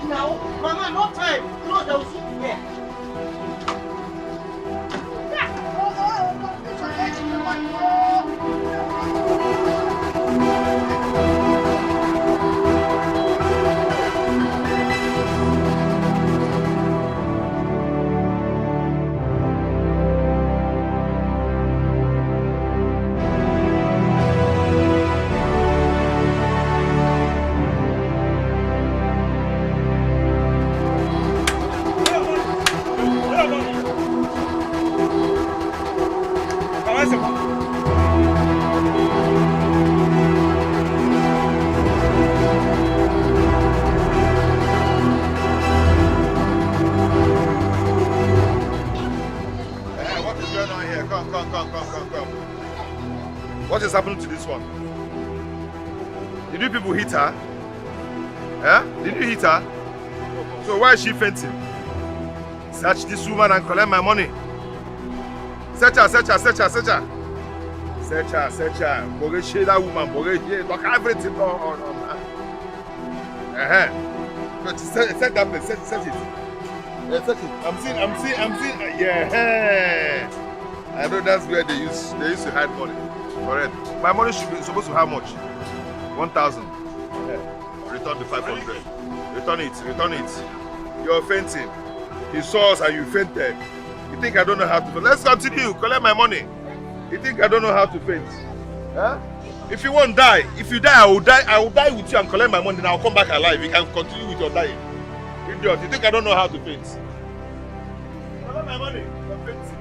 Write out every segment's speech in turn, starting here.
now. Mama, no time. No, there was something here. What is happening to this one? Did you people hit her? Eh? Did you hit her? So why is she fainting? Search this woman and collect my money. Search her, search her, search her, search her. Search her, search her. Boge that woman, boge here. Look everything on her. Set that place, set it. Yeah, set it. I'm seeing. Yeah. I know that's where they used to hide money. Correct. My money should be supposed to have much? 1,000. Yeah. Return the 500. Return it. You're fainting. He saw us and you fainted. You think I don't know how to faint? Let's continue. Collect my money. You think I don't know how to faint? Huh? If you won't die, if you die, I will die with you and collect my money, then I'll come back alive. You can continue with your dying. Idiot, you think I don't know how to faint? Collect my money. You're fainting.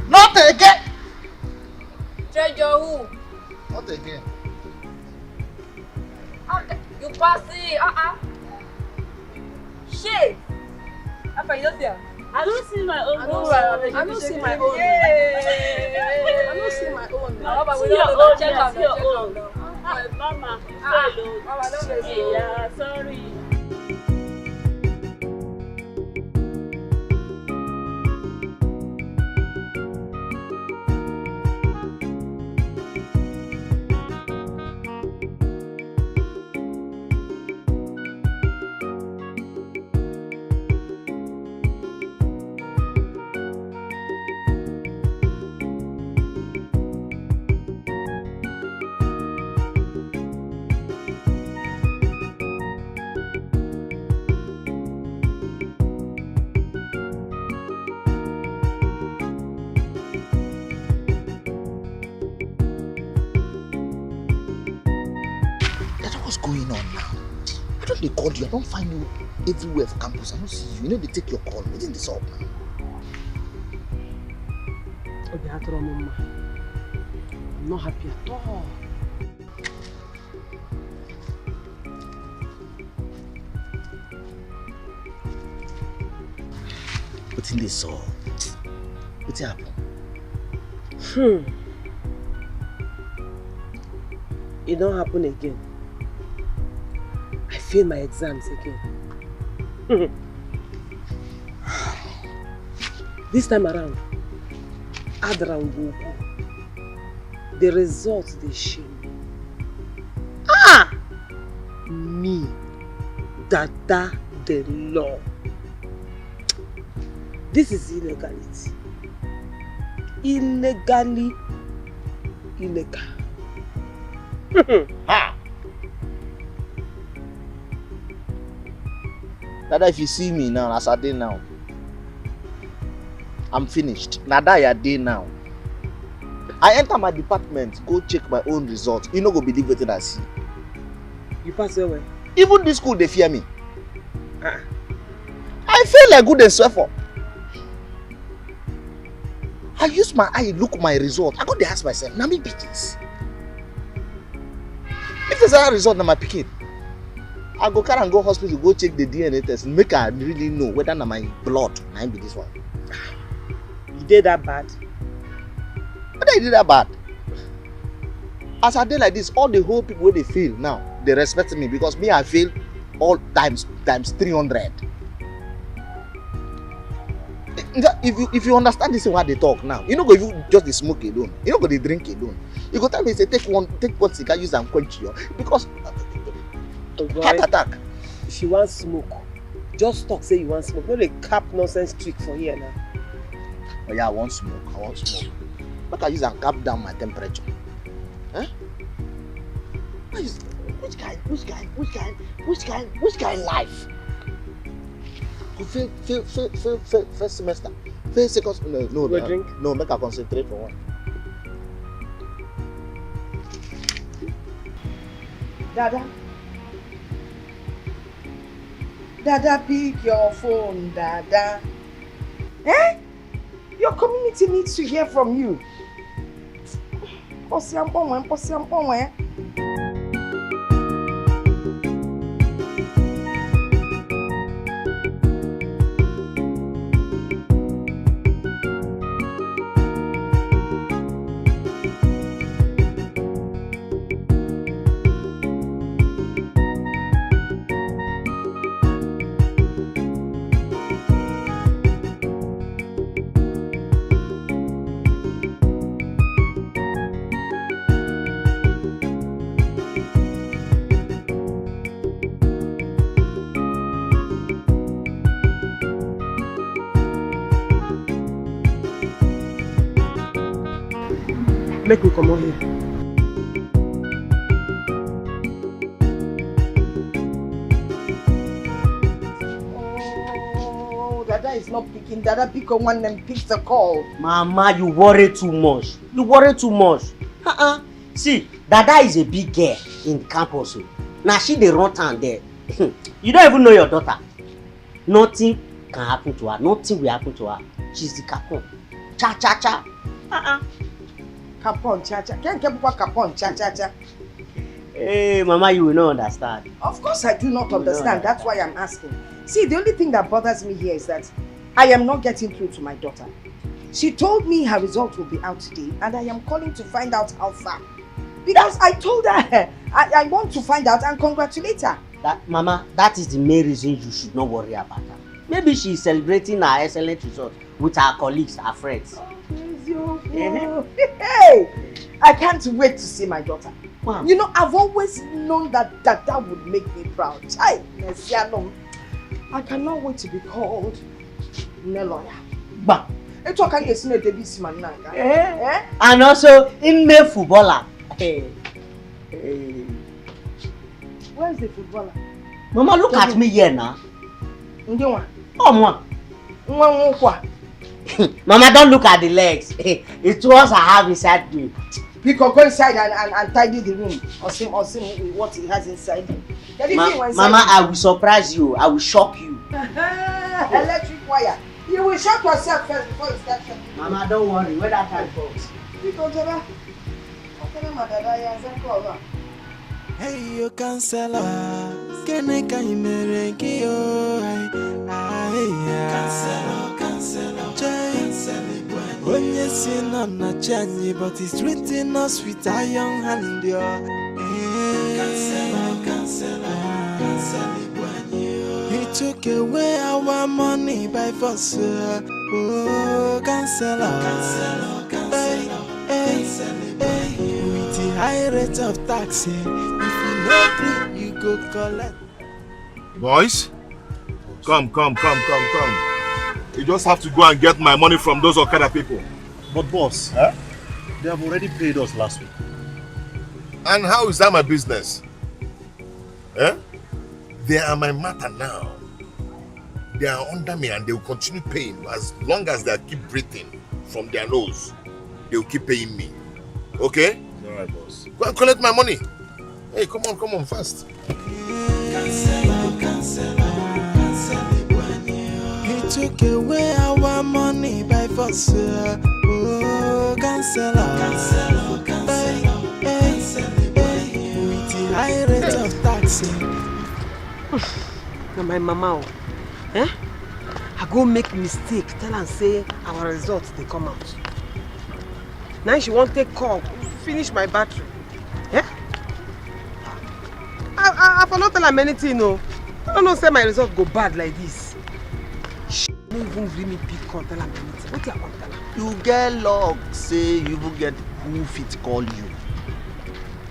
Not again! Treasure who? Not again. Okay. You pass it. Shit! I don't see my own. I don't see my own. I don't see my own. See your own. See your own. Mama. Mama, don't be. Yeah, sorry. What's going on now? I don't they call you. I don't find you everywhere for campus. I don't see you. You know they take your call. Isn't this up now? I'm not happy at all. What's in this all? What's happened? It don't happen again. I fail my exams again. This time around, the results they shame me. Me, Dada the law. This is illegality. Illegally illegal. Dada, if you see me now, as I did now, I'm finished. Nada, I did now. I enter my department, go check my own results. You no go believe what I see. You pass away. Even this school, they fear me. I feel like good and suffer. I use my eye, look my result. I got to ask myself, now me bitches. If there's a result, now my picking. I go carry and go hospital, go check the DNA test, make I really know whether na my blood na be this one. You did that bad? But I did that bad. As I did like this, all the whole people where they feel now, they respect me because me I feel all times 300. If you understand this what they talk now, you know go you just the smoke alone, you know go the drink alone. You go tell me say take one cigar, use and quench you because heart attack. If you want smoke, just talk say you want smoke. No, they cap nonsense trick for here now. Oh yeah, I want smoke. But I use and cap down my temperature. Huh? Which kind life? First semester. First second no, drink? No, make I concentrate for one. Dada, pick your phone, Dada. Your community needs to hear from you. Make me come on here. Oh, Dada is not picking. Dada pick on one and pick the call. Mama, you worry too much. See, Dada is a big girl in campus. Now she dey run town there. You don't even know your daughter. Nothing can happen to her. Nothing will happen to her. She's the capon. Cha. Capon, cha-cha. Can't get capon, cha-cha. Hey, Mama, you will not understand. Of course I do not understand. That's why I'm asking. See, the only thing that bothers me here is that I am not getting through to my daughter. She told me her result will be out today and I am calling to find out how far. Because I told her I want to find out and congratulate her. Mama, that is the main reason you should not worry about her. Maybe she is celebrating her excellent result with her colleagues, her friends. Hey, I can't wait to see my daughter. Wow. You know, I've always known that would make me proud. I cannot wait to be called Nelawyer. Bah. And also Nnebe footballer. Where is the footballer? Mama, look at me here now. Oh, Mama. Mama, don't look at the legs. It was I have inside me. Pico, go inside and tidy the room. Or see what he has inside. Mama, I will surprise you. I will shock you. Electric wire. You will shock yourself first before you start shocking. Mama, don't worry. When that time comes. Pico, hey, you cancela. Kene kaimereki yo. Cancela. When you see none na change, but it's written us with a young hand. Cancela. He took away our money by force. Oh, cancela. With the high rate of taxi, if you no free, you go collect. Boys, come. You just have to go and get my money from those Okada people. But boss, they have already paid us last week. And how is that my business? They are my matter now. They are under me and they will continue paying as long as they keep breathing from their nose. They will keep paying me. Okay? Alright, boss. Go and collect my money. Hey, come on, fast. Cancela. He took away our money by force. Oh, cancela. With the high rate of taxi. Now my mama, I go make mistake, tell her say our results they come out. Now she won't take call, finish my battery. I for not tell her anything, no. I don't know say my result go bad like this. She don't even bring me pick call, tell her anything. What do you want tell her? You get luck, say you will get who fit call you.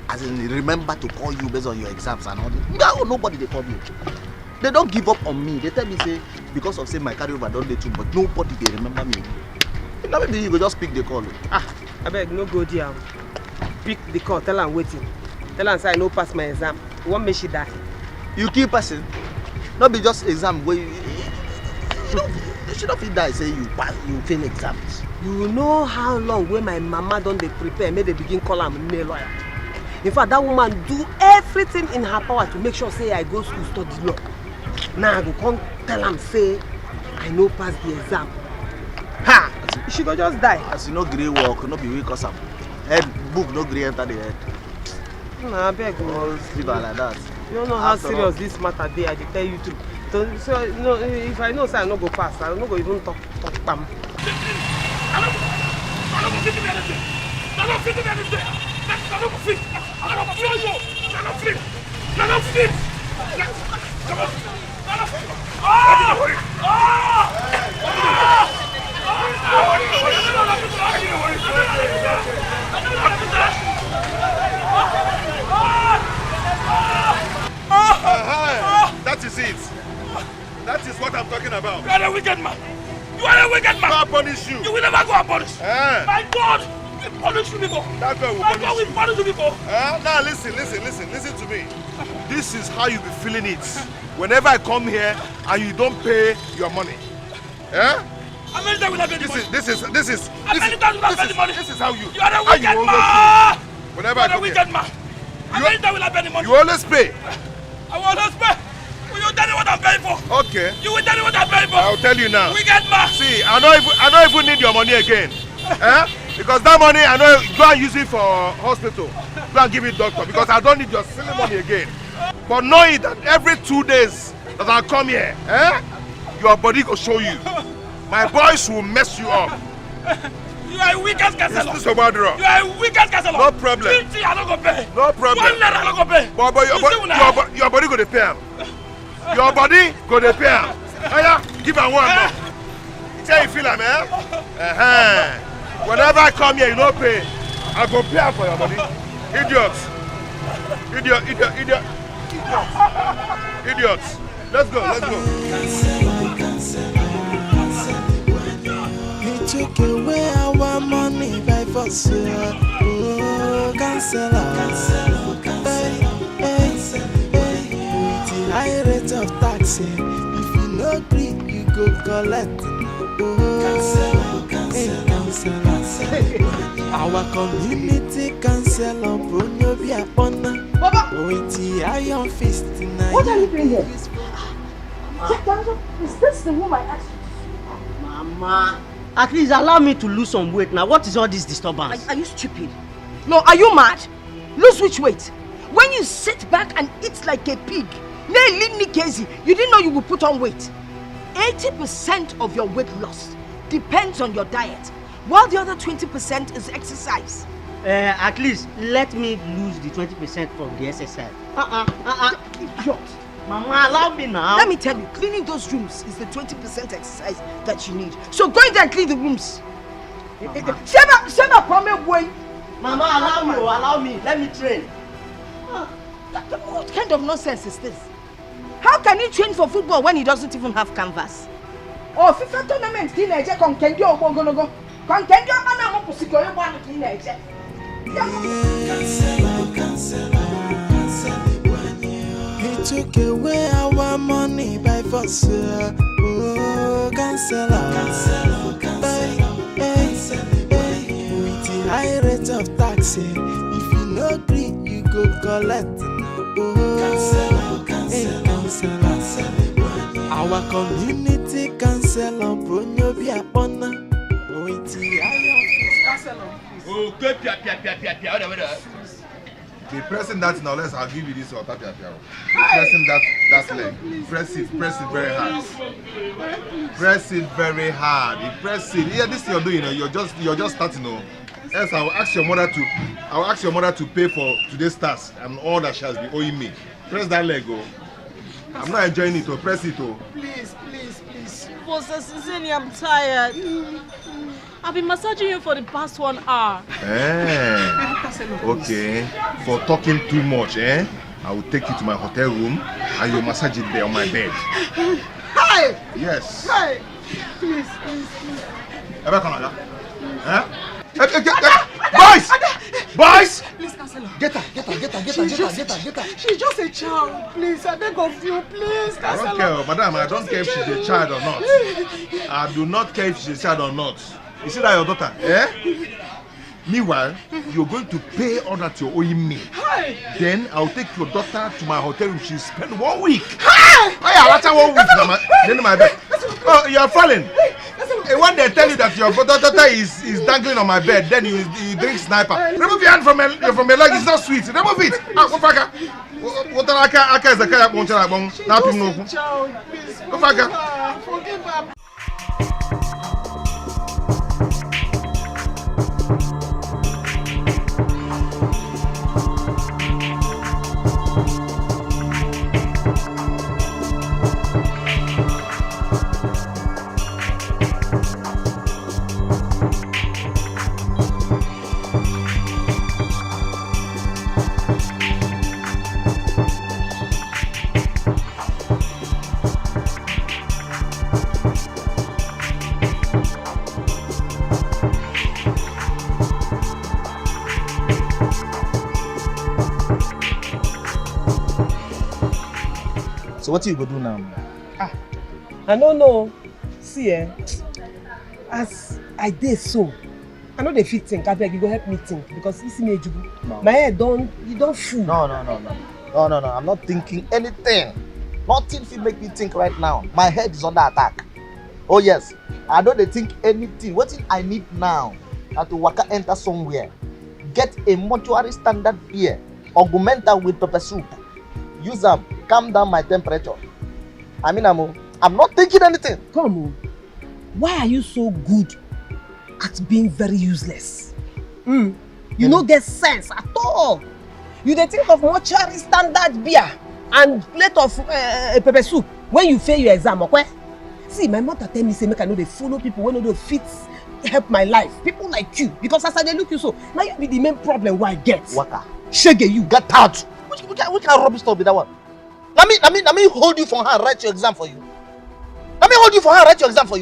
As in, remember to call you based on your exams and all that. No, nobody they call you. They don't give up on me. They tell me say because of say my carryover don't dey too, but nobody they remember me. Now maybe you go just pick the call. I beg no go there. Pick the call, tell her I'm waiting. Tell her say I no pass my exam. You want me she die? You keep passing. Not be just exam where you should not fit die say you pass, you fail exams. You know how long when my mama don't they prepare, may they begin call her a lawyer. In fact, that woman do everything in her power to make sure say I go school study law. Now I go come tell am say I no pass the exam. Ha! She go just die. As you know grey work, no be weak cause am. Head book no grey enter the head. Nah, I beg you. Just leave her like that. You don't know how serious this matter be, I tell you too. So no, if I know say I no go pass, I no go even talk bam. That is it. That is what I'm talking about. You are a wicked man. You are a wicked man. God punish you. You will never go unpunished. My God will punish you people. That God will My punish God will punish you people. Now listen to me. This is how you be feeling it. Whenever I come here and you don't pay your money. How many times will I pay the money? This is How many times will I pay the money? This is how you. You are a wicked man. Whenever I come here. You are a wicked man. How many times will I pay the money? You always pay. I will always pay. Will you tell me what I'm paying for? Okay. You will tell me what I'm paying for. I'll tell you now. Wicked man. See, I don't even need your money again. Because that money, I know, go and use it for hospital. Go and give it doctor. Because I don't need your silly money again. But know it that every 2 days that I come here, your body will show you. My boys will mess you up. You are a wicked castle. This is about the You are a wicked castle. No problem. 50 I don't go pay. No problem. 1 naira I don't go pay. But your body go to pay. Your body go to pay. Give her one. Say you feel am, Whenever I come here, you don't pay. I go pay for your body. Idiots. Idiots. Let's go. He took away our money by force. Oh, cancela. With the high rate of taxi, if you no agree, you go collect. Oh, cancela. Our community cancel on Bruno via Pona. With the iron fist tonight. What are you doing here? Is this the room I asked you? Mama, at least allow me to lose some weight now. What is all this disturbance? Are you stupid? No, are you mad? Lose which weight? When you sit back and eat like a pig, you didn't know you would put on weight. 80% of your weight loss depends on your diet, while the other 20% is exercise. At least let me lose the 20% from the exercise. Idiot. Mama, allow me now. Let me tell you, cleaning those rooms is the 20% exercise that you need. So go in there and clean the rooms. Mama, allow me. Let me train. What kind of nonsense is this? How can he train for football when he doesn't even have canvas? Oh, FIFA tournament, teenager, Okonkwo, Okonkwo, He took away our money by force. Oh, cancel. With the high rate of tax, if you no agree, you go collect. Cancel. Our community cancel on Bruno via Pona. With the iron cancel. Oh, good, be pressing that now. I'll give you this water. Pressing that leg. Press it very hard. Press it very hard. You press it. Yeah, this you're doing. You're just starting. Else I'll ask your mother to pay for today's task and all that she has been owing me. Press that leg, I'm not enjoying it. Press it, Please. Boss, I'm tired. I've been massaging you for the past 1 hour. Okay. For talking too much, I will take you to my hotel room and you'll massage it there on my bed. Hi! Yes. Hi! Please. Boys! Please cancel her. Get her. She's just a child. Please, I beg of you. Please cancel her. I don't care, madam. I don't care if she's a child or not. I do not care if she's a child or not. You see that your daughter? Meanwhile, you're going to pay all that you're owing me. Hi. Then I'll take your daughter to my hotel room. She'll spend 1 week. Hi. I'll 1 week. Then my bed. Oh, you're falling. When they tell you that your daughter is dangling on my bed, then you drink sniper. Remove your hand from my leg. It's not sweet. Remove it. Go back. Forgive her. So what you go do now? I don't know. See, as I did so, I know they fit think. I beg you go help me think because this me no. My head don't fool. No. I'm not thinking anything. Nothing will make me think right now. My head is under attack. Oh yes, I don't think anything. What I need now? I have to waka enter somewhere, get a mortuary standard beer, augment that with pepper soup. Use them, calm down my temperature. I mean, I'm not thinking anything. Come on. Why are you so good at being very useless? You don't get sense at all. You dey think of mortuary standard beer and plate of pepper soup when you fail your exam, okay? See, my mother tell me say make I know they follow people when they fit help my life. People like you, because as I dey look you so, now you be the main problem why I get. Waka. Shege you. Get out. Which kind of rubbish stuff be that one? Let me hold you for hand and write your exam for you.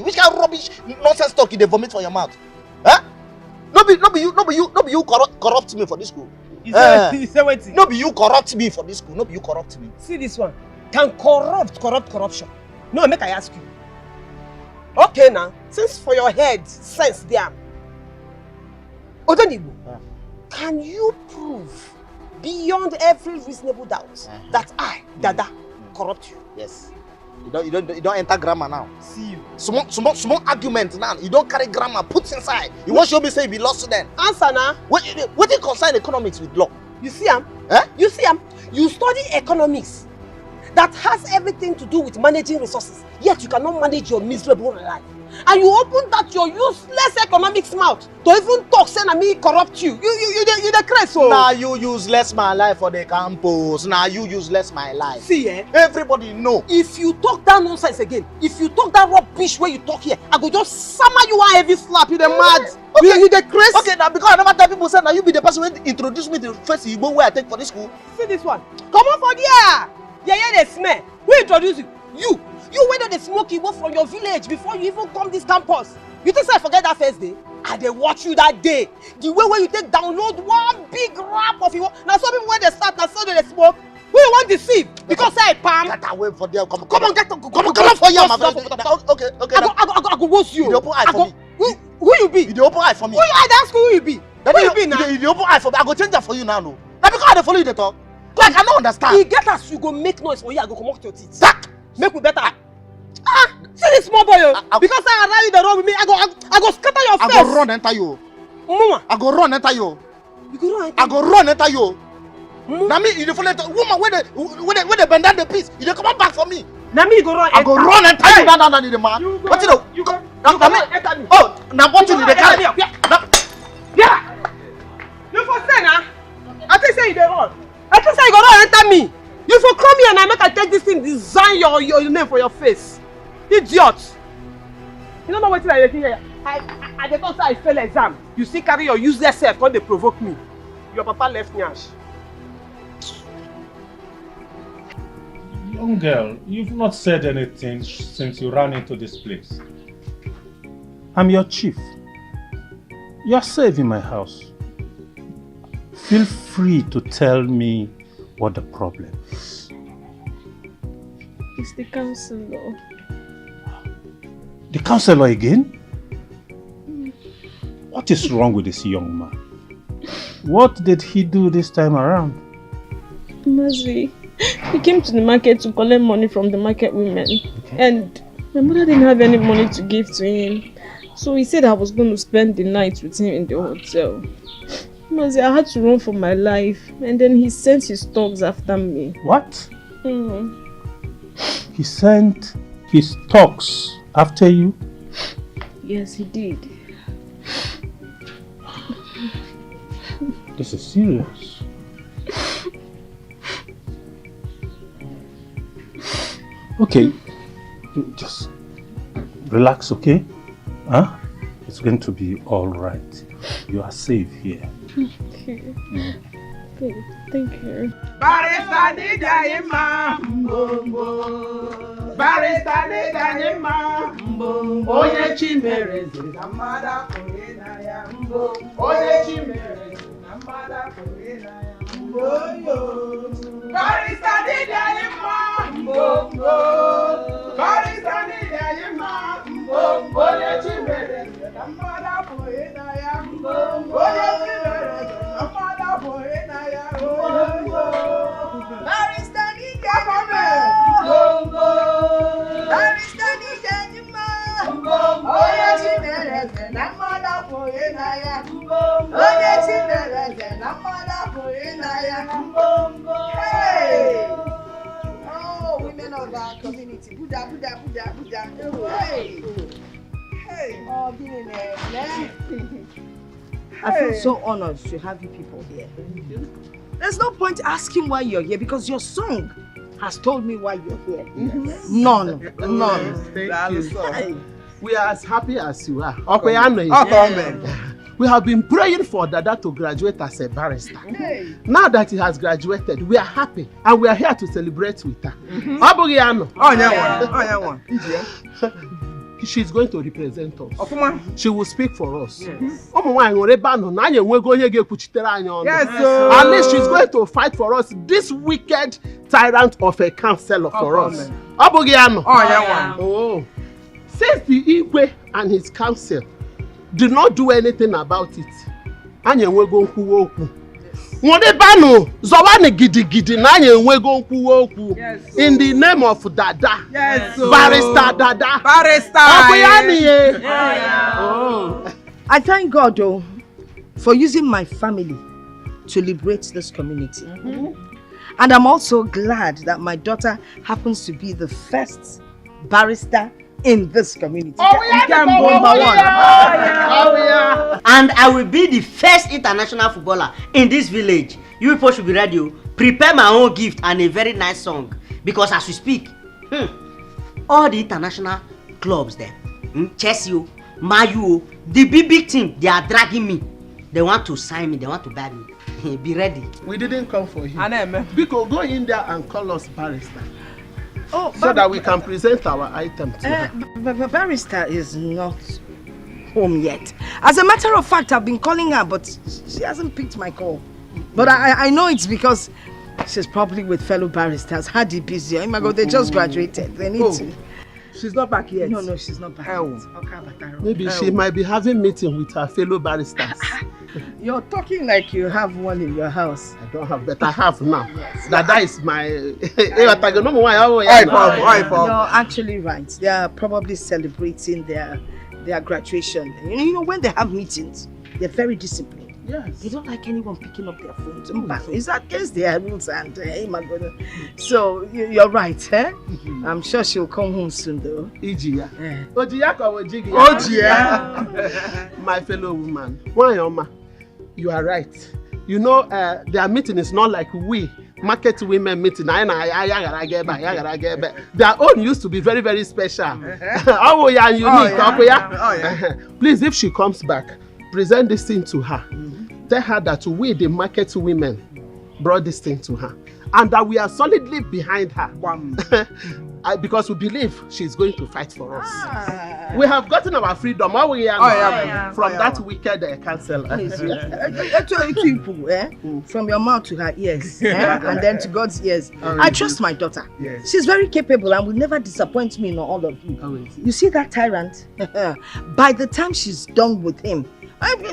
Which kind of rubbish nonsense talk you dey vomit for your mouth? Huh? No be you corrupt me for this school. You say what? No be you corrupt me for this school. No be you corrupt me. See this one. Can corruption? No, make I ask you. Okay now, since for your head sense there, Odonibo, can you prove beyond every reasonable doubt that I, Dada, corrupt you? Yes. You don't enter grammar now. See you. Small argument now. You don't carry grammar, put inside. You want to show me say you be lost student. Answer now. What you concern economics with law? You see You see you study economics that has everything to do with managing resources, yet you cannot manage your miserable life. And you open that your useless economics mouth to even talk say na me corrupt you. You the crazy. So now you useless my life for the campus. Now you useless my life. See everybody know. If you talk that nonsense again, if you talk that rubbish where you talk here, I go just summon you a heavy slap. You the mad. Okay. You the crazy. Okay, now because I never tell people say now you be the person who introduce me to the first Igbo way I take for this school. See this one. Come on for there. Yeah, they smell. Who introduce you? You went on the smoke Igbo from your village before you even come this campus. You think I forget that first day? I dey watch you that day. The way where you take download one big rap of Igbo. Now some people when they start, now so they smoke. Who you want to deceive? Because I palm. Get away from there. Come on, come on for you, my brother. Okay. I go roast you. You open eye for me. Who you be? You open eye for me. Who you are? That's who you be. Who you be now? You open eye for me. I go change that for you now. No. Now because I dey follow you dey talk. Like I don't understand. You get us, you go make noise for you. I go come out your teeth. Make me better. See this small boy. Because I allow you the wrong with me, I go scatter your face. I go run enter you. Mama. I go run enter you. You go run enter. I go run enter you. Now me, you dey follow woman when they bend down the piece, you dey come back for me. Now me you go run. I go run enter you down the man. What you know? You go enter me. Oh, now what you need the carry? Yeah. You for say na? I think say you dey run. I think say you go run enter me. You for come here and I make I take this thing, design your name for your face. Idiot. You don't know what I dey here. I dey talk say I fail exam. You still carry your useless self when they provoke me. Your papa left me ash. Young girl, you've not said anything since you ran into this place. I'm your chief. You're safe in my house. Feel free to tell me what the problem is. It's the counselor. The counselor again? What is wrong with this young man? What did he do this time around? Mazi, he came to the market to collect money from the market women. And my mother didn't have any money to give to him. So he said I was going to spend the night with him in the hotel. Mazi, I had to run for my life. And then he sent his thugs after me. What? He sent his thugs after you? Yes, he did. This is serious. Okay, just relax, okay? Huh? It's going to be all right. You are safe here. Okay. Okay, thank you. Barista Nidayima Mbombo. Barista Nidayima Mbombo. Oye Chimereze Namada Koyenaya Mbombo. Oye Chimereze Namada Koyenaya Mbombo. Barista Nidayima Mbombo. Barista Nidayima Mbombo. Oye Chimereze Namada Koyenaya Mbombo. Oye Chimereze Namada Koyenaya Mbombo. Barista Nidayima Mbombo. Barista Nidayima Mbombo. Oye Chimereze Namada Koyenaya Mbombo. Oye Chimereze Namada Koyenaya Mbombo. Hey! Oh, women of our community. Buddha. Hey! Hey! Oh, I feel so honored to have you people here. There's no point asking why you're here because your song has told me why you're here. None. Thank you. Hey. We are as happy as you are. Okay. We have been praying for Dada to graduate as a barrister. Hey. Now that he has graduated, we are happy and we are here to celebrate with her. She's going to represent us. She will speak for us. Yes. At least she's going to fight for us, this wicked tyrant of a counselor for us. Oh. Since the Igwe and his council did not do anything about it, anyị enwego nkwuwa okwu. Nwodebanu zọwani gidigidi na anyị enwego nkwuwa okwu. In the name of Dada. Yes. Barrister Dada. Barrister. I thank God though for using my family to liberate this community. And I'm also glad that my daughter happens to be the first barrister in this community. And I will be the first international footballer in this village. You people should be ready. Prepare my own gift and a very nice song. Because as we speak, all the international clubs there, Chelsea, Mayu, the big team, they are dragging me. They want to sign me, they want to buy me. Be ready. We didn't come for you. Because go in there and call us barrister. Oh, so that we can present our item to her. Barrister is not home yet. As a matter of fact, I've been calling her, but she hasn't picked my call. But I know it's because she's probably with fellow barristers. Hardy busy. Oh my God, they just graduated. They need to. She's not back yet. No, she's not back yet. Maybe she might be having meeting with her fellow barristers. You're talking like you have one in your house. I don't have, but I have now. Yes. That is my... You're actually right. They are probably celebrating their graduation. You know, when they have meetings, they're very disciplined. Yes. They don't like anyone picking up their phones. It's against their rules and my God. So you're right, eh? I'm sure she'll come home soon though. Ijia. My fellow woman. Wanyoma, you are right. You know, their meeting is not like we market women meeting. Their own used to be very, very special. Oh, yeah, unique. Please, if she comes back, present this thing to her. Tell her that we, the market women, brought this thing to her. And that we are solidly behind her. Because we believe she's going to fight for us. We have gotten our freedom from that wicked counselor. From your mouth to her ears, and then to God's ears. I trust my daughter. She's very capable and will never disappoint me in all of you. You see that tyrant? By the time she's done with him,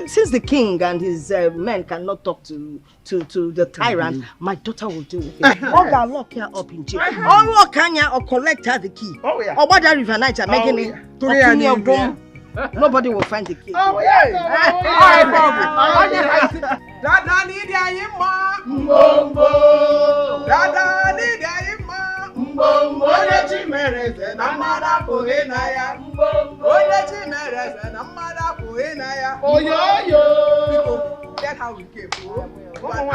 since the king and his men cannot talk to the tyrant, my daughter will deal with him. Or I'll lock her up in jail. Or lock her or collect her the key. Or what that River Niger making it. Nobody will find the key. Dada need ya Mbombo. Dada need ya Mbombo. Oye chimereze na mara poena ya Mbombo. Oye chimereze na mara poena ya. Oyo yo. That's how we came. Amen.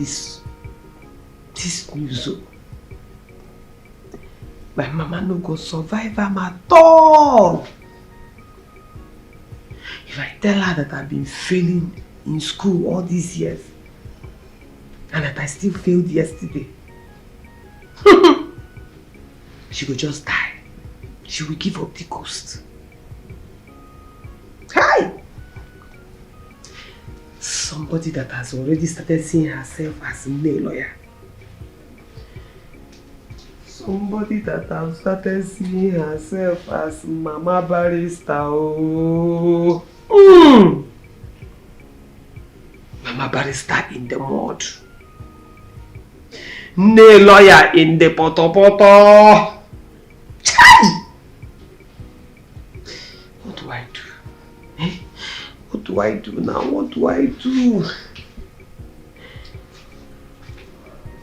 this news. My mama no go survive am at all. If I tell her that I've been failing in school all these years and that I still failed yesterday, she will just die. She will give up the ghost. Hi! Somebody that has already started seeing herself as a lawyer. Somebody that has started seeing herself as Mama Barrister. Oh. Mama Barrister in the mud. Lawyer in the poto. What do I do? Eh? What do I do now? What do I do?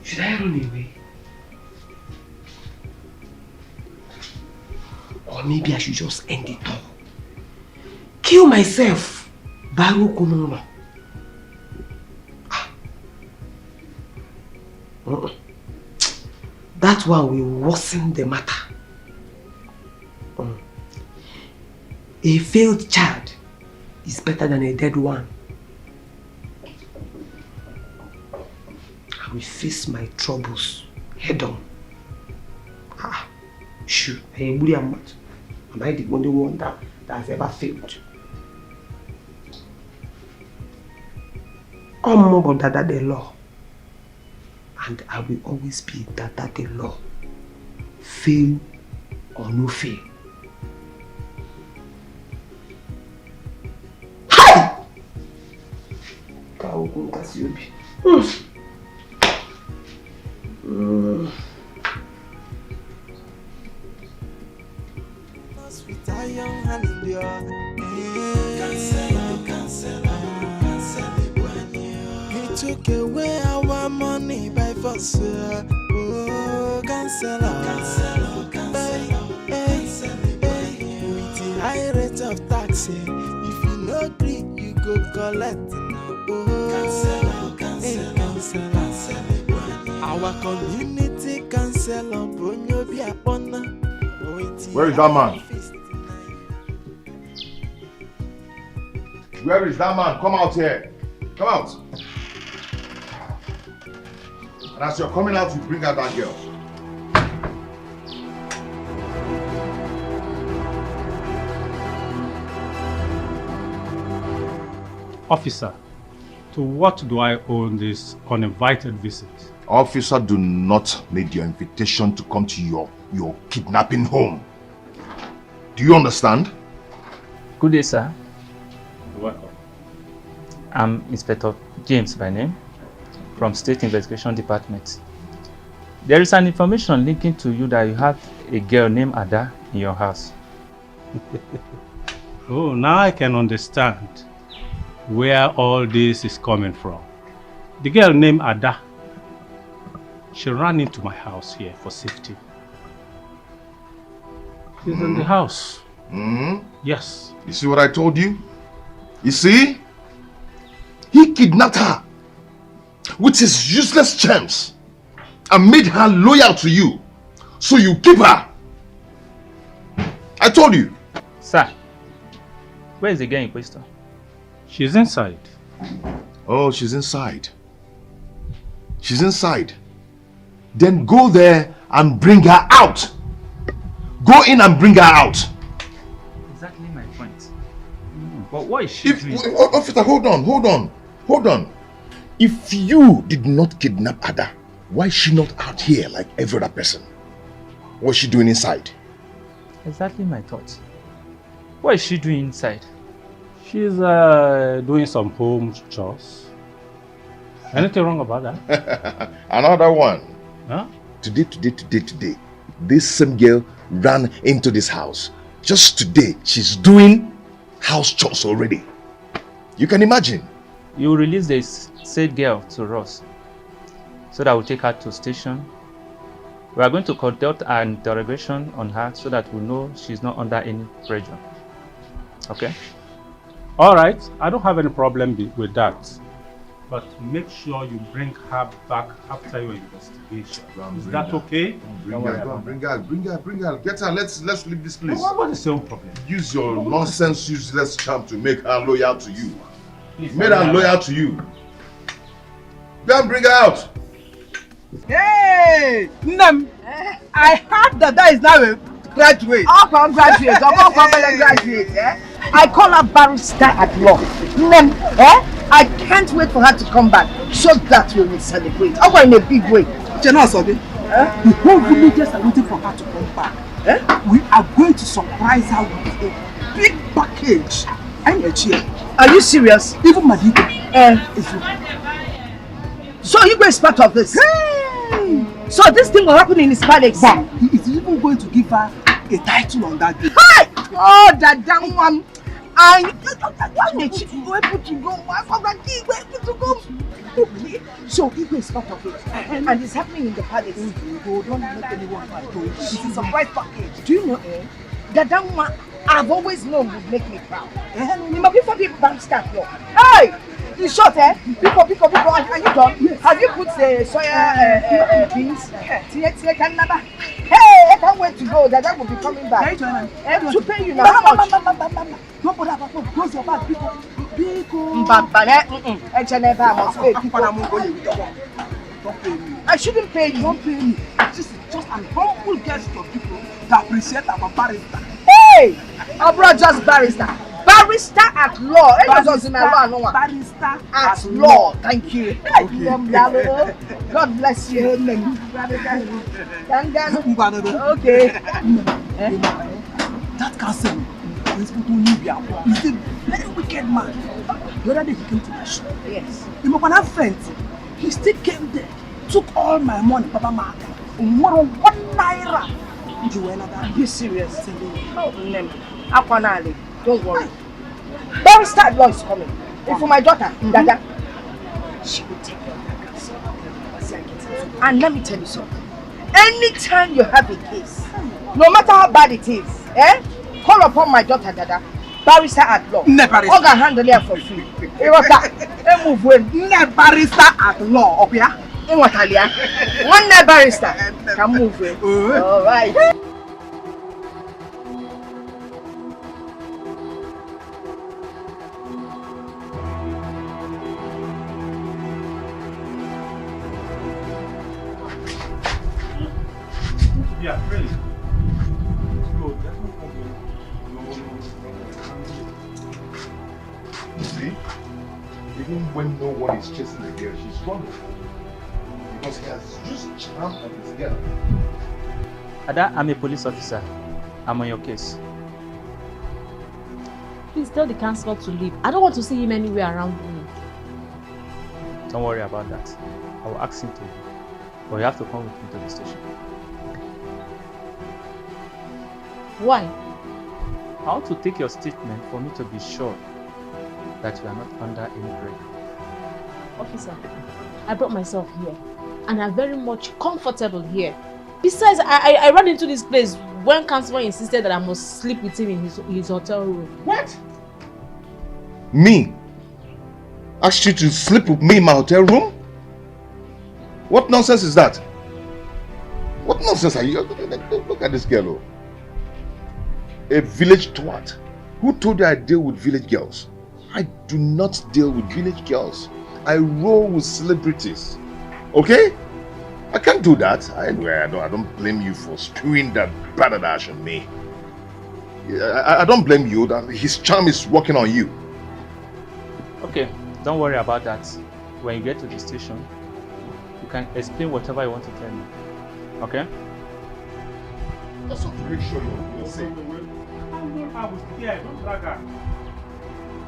Should I run away? Or maybe I should just end it all. Kill myself. Baruch. That one will worsen the matter. A failed child is better than a dead one. I will face my troubles head on. Sure, am I the only one that has ever failed? I'm more Dada the law. And I will always be Dada the law. Fail or no fail. Hi! Sweet iron hand, cancel. He took away our money by force. Oh, cancel. With the high rate of tax, if you no agree, you go collect. Cancel. Our community cancel on Bonyo Biapona. Where is that man? Where is that man? Come out here. Come out. And as you're coming out, you bring out that girl. Officer, to what do I owe this uninvited visit? Officer, do not need your invitation to come to your kidnapping home. Do you understand? Good day, sir. You're welcome. I'm Inspector James by name, from State Investigation Department. There is an information linking to you that you have a girl named Ada in your house. Oh, now I can understand where all this is coming from. The girl named Ada, she ran into my house here for safety. She's in the house. Yes. You see what I told you? You see? He kidnapped her with his useless charms and made her loyal to you. So you keep her. I told you. Sir, where is the girl in question? She's inside. Oh, she's inside. She's inside. Then go there and bring her out. Go in and bring her out. Exactly my point. But what is she doing? Officer, hold on. If you did not kidnap Ada, why is she not out here like every other person? What's she doing inside? Exactly my thoughts. What is she doing inside? She's doing some home chores. Anything wrong about that? Another one. Huh? Today, this same girl ran into this house. Just today, she's doing house chores already. You can imagine. You release this said girl to us so that we'll take her to station. We are going to conduct an interrogation on her so that we know she's not under any pressure. Okay? All right, I don't have any problem with that. But make sure you bring her back after your investigation. Is that okay? Bring her. Get her. Let's leave this place. What is your problem? Use your nonsense, useless charm to make her loyal to you. Made her loyal to you. Go and bring her out. Hey, Nnebe, I heard that is now a graduate. Graduate. I call her barrister at law. Nnebe, I can't wait for her to come back so that we will celebrate. In a big way. The whole villagers are waiting for her to come back. We are going to surprise her with a big package. I'm a cheer. Are you serious? Even Madiko. So you guys part of this? Hey! So this thing will happen in his palace? But he is even going to give her a title on that day. Hi! Oh, that damn one! Where to go? Okay. So Igwe is part of it. And it's happening in the palace. Don't let anyone fight. It's a surprise package. Do you know, that damn one I've always known would make me proud. You must be for the bank staff. Hey! In short, are you done? Have you put the soya beans? Hey, I can't wait to go. That will be coming back. To pay you now. Don't bother about it. Close your bag, people. I shouldn't pay you. Don't pay me. This is just an humble gesture of people that appreciate our barrister. Hey! Abra just barrister. Barrister at law. Barrister at law. Thank you. God bless you. Okay. That cousin is a very wicked man. The other day he came to my shop. Yes. He was my friend. He still came there, took all my money, Papa Mark. 1 naira. Are you serious? Oh, Nnebe. Don't worry. Barrister at law is coming. And for my daughter, Dada, she will take care of her cousin. And let me tell you something. Anytime you have a case, no matter how bad it is, call upon my daughter, Dada. Barrister at law. Barrister. All can handle her for free. Barrister at law. Okay? One barrister can move in. All right. Yeah, really. You see, even when no one is chasing the girl, she's running. Because he has used charm on his girl. Ada, I'm a police officer. I'm on your case. Please tell the counselor to leave. I don't want to see him anywhere around me. Don't worry about that. I will ask him to. But you have to come with me to the station. Why? I want to take your statement for me to be sure that you are not under any break. Officer, I brought myself here and I'm very much comfortable here. Besides, I ran into this place when Counselor insisted that I must sleep with him in his hotel room. What? Me? Asked you to sleep with me in my hotel room? What nonsense is that? What nonsense are you? Look at this girl. A village twat. Who told you I deal with village girls? I do not deal with village girls. I roll with celebrities. Okay? I can't do that. Anyway, I don't blame you for spewing that bad ash on me. I don't blame you. That his charm is working on you. Okay, don't worry about that. When you get to the station, you can explain whatever you want to tell me. Okay? Just to make sure you're safe. Handle her with care, don't drag her.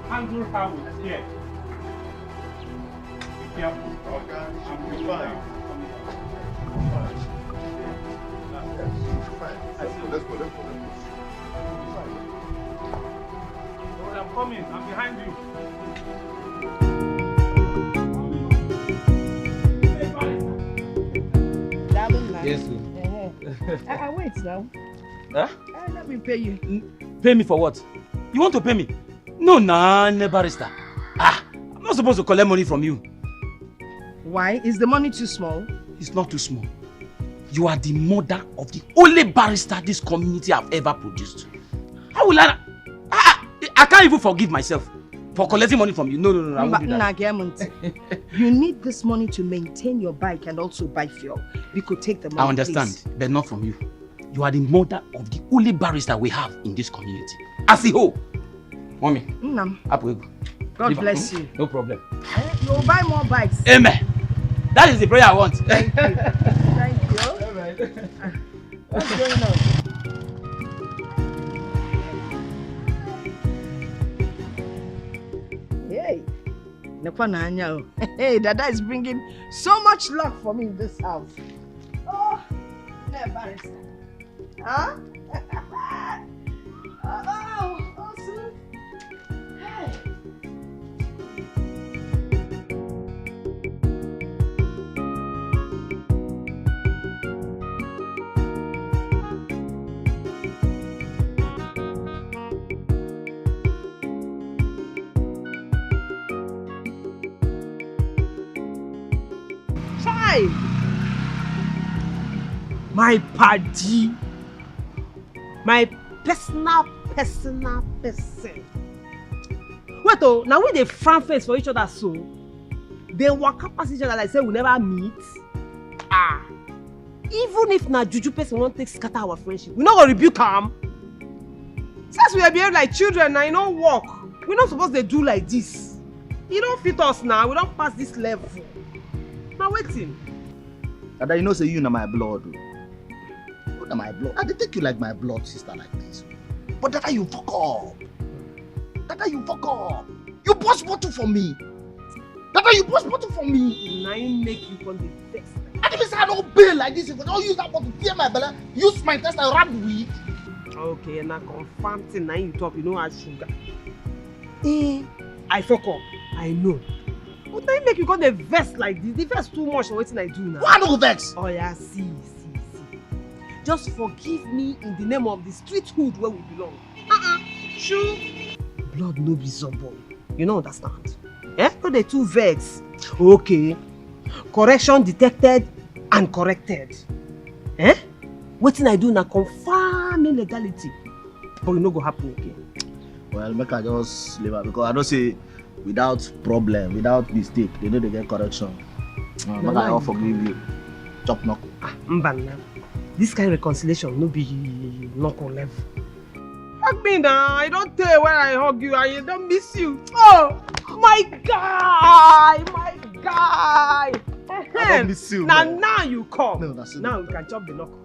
Handle her with care. Be careful. Okay, she'll be fine. Let's go. I'm coming. I'm behind you. Yes, I wait now. Huh? Let me pay you. Pay me for what? You want to pay me? No, Nnebe barrister. I'm not supposed to collect money from you. Why? Is the money too small? It's not too small. You are the mother of the only barrister this community have ever produced. How will I can't even forgive myself for collecting money from you. No, I won't do that. You need this money to maintain your bike and also buy fuel. We could take the money. I understand, please. but not from you. You are the mother of the only barrister we have in this community. As a whole. Mommy. God bless you. No problem. You'll buy more bikes. Amen. That is the prayer I want. Thank you. Thank you. What's going on? Hey. Hey, Dada is bringing so much luck for me in this house. Oh, barrister. Huh? Oh, sir. Hey. My party, my personal person. Wait, oh, now we dey front face for each other so they walk up past each other like say we never meet. Even if na juju person won't take scatter our friendship, we not gonna rebuke am. Since we behave like children now, you don't walk. We not supposed to do like this. You don't fit us now. We don't pass this level. Now waiting. Dada, you know say you na my blood. You na my blood. I dey take you like my blood sister like this. But Dada, you fuck up. Dada, you fuck up. You bust bottle for me. Dada, you bust bottle for me. Now you make you from the first. I didn't say I don't bail like this. If I don't use that bottle to tear my belly, use my test and rub the weed. Okay, now confronting. Now you talk, you know how sugar. I fuck up. I know. But now you make you got the vest like this. The vest too much for what I do now. Why no vex? Oh yeah, see. Just forgive me in the name of the streethood where we belong. Sure. Blood no be boy. You don't understand. No, they too vex. Okay. Correction detected and corrected. What I do now confirm illegality. But it no go happen again. Well, make I just leave her because I don't say without problem, without mistake, they know they get correction. Make I all forgive you. Chop knuckle. Mbana. This kind of reconciliation no be knuckle level. Hug me now. I don't tell when I hug you and I don't miss you. Oh, my guy. I don't miss you. Now you come. No, that's now we can chop the knuckle.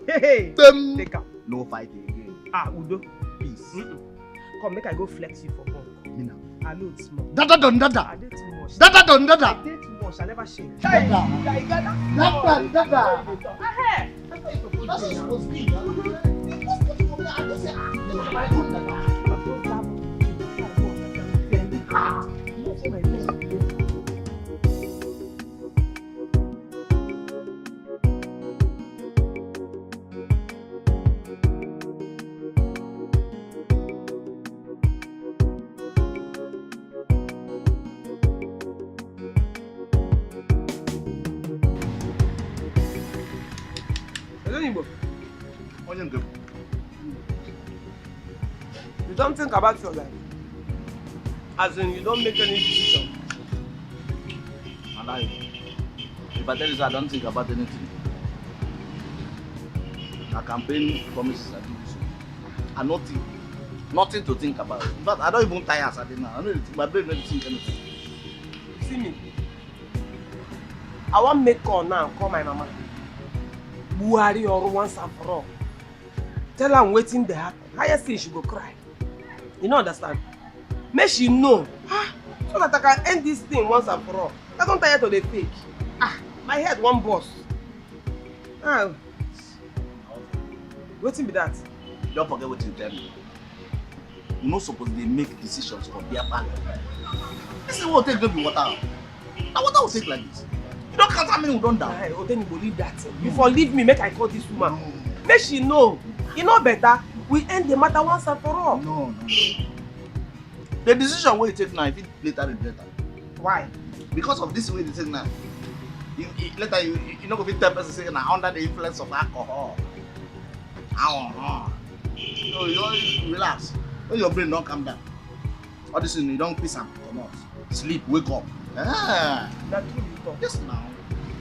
Hey, take out. No fight again. Udo. Peace. Come, make I go flex you for bunk. I know it's small. Dada don dada. I did too much. Dada don dada. I did too much. I never shake. Dada. Dada. That's what it's supposed to be. You're supposed to be for me. I just say, my own dada. You don't think about your life. As in, you don't make any decision. If I tell you I don't think about anything, my campaign promises I do so. And nothing to think about. In fact, I don't even tire as I did now. My brain doesn't think anything. See me. I want to make call now, call my mama. Buhari or once and for all. Tell her I'm waiting there happen. Highest thing she go cry. You don't understand? Make she know. So that I can end this thing once and for all. I don't tire to the fake. My head one boss. Waiting be that. Don't forget what you tell me. You're not supposed to make decisions for their family. This is what take baby water. Now water will take like this. You don't count how many who don't die. Then you believe that. You forgive me, make I call this woman. Make she know. You know better. We end the matter once and for all. No. The decision wey you take now, if it later regret am. Why? Because of this way you take now. Later you know if tell person say na under the influence of alcohol. So you always relax. When your brain don't calm down. All this thing you don't piss and come out. Sleep, wake up. Na true you talk. Yes now.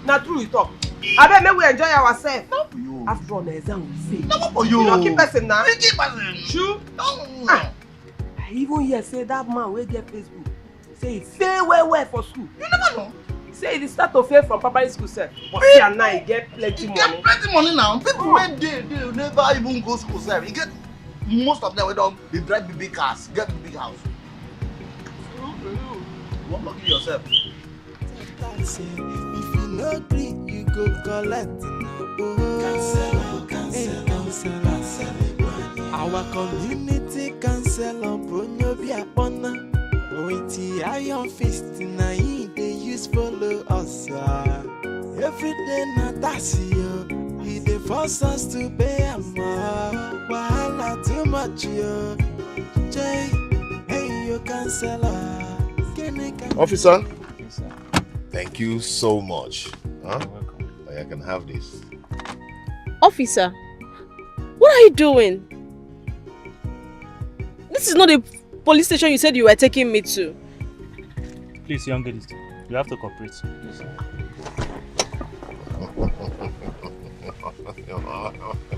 Na true you talk. Abeg make we enjoy ourselves. No for you. After all, na exam we say. No for you. You no keep person na. You keep person. True. No. I even hear say that man wey get Facebook say he fail well for school. You never know. Say he start to fail from primary school sef. But see and now he get plenty money. Get plenty money now. People wey dey never even go school sef. You get most of them wey don dey drive big cars, get big house. You wan lucky yourself. If you no agree, you go collect. Our community councilor Bronyobia Bona. With iron fist na he they use follow us. Every day na that's you. He dey force us to pay a more. Wahala too much yo. Jay, hey you councilor. Officer, thank you so much. Huh? You're welcome. I can have this. Officer, what are you doing? This is not the police station you said you were taking me to. Please, young ladies, you have to cooperate. Please.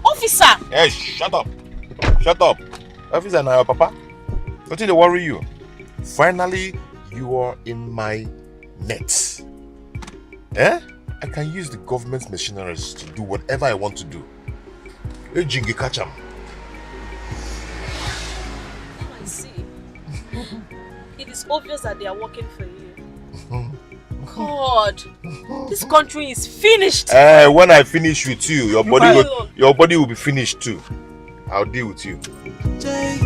Officer! Hey, shut up. Shut up. Officer, now your papa. Don't they worry you? Finally, you are in my net. Eh? I can use the government's machineries to do whatever I want to do. Hey, Jingy, catch him. I see. It is obvious that they are working for you. God, this country is finished. When I finish with you, your body will be finished too. I'll deal with you. Jay,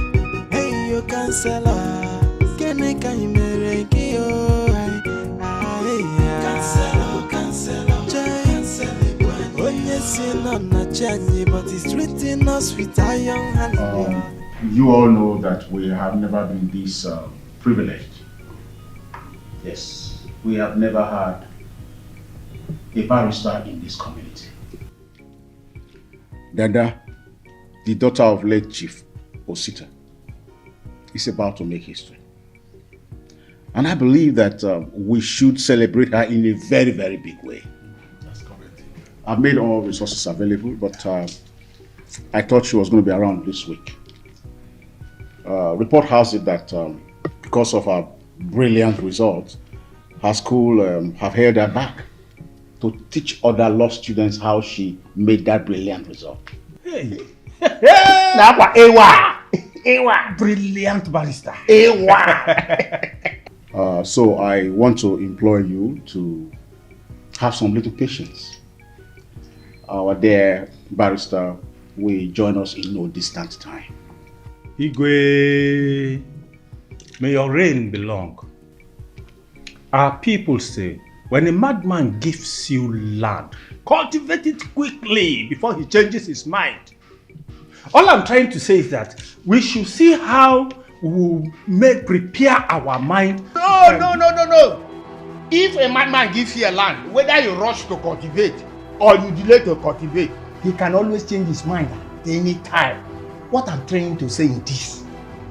hey, you cancel. But it's written us with iron hand. You all know that we have never been this privileged. Yes, we have never had a barrister in this community. Dada, the daughter of late Chief Osita, is about to make history. And I believe that we should celebrate her in a very, very big way. That's correct. I've made all resources available, but I thought she was going to be around this week. Report has it that because of her brilliant results, her school have held her back to teach other law students how she made that brilliant result. Hey! Ewa! Brilliant barrister. So I want to implore you to have some little patience. Our dear barrister will join us in no distant time. Igwe, may your reign be long. Our people say, when a madman gives you land, cultivate it quickly before he changes his mind. All I'm trying to say is that we should see how we may prepare our mind. No. If a madman gives you a land, whether you rush to cultivate or you delay to cultivate, he can always change his mind at any time. What I'm trying to say is this.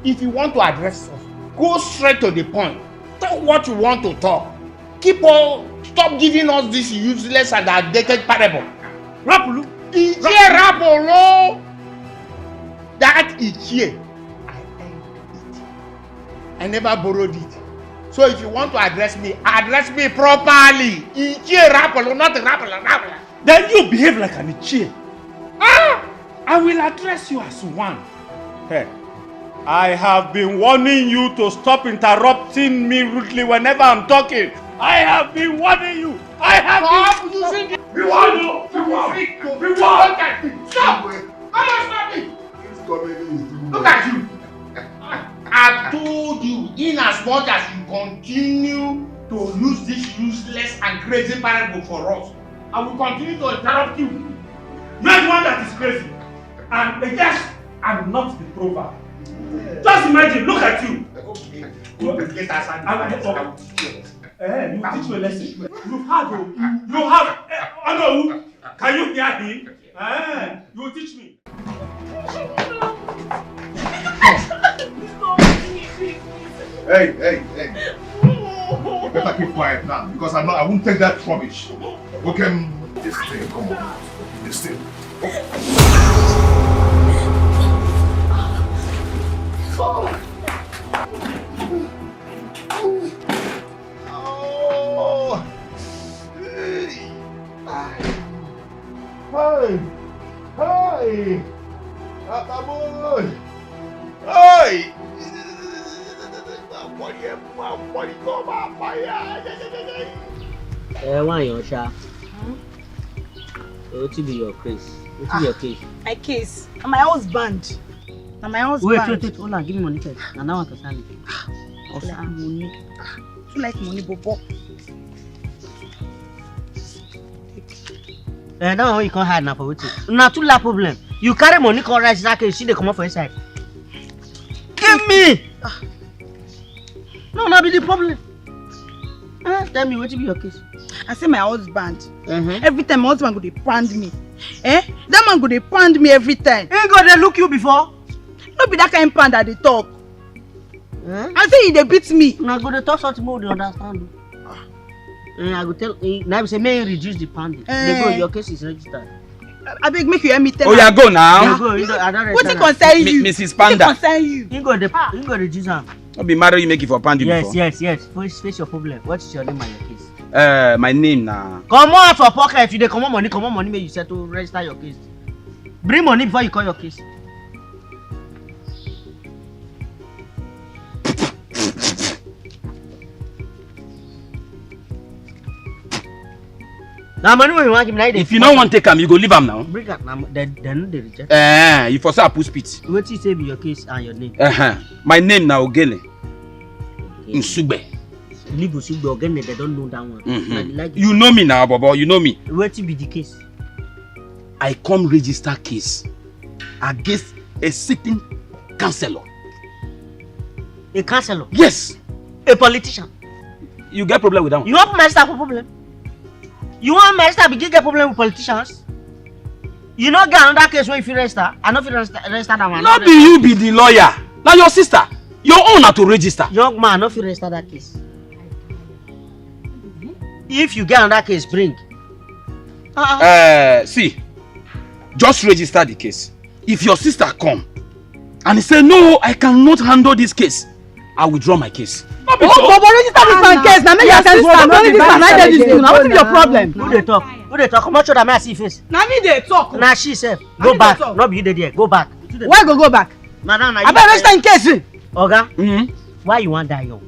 If you want to address us, go straight to the point. Talk what you want to talk. Stop giving us this useless and outdated parable. Rapulu. Rapolo. That is here. I earned it. I never borrowed it. So if you want to address me properly. Ichie Rapolo, not Rapolo. Then you behave like an Ichie. I will address you as one. Hey, I have been warning you to stop interrupting me rudely whenever I'm talking. I have been warning you. Stop! Stop me! Look at you. I told you, in as much as you continue to use this useless and crazy parable for us, I will continue to interrupt you. You're the one that is crazy. And yes, I'm not the proverb. Just imagine, look at you. Okay. You teach me a lesson. You have. Hello. Can you hear him? You teach me. Hey. You better keep quiet now because I won't take that rubbish. Okay, this thing, come on. This thing. Hey! Ataboy! Hey! Why your sha? What be your case? What be your case? My case. My husband. My husband. Wait. Hold on, give me money first. And now I want to sell it. Like money. You like money, Bobo? That one you can't hide now for what? Not too la problem. You carry money, come right that case. See they come up for inside. Give me. No, not be the problem. Tell me what be your case. I say my husband. Every time my husband go dey pound me. That man go dey pound me every time. He go dey look you before. No be that kind of pound that they talk. I say he dey beat me. Now go dey talk something more, they understand. I go tell Nnebe say may reduce the pounding. They go, your case is registered. I beg make you hear me tell. Oh, yeah, go now. Go, I don't what it concern you? Mrs. Panda. What it concern you? You go reduce am. Don't be married, you make it for pounding before. Yes. Face your problem. What is your name and your case? My name now. Come out for pocket. If you dey come on money, may you settle register your case. Bring money before you call your case. Now money when you want give me. If you don't want to take him, you go leave him now. Bring up now. Then they reject. You for say I put spit. What you say be your case and your name? My name now Ogene. Nsugbe. Leave Nsugbe Ogene. They don't know that one. Like you know me now, Bobo. You know me. What be the case? I come register case against a sitting councillor. A councillor? Yes. A politician. You get problem with that one? You want my staff problem? You want my sister begin get problem with politicians? You not get another case where if you register, I not register that one. Not be you be the lawyer. Now your sister, your own are to register. Young man, not register that case. If you get another case, bring. See, just register the case. If your sister come and he say no, I cannot handle this case, I withdraw my case. But register this man case. Now make you attend to am. Only this man I dey this. Now what is your problem? Who they talk? Come on, show that me I see face. Now me dey talk. Now she said, go back. Not be you there. Go back. Why go back? Madam, I better register in case. Oga, why you want that young?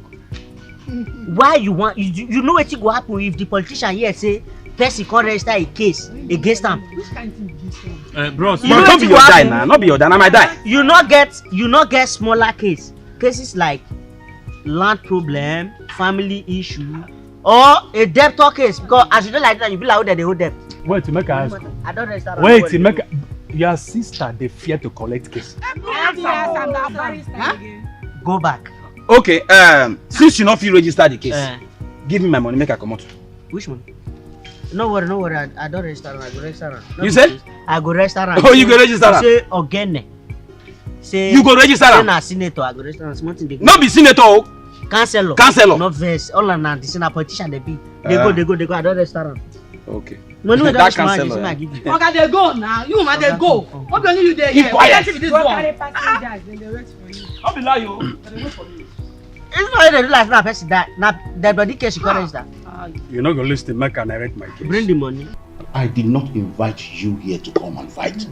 Why you want? You know what will happen if the politician here say person can't register a case against them? Which kind of thing be this one? Bros, you not be your die now. Not be your die. Now my die. You not get smaller cases like land problem, family issue, or a debtor case. Because as you don't like that, you be like, oh, they hold debt. Wait, make I ask. I don't register. Wait, make your sister they fear to collect case. Go back. Okay, since you not feel register the case, give me my money, make I come out. Which one? No worry, I don't register. I go register. You said? I go register. Oh, you go register? Say Ogene. Say you go register? Say na senator, I go register. Not be senator. Councillor. Not verse. All na the senator politician they be. They go. I don't register. Okay. Money that councillor. Okay, they go now. You man, they go. What be only you there? Keep quiet. This one. Passengers, then they wait for you. I'll be lying, yo. They wait for you. It's not they do like that person that. Now that body case you can register. You're not gonna listen. Make I narrate my case. Bring the money. I did not invite you here to come and fight.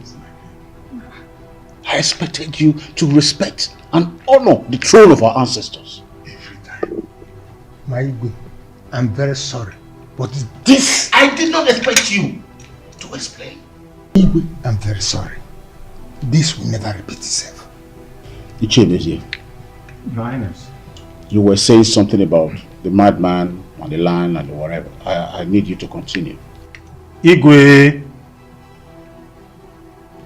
I expected you to respect and honor the throne of our ancestors. Every time. My Igwe, I'm very sorry. But this, I did not expect you to explain. Igwe, I'm very sorry. This will never repeat itself. Ichebe is here. Your Highness. You were saying something about the madman on the land and whatever. I need you to continue. Igwe,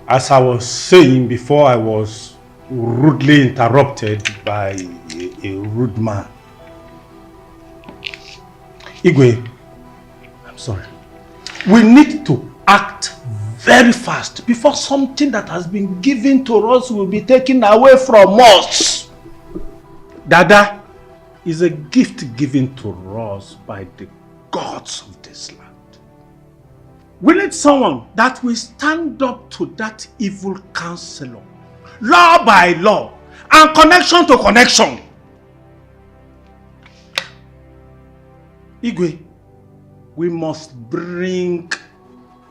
as I was saying before, I was rudely interrupted by a rude man. Igwe, I'm sorry. We need to act very fast before something that has been given to us will be taken away from us. Dada is a gift given to us by the gods of this land. We need someone that will stand up to that evil counselor, law by law, and connection to connection. Igwe, we must bring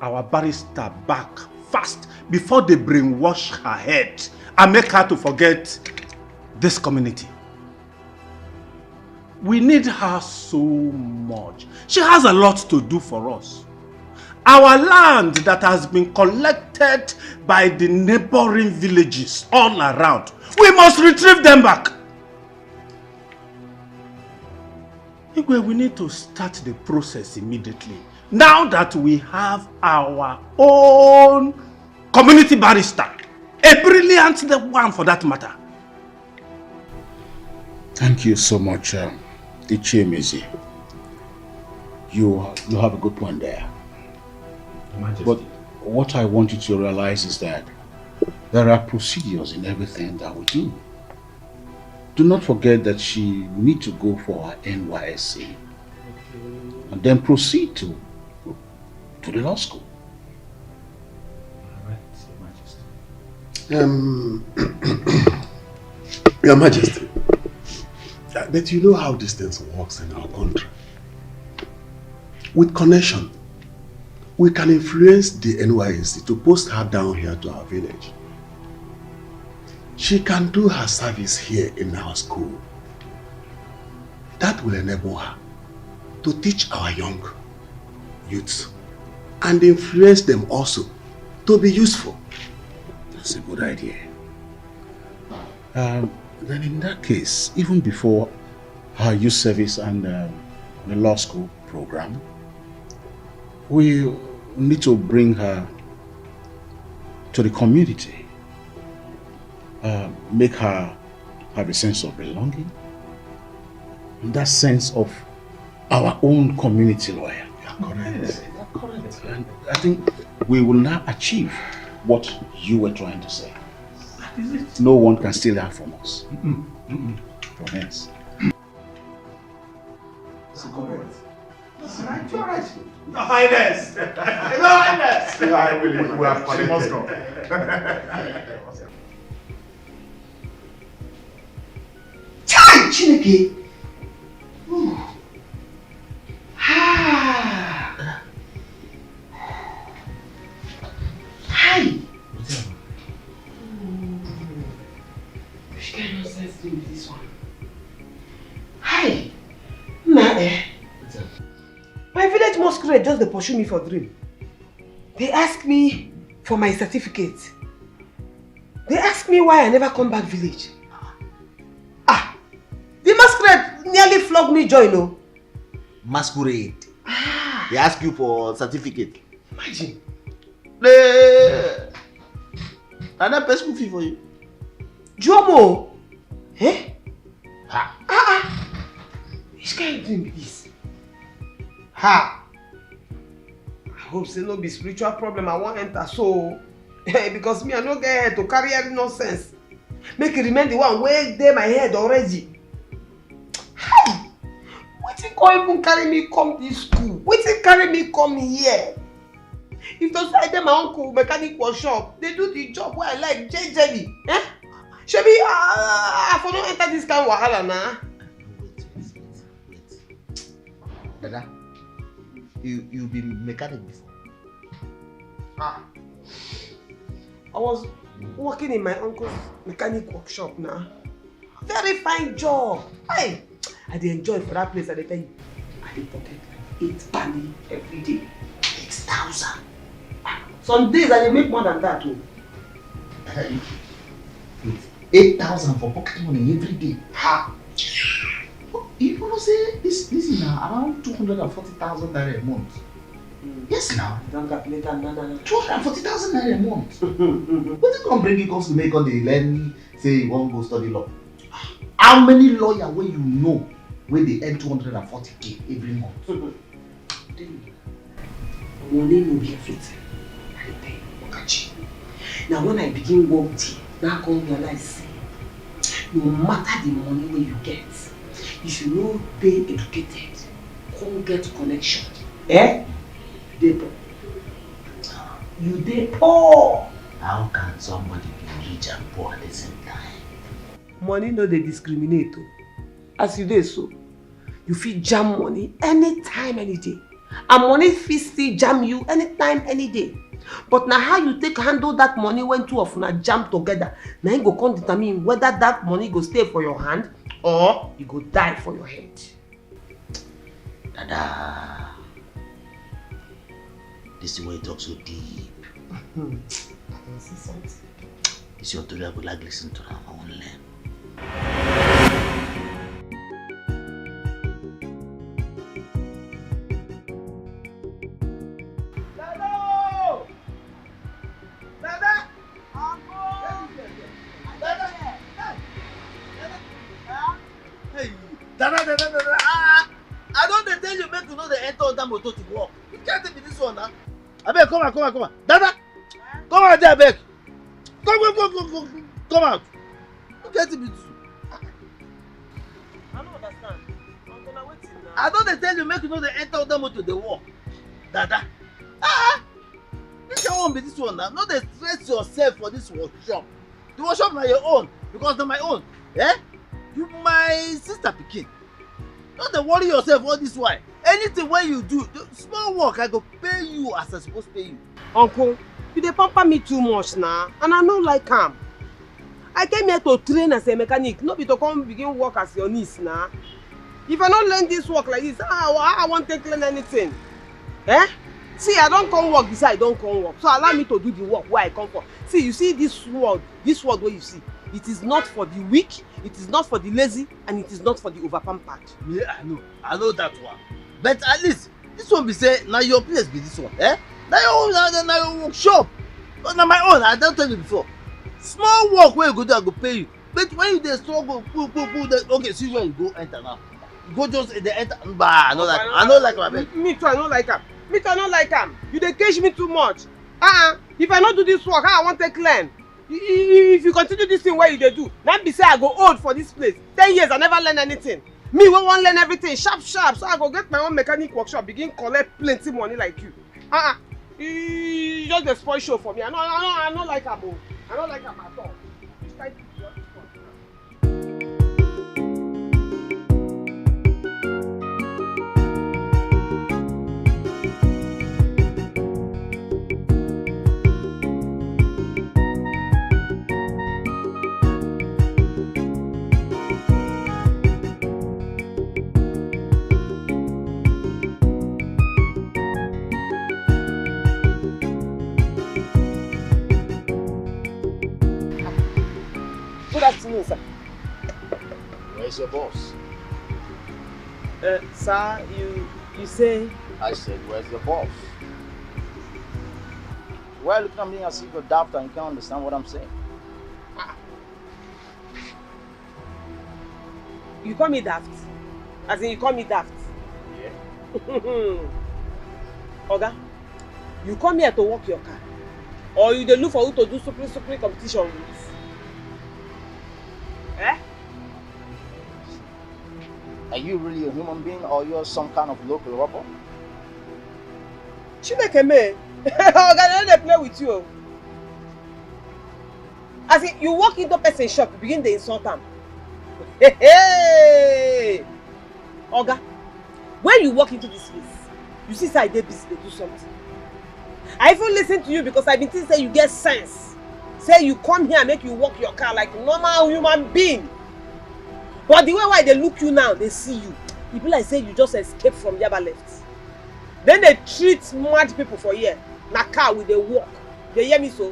our barrister back fast before they brainwash her head and make her to forget this community. We need her so much. She has a lot to do for us. Our land that has been collected by the neighboring villages all around, we must retrieve them back. Igwe, we need to start the process immediately. Now that we have our own community barrister, a brilliant one for that matter. Thank you so much, Ichemizi. You have a good point there. But what I want you to realize is that there are procedures in everything that we do. Do not forget that she needs to go for her NYSC and then proceed to the law school. Your Majesty, but you know how this thing works in our country. With connection, we can influence the NYSC to post her down here to our village. She can do her service here in our school. That will enable her to teach our young youths and influence them also to be useful. That's a good idea. Then in that case, even before her youth service and the law school program, we need to bring her to the community. Make her have a sense of belonging. And that sense of our own community lawyer. Correct. Correct. And I think we will now achieve what you were trying to say. That is it. No one can steal that from us. From us. That's correct. That's right. Your Highness! Your Highness! She must go. Chai! Chineke! Hi! Which kind of nonsense do with this one? Hi! My village masquerade just they pursue me for dream. They ask me for my certificate. They ask me why I never come back village. The masquerade nearly flogged me joy, no? Masquerade. They ask you for certificate. Imagine. And that pay school fee for you. Jomo? Eh? Which kind of dream is this? I hope say no be spiritual problem I won't enter so. Because me I no get head to carry any nonsense. Make it remain the one way there my head already. Wetin come even carry me come this school? Wetin carry me come here? If those I dem my uncle mechanic workshop, they do the job where I like jejely. Shebi I for no enter this kind of wahala na. Wait. Dada, you been mechanic before? I was working in my uncle's mechanic workshop now. Very fine job. Hey, I dey enjoy for that place. I dey tell you. I dey pocket like 8 penny every day. 8,000. Some days I dey make more than that too. 8,000 for pocket money every day. You know say this is now around 240,000 naira a month. Yes now. Don't calculate that, no. 240,000 naira a month. What you gonna bring you comes to make on the learn say you won't go study law? How many lawyers where you know when they earn 240k every month. Money no be everything. I tell you, Okachi. Now when I begin work there, now I come realize, say, no matter the money where you get, if you no dey educated, come get connection. You dey poor. You dey poor. How can somebody be rich and poor at the same time? Money no dey discriminate. As you dey so, you fit jam money anytime, any day. And money fit still jam you anytime, any day. But now how you take handle that money when two of una jam together, now you go come determine whether that money go stay for your hand or you go die for your head. Dada, this is where you talk so deep. I can see something. This your story, I would like listen to her only. I don't tell you make you know the enter on that motor to walk. You can't take me this one now. I beg, come on. Dada! Come out there, I beg. Come out. You can't take me this one. I don't understand. I'm gonna wait till now. I don't tell you make you know the enter on that motor to walk. Dada! This won't be this one now. Not stress yourself for this workshop. The workshop na your own because they're my own. You my sister pikin. Don't dey worry yourself all this while. Anything when you do, small work I go pay you as I suppose pay you. Uncle, you dey pamper me too much now, and I no like am. I came here to train as a mechanic, not be to come begin work as your niece now. If I don't learn this work like this, I won't take learn anything. See, I don't come work, I don't come work. So allow me to do the work where I come from. See, you see this world where you see, it is not for the weak, it is not for the lazy, and it is not for the over-pampered. Yeah, I know that one. But at least, this one be say, now your place be this one. Now your workshop. Now my own, I don't tell you before. Small work where you go do, I go pay you. But when you dey struggle, pull, okay, see where you go enter now. You go just enter, I know like my bed. Me too, I don't like am. You dey cage me too much. If I not do this work, how I want to learn? If you continue this thing where you dey do, now be say I go old for this place. 10 years I never learn anything. Me we wan learn everything sharp, so I go get my own mechanic workshop, begin collect plenty money like you. You just dey spoil show for me. I no like am. I don't like am at all. Good afternoon, sir. Where's your boss? Sir, you say? I said, where's your boss? Why looking at me as if you're daft and you can't understand what I'm saying? You call me daft? As in you call me daft? Yeah. Oga, you come here to work your car? Or you dey look for who to do super competition with? Are you really a human being or you're some kind of local robber? Chineke me. Oga, they play with you. As in, you walk into person shop, you begin to insult am. Hey! Oga, when you walk into this place, you see say I dey busy to do something. I even listen to you because I been think say you get sense. Say you come here and make you walk your car like normal human being. But the way why they look you now, they see you. It be like say you just escaped from Yaba left. Then they treat mad people for here. Na car with the walk. They hear me so?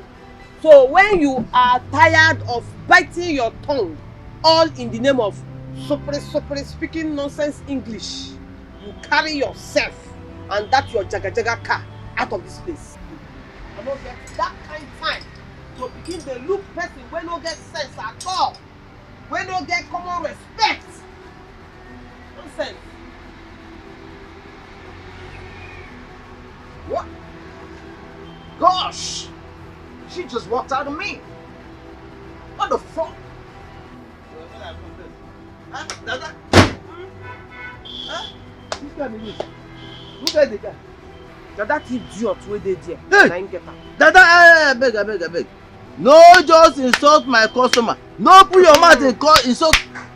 So when you are tired of biting your tongue, all in the name of super speaking nonsense English, you carry yourself and that your jaga car out of this place. I don't get that kind of time to begin to look person when no get sense at all. When no get common respect. Nonsense. What? Gosh! She just walked out on me. What the fuck? Huh? Dada? Huh? Which guy is this? Who guy the guy? That idiot wey dey there. Hey! Na him get am. Dada, I beg. No just insult my customer. No put your mouth in insult.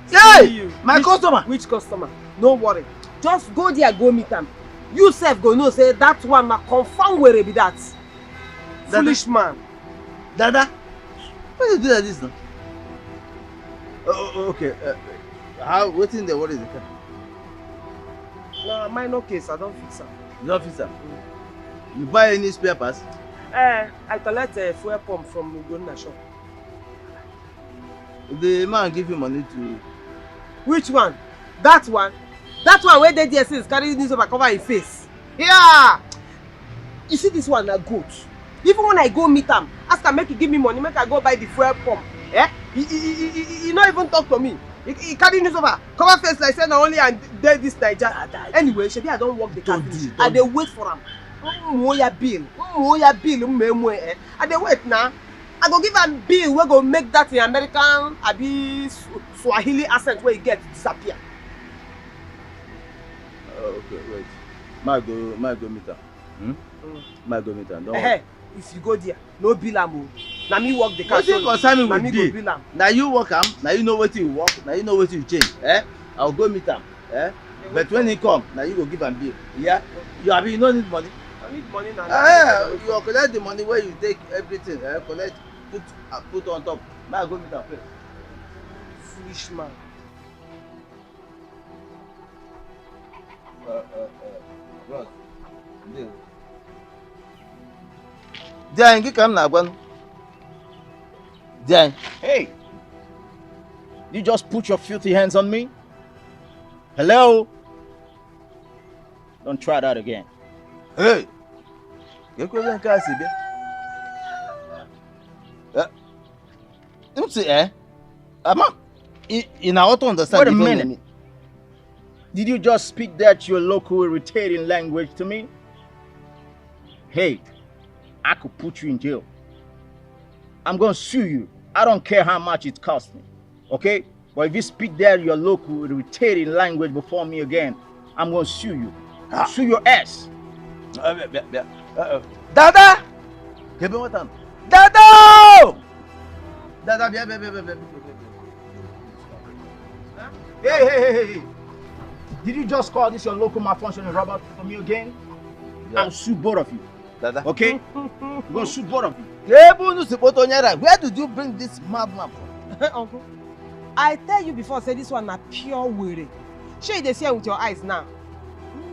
Hey! My customer. Which customer? No worry. Just go there go meet am. You sef go know say that one na confirm were be that. Dada. Foolish man. Dada, why you do like this now? Okay. How? Wetin dey worry the car? Na minor case, I don fix am. You don fix am? You buy any spare parts? I collect a fuel pump from Ugonna shop. The man give you money to... Which one? That one? That one wey dey there since carry newspaper cover him face. Yeah! You see this one na goat. Even when I go meet am, ask am make he give me money, make I go buy the fuel pump. He no even talk to me. He carry newspaper, cover face like say na only and dey this Naija. Anyway, shebi I don work the car finish. I dey wait for am. Moya bill, mmemwe. I dey wait now. I go give am bill wey go make that American abi Swahili accent wey he get disappear. Okay, wait. Might go meet am. Might go meet am. Don't worry. If you go there, no bill am o. Na me work the car. Wetin concern me na with me go bill am. Na you work am, na you know wetin you work, na you know wetin you change. I will go meet am. But when he come, na you go give am bill. Yeah? You no need money. I need money now. You go collect the money where you take everything. Collect, put on top. Might go meet am first. Foolish man. Bros. Diane, get come now, one. Diane. Hey! You just put your filthy hands on me? Hello? Don't try that again. Hey! You go and cast it. See, Ama, you now to understand. Wait a minute. Did you just speak that your local irritating language to me? Hey, I could put you in jail. I'm gonna sue you. I don't care how much it costs me. Okay? But if you speak that your local irritating language before me again, I'm gonna sue you. Sue your ass. Dada! Give me what time? Dada! Dada, Hey. Did you just call this your local malfunctioning robot for me again? Yeah. I'll sue both of you. Dada. Okay? I'm gonna sue both of you. Where did you bring this madman from? Uncle, I tell you before, say this one na pure were. Shey you dey see am with your eyes now.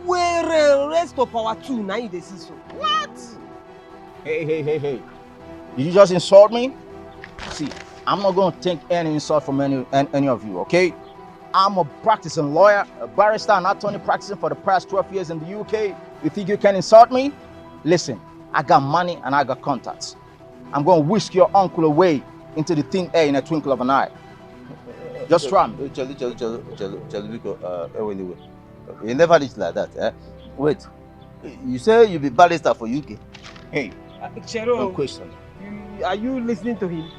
Were raised to power 2 now you dey see so. What? Hey. Did you just insult me? See, I'm not gonna take any insult from any of you, okay? I'm a practicing lawyer, a barrister, and attorney practicing for the past 12 years in the UK. You think you can insult me? Listen, I got money and I got contacts. I'm gonna whisk your uncle away into the thin air in a twinkle of an eye. Just try me. Anyway, you never reach like that, eh? Wait, you say you be barrister for UK? Hey, Chero, question. Are you listening to him?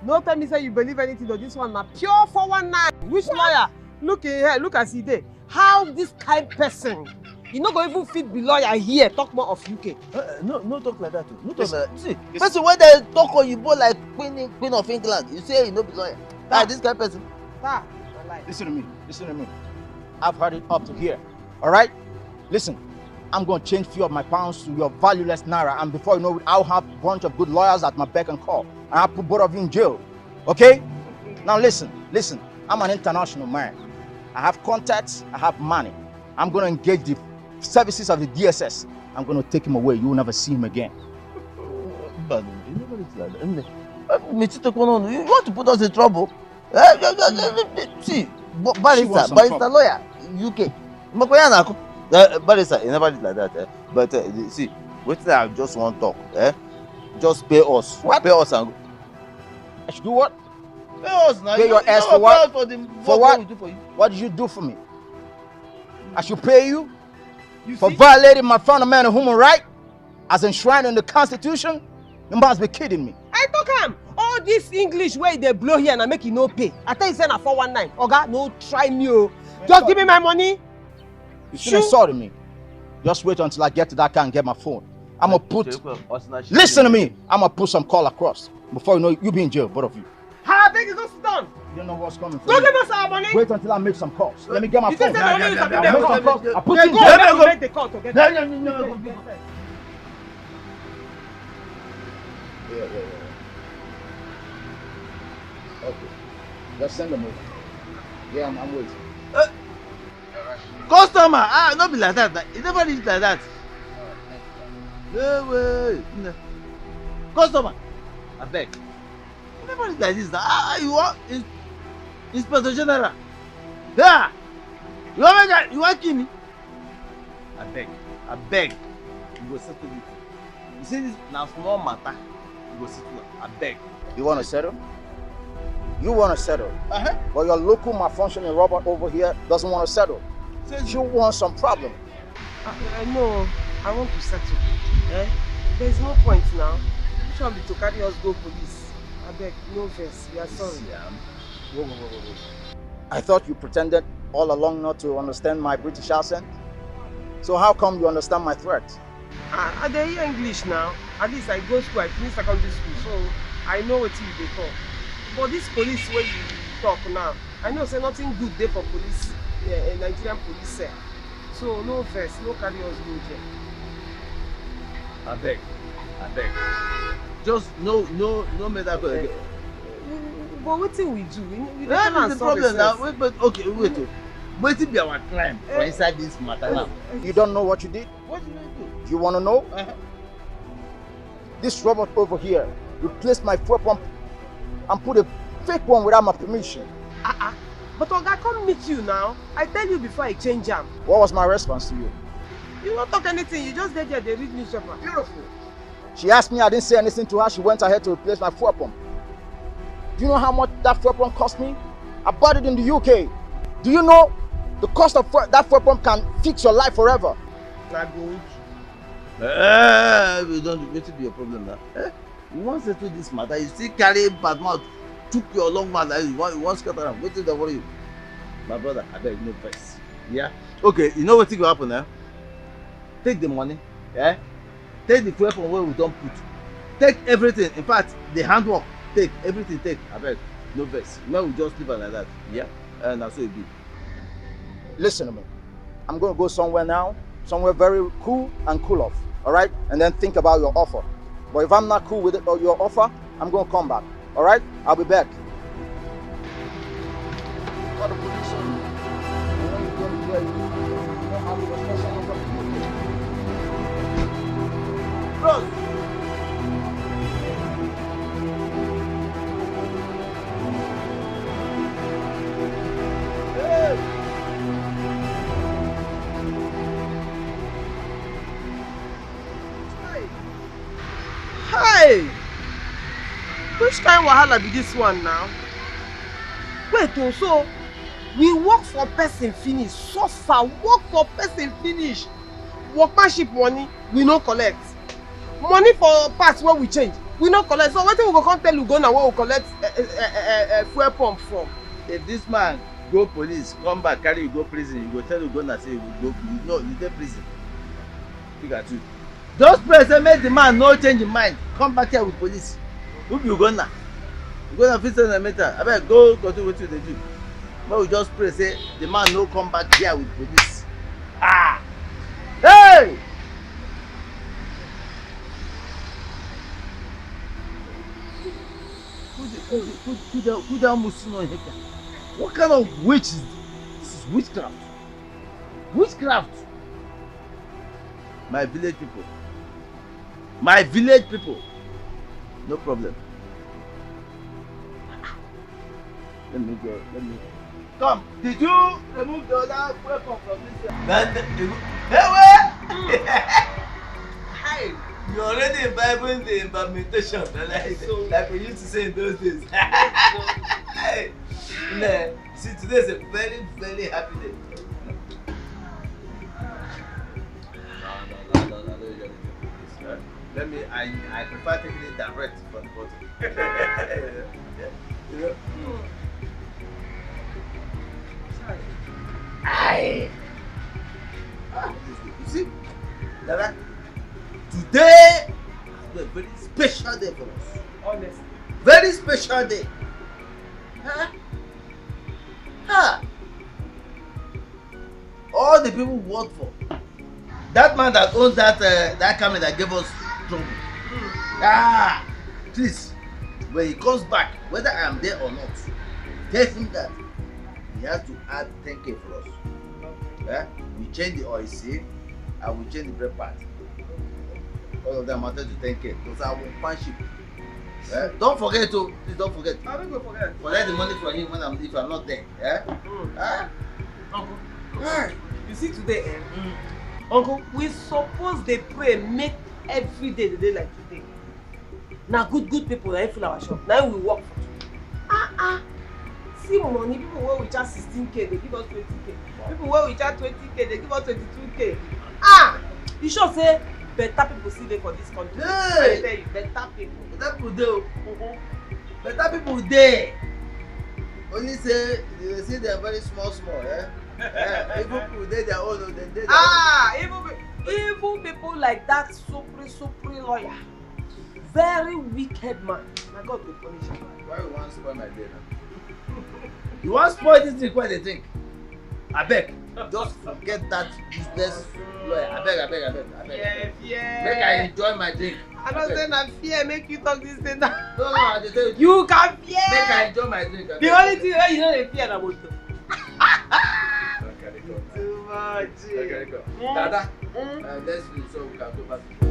No tell me say you believe anything though. This one na pure 419. Which lawyer? Look here, look as he dey. How this kind person? You no go even fit be lawyer here. Talk more of UK. No talk like that. No talk like that. See, person when they talk Oyibo like Queen of England, you say you no be lawyer. This kind of person. Listen to me. I've heard it up to here. All right? Listen, I'm going to change few of my pounds to your valueless naira, and before you know it, I'll have a bunch of good lawyers at my beck and call, and I'll put both of you in jail. Okay? Now listen. I'm an international man. I have contacts. I have money. I'm going to engage the services of the DSS. I'm going to take him away. You will never see him again. But you never reach like that. You want to put us in trouble? See, barrister, lawyer, UK. Barrister, you never did like that. But see, what I just want to talk. Just pay us. What? Pay us and go. I should do what? Pay us now. Pay your ass for what? For what? We do for you. What did you do for me? I should pay you for violating my fundamental human right as enshrined in the Constitution? You must be kidding me. I talk am. All this English way they blow here and make you no pay. I tell you say na 419. Oga, no try me oh. Just give me my money. You shouldn't insult me. Just wait until I get to that car and get my phone. I'm gonna put. Listen to me. I'm gonna put some call across. Before you know it, you'll be in jail, both of you. How big is this done? You don't know what's coming from Don't me. give us our money. Wait until I make some calls. Let me get my phone. I'll make some calls. I'll put They you in go, jail. let me make the call to get No. Yeah. Okay. Just send them over. Yeah, I'm waiting. Customer, not be like that. It never is like that. No way. No. Customer, I beg. It never is like this. You want Inspector General? Yeah. You want kill me? I beg. You go settle it. You see this now small matter. You go settle it. I beg. You want to settle? You want to settle. But your local malfunctioning robot over here doesn't want to settle. You want some problem. No, I want to settle. There's no point now. You should be to carry us go police. I beg, no verse. We are sorry. Whoa. I thought you pretended all along not to understand my British accent. So how come you understand my threat? I dey hear English now. At least I go school, I finish secondary school, so I know what you dey talk. But this police where you talk now, I know say nothing good there for police, Nigerian police sir. So no verse, no carry us go there. I beg. Just no matter what. But what thing we do? We That is the problem now. Wait. What be our crime for inside this matter now? You don't know what you did? What did I do? You want to know? This robot over here replaced my fuel pump and put a fake one without my permission. But Oga, come meet you now. I tell you before I change jam. What was my response to you? You don't talk anything. You just there, they read newspaper. Beautiful. She asked me, I didn't say anything to her. She went ahead to replace my fuel pump. Do you know how much that fuel pump cost me? I bought it in the UK. Do you know the cost of that fuel pump can fix your life forever? Not good. We don't get to be a problem now. You want to settle this matter? You still carry bad mouth, took your long man, you want to scatter around. Wait till they worry you. My brother, I beg no first. Yeah? Okay, you know what will happen now? Take the money, take the fuel from where we don't put. Take everything. In fact, the handwork, take everything, I beg. No verse. Now we just leave it like that. Yeah? And that's what it be. Listen to me. I'm going to go somewhere now, somewhere very cool and cool off. Alright? And then think about your offer. But if I'm not cool with it or your offer, I'm going to come back. Alright? I'll be back. What the police on you? You know you're going to get it. You know how to respect someone from the UK. Bros! Hey! Which kind of wahala be this one now? Wait, so we work for person finish, suffer, work for person finish. Workmanship money, we no collect. Money for parts where we change, we no collect. So what we go come tell Ugonna where we collect fuel pump from? If this man go police, come back, carry you go prison, you go tell Ugonna say you go, you dey prison. Look at you. Just pray say make the man no change his mind. Come back here with police. Who be Ugonna? Ugonna fit send a meter. Abeg go continue wetin you dey do. Make we just pray say the man no come back here with police. Hey! Who down Musino here? What kind of witch is this? This is witchcraft. Witchcraft. My village people. No problem. Let me go. Come. Did you remove the other weapon from this? Hey, you already imbibing the implementation, like we used to say in those days. Hey, see, today is a very, very happy day. I prefer taking it direct from the bottle. You know? Aye. You see, Dada, today is a very special day for us. Honestly. Very special day. Huh? Huh? All the people we work for. That man that owns that company that gave us trouble. Please, when he comes back, whether I am there or not, tell him that he has to add 10K for us. We change the oil seal and we change the brake pad. All of them amounted to 10K because I will punch you. Don't forget to, please don't forget. I don't go forget. Collect the money from him when if I'm not there. Uncle, you see today, Uncle, we suppose they pray make every day the day like today. Now good people that fill our shop. Now we work for see money, people where we charge 16K, they give us 20K. People where we charge 20K, they give us 22K. You sure say better people see there for this country. I tell you, better people. Better people do. Better people there. Only say they see they are very small, evil people they their own, evil people like that super lawyer. Very wicked man. My God will punish him. Why you want to spoil my day now? You want to spoil this thing, what they think? I beg. Just forget that useless lawyer. I beg. Yeah. Make I enjoy my drink. I don't say na fear make you talk this thing now. No, I just tell you. You can fear. Make I enjoy my drink. The only thing where you know they fear na motor. Too much. Dada, let's finish so we can go back to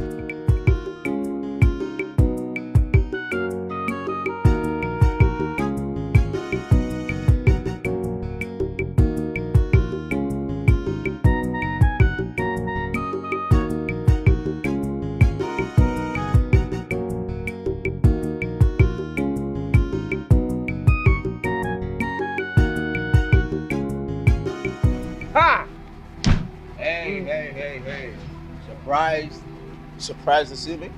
Hey. Surprised to see me?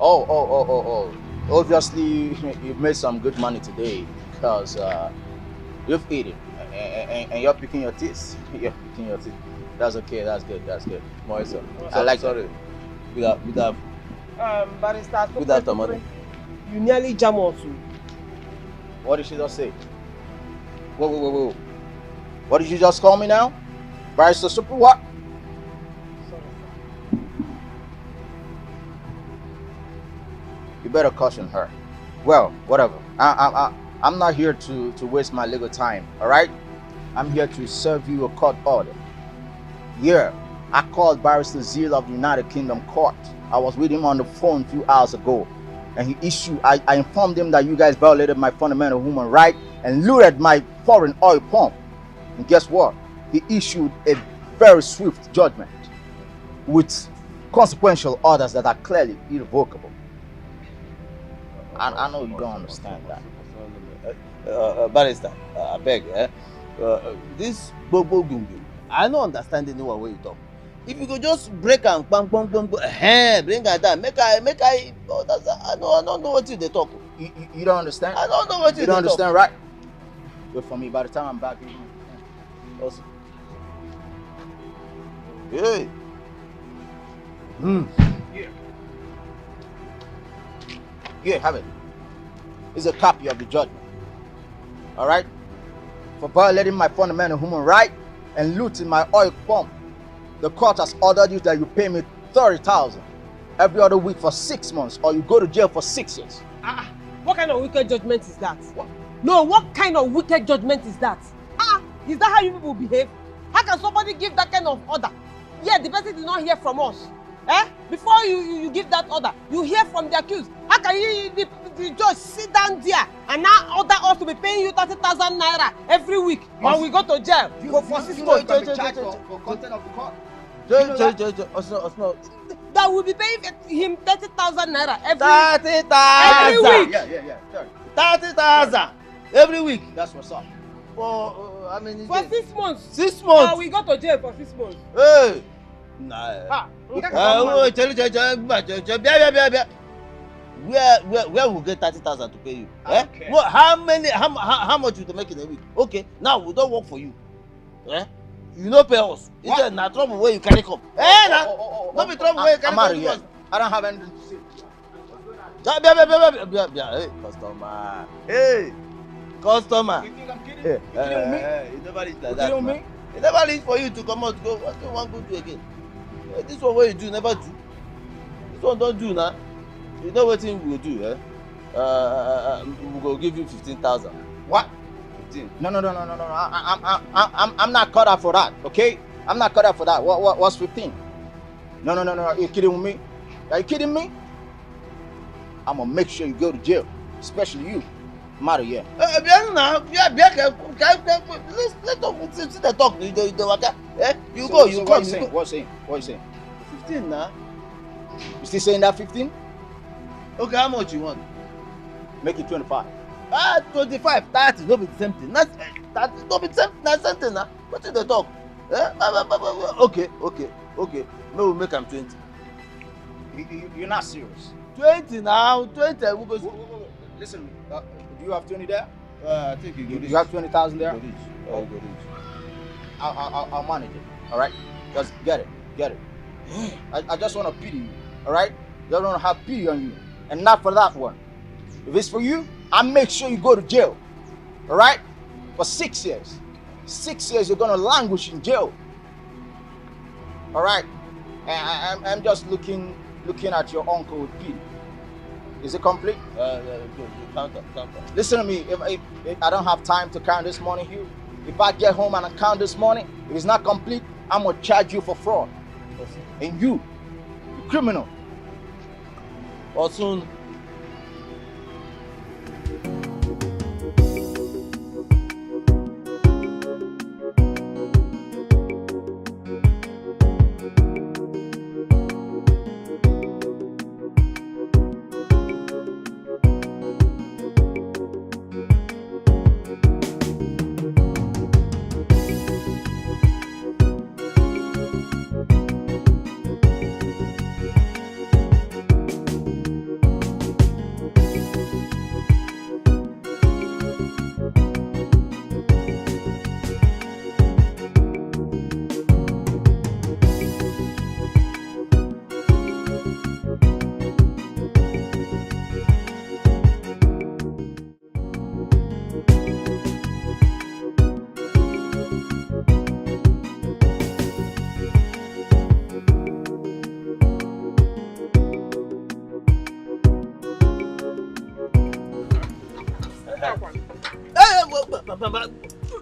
Oh. Obviously, you've made some good money today because you've eaten and you're picking your teeth. That's okay, that's good. Maurice, I like it. Without Barrister, good after money. You nearly jam us. What did she just say? Whoa. What did you just call me now? Barrister Super what? You better caution her. Well, whatever. I'm not here to waste my legal time, all right? I'm here to serve you a court order. Yeah, I called Barrister Zeal of the United Kingdom Court. I was with him on the phone a few hours ago, and I informed him that you guys violated my fundamental human right and looted my foreign oil pump. And guess what? He issued a very swift judgment with consequential orders that are clearly irrevocable. I know you don't understand that. Barrister, I beg, this Bobo Gungu, I don't understand anyone when you talk. If you could just break and bang, bring her down, make I, I don't know what they talk. You don't understand? I don't know what you don't understand, right? Wait for me, by the time I'm back, also. Hey. Yeah, have it. It's a copy of the judgment. All right? For violating my fundamental human right and looting my oil pump, the court has ordered you that you pay me 30,000 every other week for 6 months, or you go to jail for 6 years. What kind of wicked judgment is that? What? No, what kind of wicked judgment is that? Is that how you people behave? How can somebody give that kind of order? Yeah, the person did not hear from us. Before you give that order, you hear from the accused. How can the judge sit down there and now order us to be paying you 30,000 naira every week when we go to jail for 6 months? For content of the court. That will be paying him 30,000 naira every week. Yeah. 30,000 every week. That's what's up. For 6 months. 6 months. We go to jail for 6 months. Hey. Nah. Where will get 30,000 to pay you? Okay. Well, how much will you make in a week? Okay, now we don't work for you. You don't pay us. It's a trouble where you carry come. Don't be trouble where you carry come. I don't have anything to say. Hey, customer. Hey, customer. You think I'm kidding? You kidding me? You never reach like that. You never reach for you to come out. Go. What do you want to do again? This one what you do, never do. This one don't do now. You know what thing we will do, we will give you 15,000. What? 15. No. I'm not cut out for that, okay? I'm not cut out for that. What's 15? No. Are you kidding with me? Are you kidding me? I'm gonna make sure you go to jail, especially you. I'm out of here. Let's see the talk. You go. What you saying? 15 now. You still saying that 15? Okay, how much you want? Make it 25. 25, 30, don't be the same thing. Don't be the same thing now. What is the talk? Okay. Maybe we'll make them 20. You're not serious. 20 now, 20. We'll go. Listen, do you have 20 there? I think you have 20,000 there? I'll manage it. All right, just get it. I just want to pity you. All right, I don't want to have pity on you, and not for that one. If it's for you, I'll make sure you go to jail. All right, for 6 years. 6 years you're gonna languish in jail. All right, and I'm just looking at your uncle with pity. Is it complete? Count. Listen to me. If I don't have time to count this money here, if I get home and I count this money, if it's not complete, I'm gonna charge you for fraud. And you criminal. Or soon.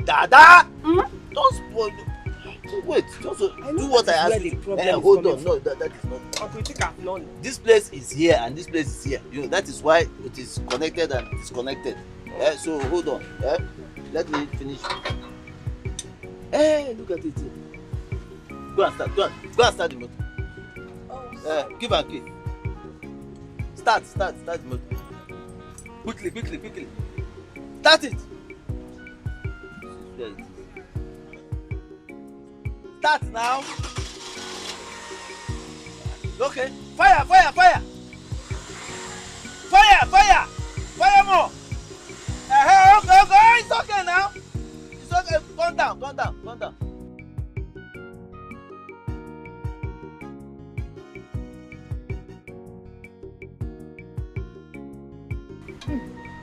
Dada! Don't spoil it. Wait, just do what I asked you. Hold on, no, that is not. This place is here and this place is here. You know, that is why it is connected and disconnected. So hold on. Let me finish. Look at it. Go and start the motor. Give her a key. Start the motor. Quickly. Start it. Start now. Okay. Fire more. Okay. It's okay now. It's okay. Calm down.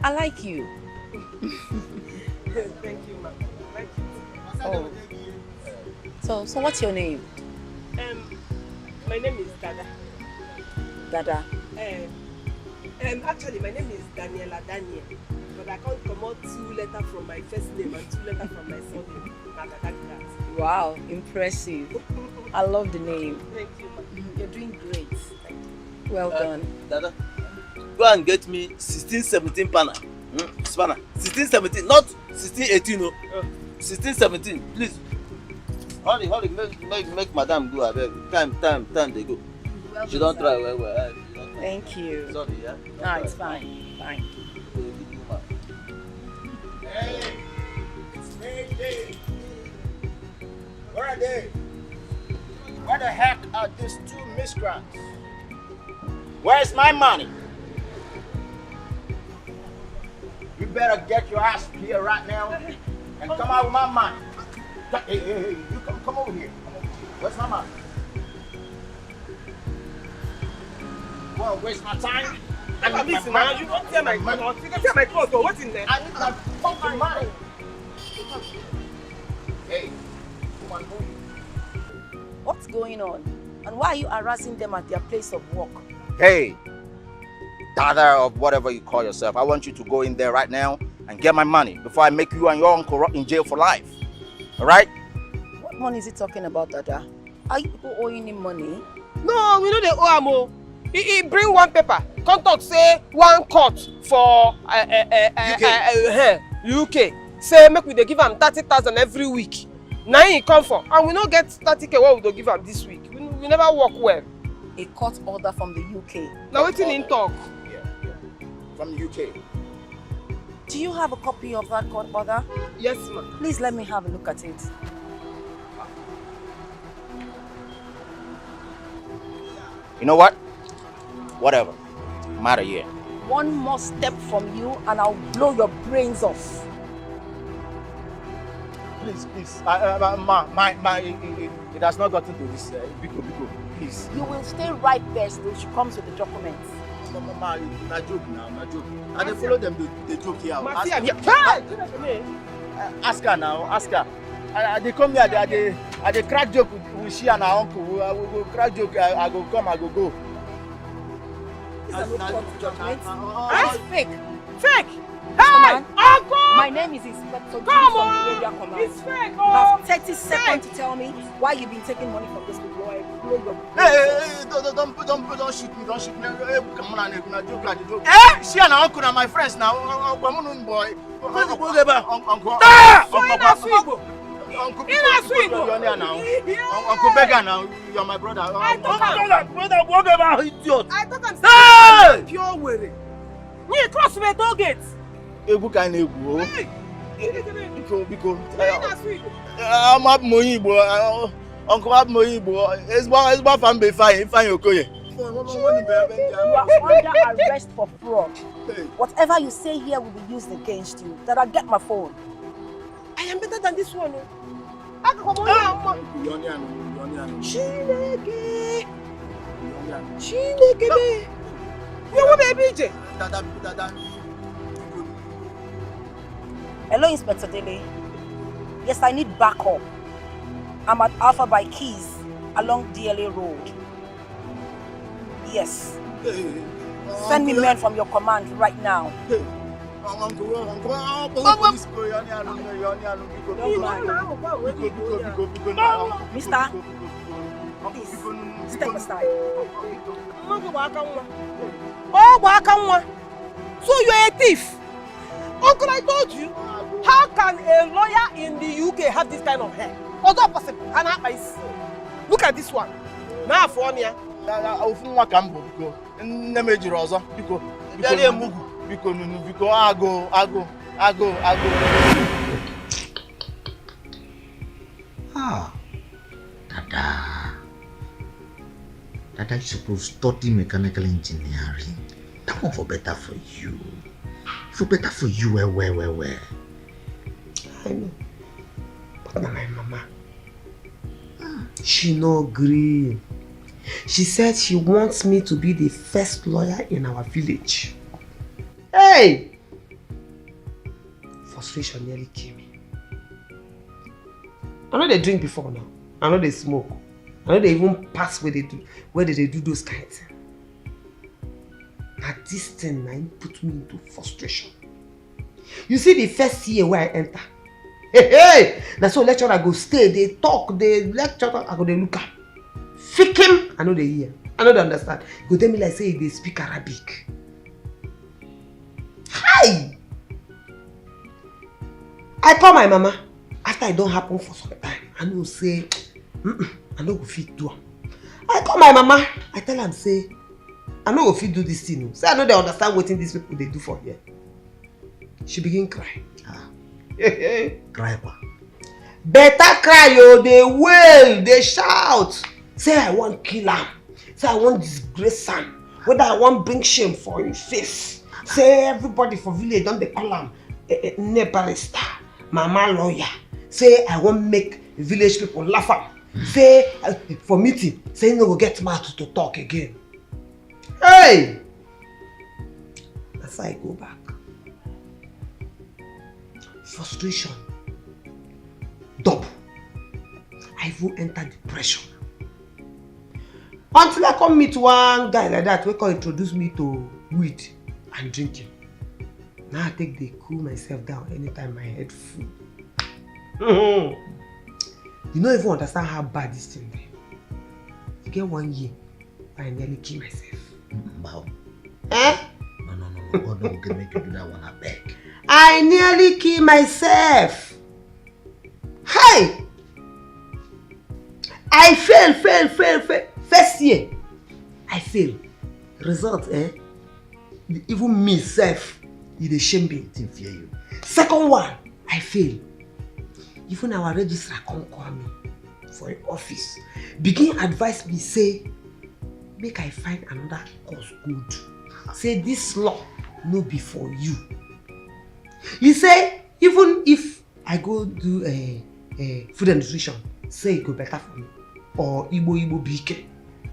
I like you. Thank you, ma'am. Thank you. Oh. So what's your name? My name is Dada. Dada. Actually, my name is Daniel, but I can't come out 2 letters from my first name and 2 letters from my surname. Wow, impressive. I love the name. Thank you. You're doing great. Well done. Dada, go and get me 16-17 spanner. 16-17, not 16-18. No. 16-17, please. Hurry, make madam go abeg. Time they go. Well she don't try well. Thank you. Sorry, yeah? No, it's fine. Hey, where are they? Where the heck are these 2 miscreants. Where's my money? You better get your ass here right now and come out with my money. Hey, you come over here. Where's my money? You wanna waste my time? Listen, man, you don't tell my clothes. You can tell my clothes, though. What's in there? I need my fucking money. Hey, come on, move. What's going on? And why are you harassing them at their place of work? Hey, Dada of whatever you call yourself, I want you to go in there right now and get my money before I make you and your uncle in jail for life. All right? What money is he talking about, Dada? Are you people owing him money? No, we know they owe him. He bring one paper. Contact say one court for UK. Say make we dey give him 30,000 every week. Now he come for, and we don't get 30K what we don't give him this week. We never work well. A court order from the UK. Now waiting in talk. Yeah. From the UK. Do you have a copy of that court order? Yes, ma'am. Please let me have a look at it. You know what? Whatever. I'm out of here. One more step from you and I'll blow your brains off. Please. It has not gotten to this. Biko, please. You will stay right there till she comes with the documents. Mama, not joke now, not joke. And they follow them, they joke here. Ask her now, ask her. They come here, they crack joke with she and her uncle. We will crack joke, I go come, I go go. That's fake. Fake! Hey! Uncle! My name is Inspector Judy Come from on! the area command. It's fake! You have 30 seconds to tell me why you've been taking money from this people. Hey, don't shoot me, don't shoot me. Hey, come on, joke. She and her uncle are my friends now. Boy. Uncle. Uncle Beggar now, you're my brother. I thought I'm idiot. I'm pure weary. We cross the toll gate. Because I'm up Moibo. Uncle Ab Moibo. It's about family fine Okoye. You are under arrest for fraud. Whatever you say here will be used against you. That I get my phone. I am better than this one. Chineke. You want baby? Hello, Inspector Dele. Yes, I need backup. I'm at Alpha by Keys along DLA Road. Yes. Send me men from your command right now. Mister, please step aside. Oh, so you're a thief. Uncle, I told you. How can a lawyer in the UK have this kind of hair? Look at this one. Now for me. Ah, Dada, you supposed to study mechanical engineering. That one for better for you. For better for you, where. I know. But my mama, she no agree. She said she wants me to be the first lawyer in our village. Hey! Frustration nearly killed me. I know they drink before now. I know they smoke. I know they even pass where they do those kind of things. Now this thing now put me into frustration. You see the first year where I enter. Hey! That's so lecturer go stay, they talk, they lecture, I go they look at. Fick him! I know they hear. I know they understand. Go tell me like say they speak Arabic. Hi! I call my mama. After it don't happen for some time, I know say, I no go fit do. I call my mama. I tell am say, I no go fit do this thing. Say I know they understand what these people they do for here. She begin cry. Cry what? Better cry, yo. They wail, they shout. Say I want kill am. Say I want disgrace am. Whether I want bring shame for him face. Say everybody for village don't they call him Nnebe barrister, mama lawyer. Say I want make village people laugh am. Say for meeting, say no go get mad to talk again. Hey! That's how I go back. Frustration. Double. I even enter depression. Until I come meet one guy like that, we can introduce me to weed and drinking. Now I take the cool myself down anytime my head full. You don't even understand how bad this thing is. You get 1 year, I nearly kill myself. Wow. Eh? No. God don't make you do that one, I beg. I nearly kill myself. Hey! I fail. First year, I fail. Result, even me self, it shame me. Didn't fear you. Second one, I fail. Even our registrar come call me for an office. Begin advise me, say, make I find another course good. Say this law no be for you. You say, even if I go do food and nutrition, say it go better for me. Or Igbo Dike.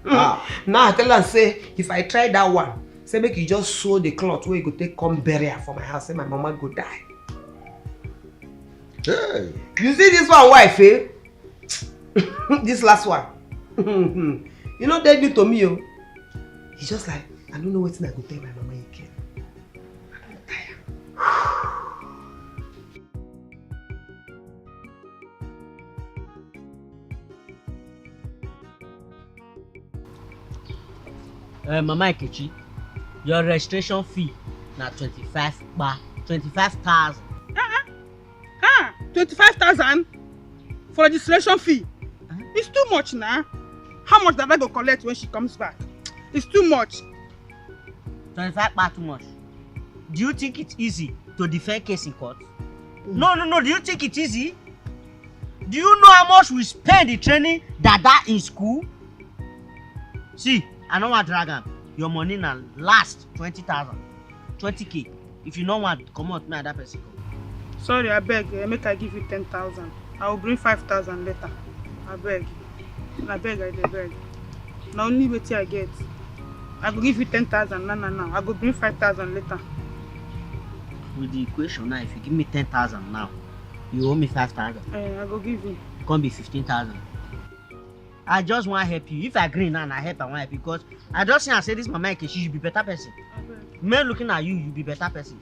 Now I tell her, say, if I try that one, say make you just sew the cloth where you go take come burial for my house, say my mama go die. Hey. You see this one why I fail? This last one. You know debut to me, oh. He's just like, I don't know what I go tell my mama again. Mama Ikechi, your registration fee na 25,000. 25,000 for registration fee? It's too much now. How much that I go collect when she comes back? It's too much. 25,000 too much. Do you think it's easy to defend case in court? No. Do you think it's easy? Do you know how much we spend in training Dada in school? See, I don't want to drag him. Your money now last 20,000. 20k. If you don't want, come out, me that person. Sorry, I beg. Make I give you 10,000. I will bring 5,000 later. I beg. I beg. Now only wait till I get. I will give you 10,000. No. I will bring 5,000 later. With the equation now, if you give me 10,000 now, you owe me 5,000. I will give you. Come be 15,000. I just want to help you. If I agree now, I want to help you because I just say this mama she should be better person. Men looking at you, you be better person.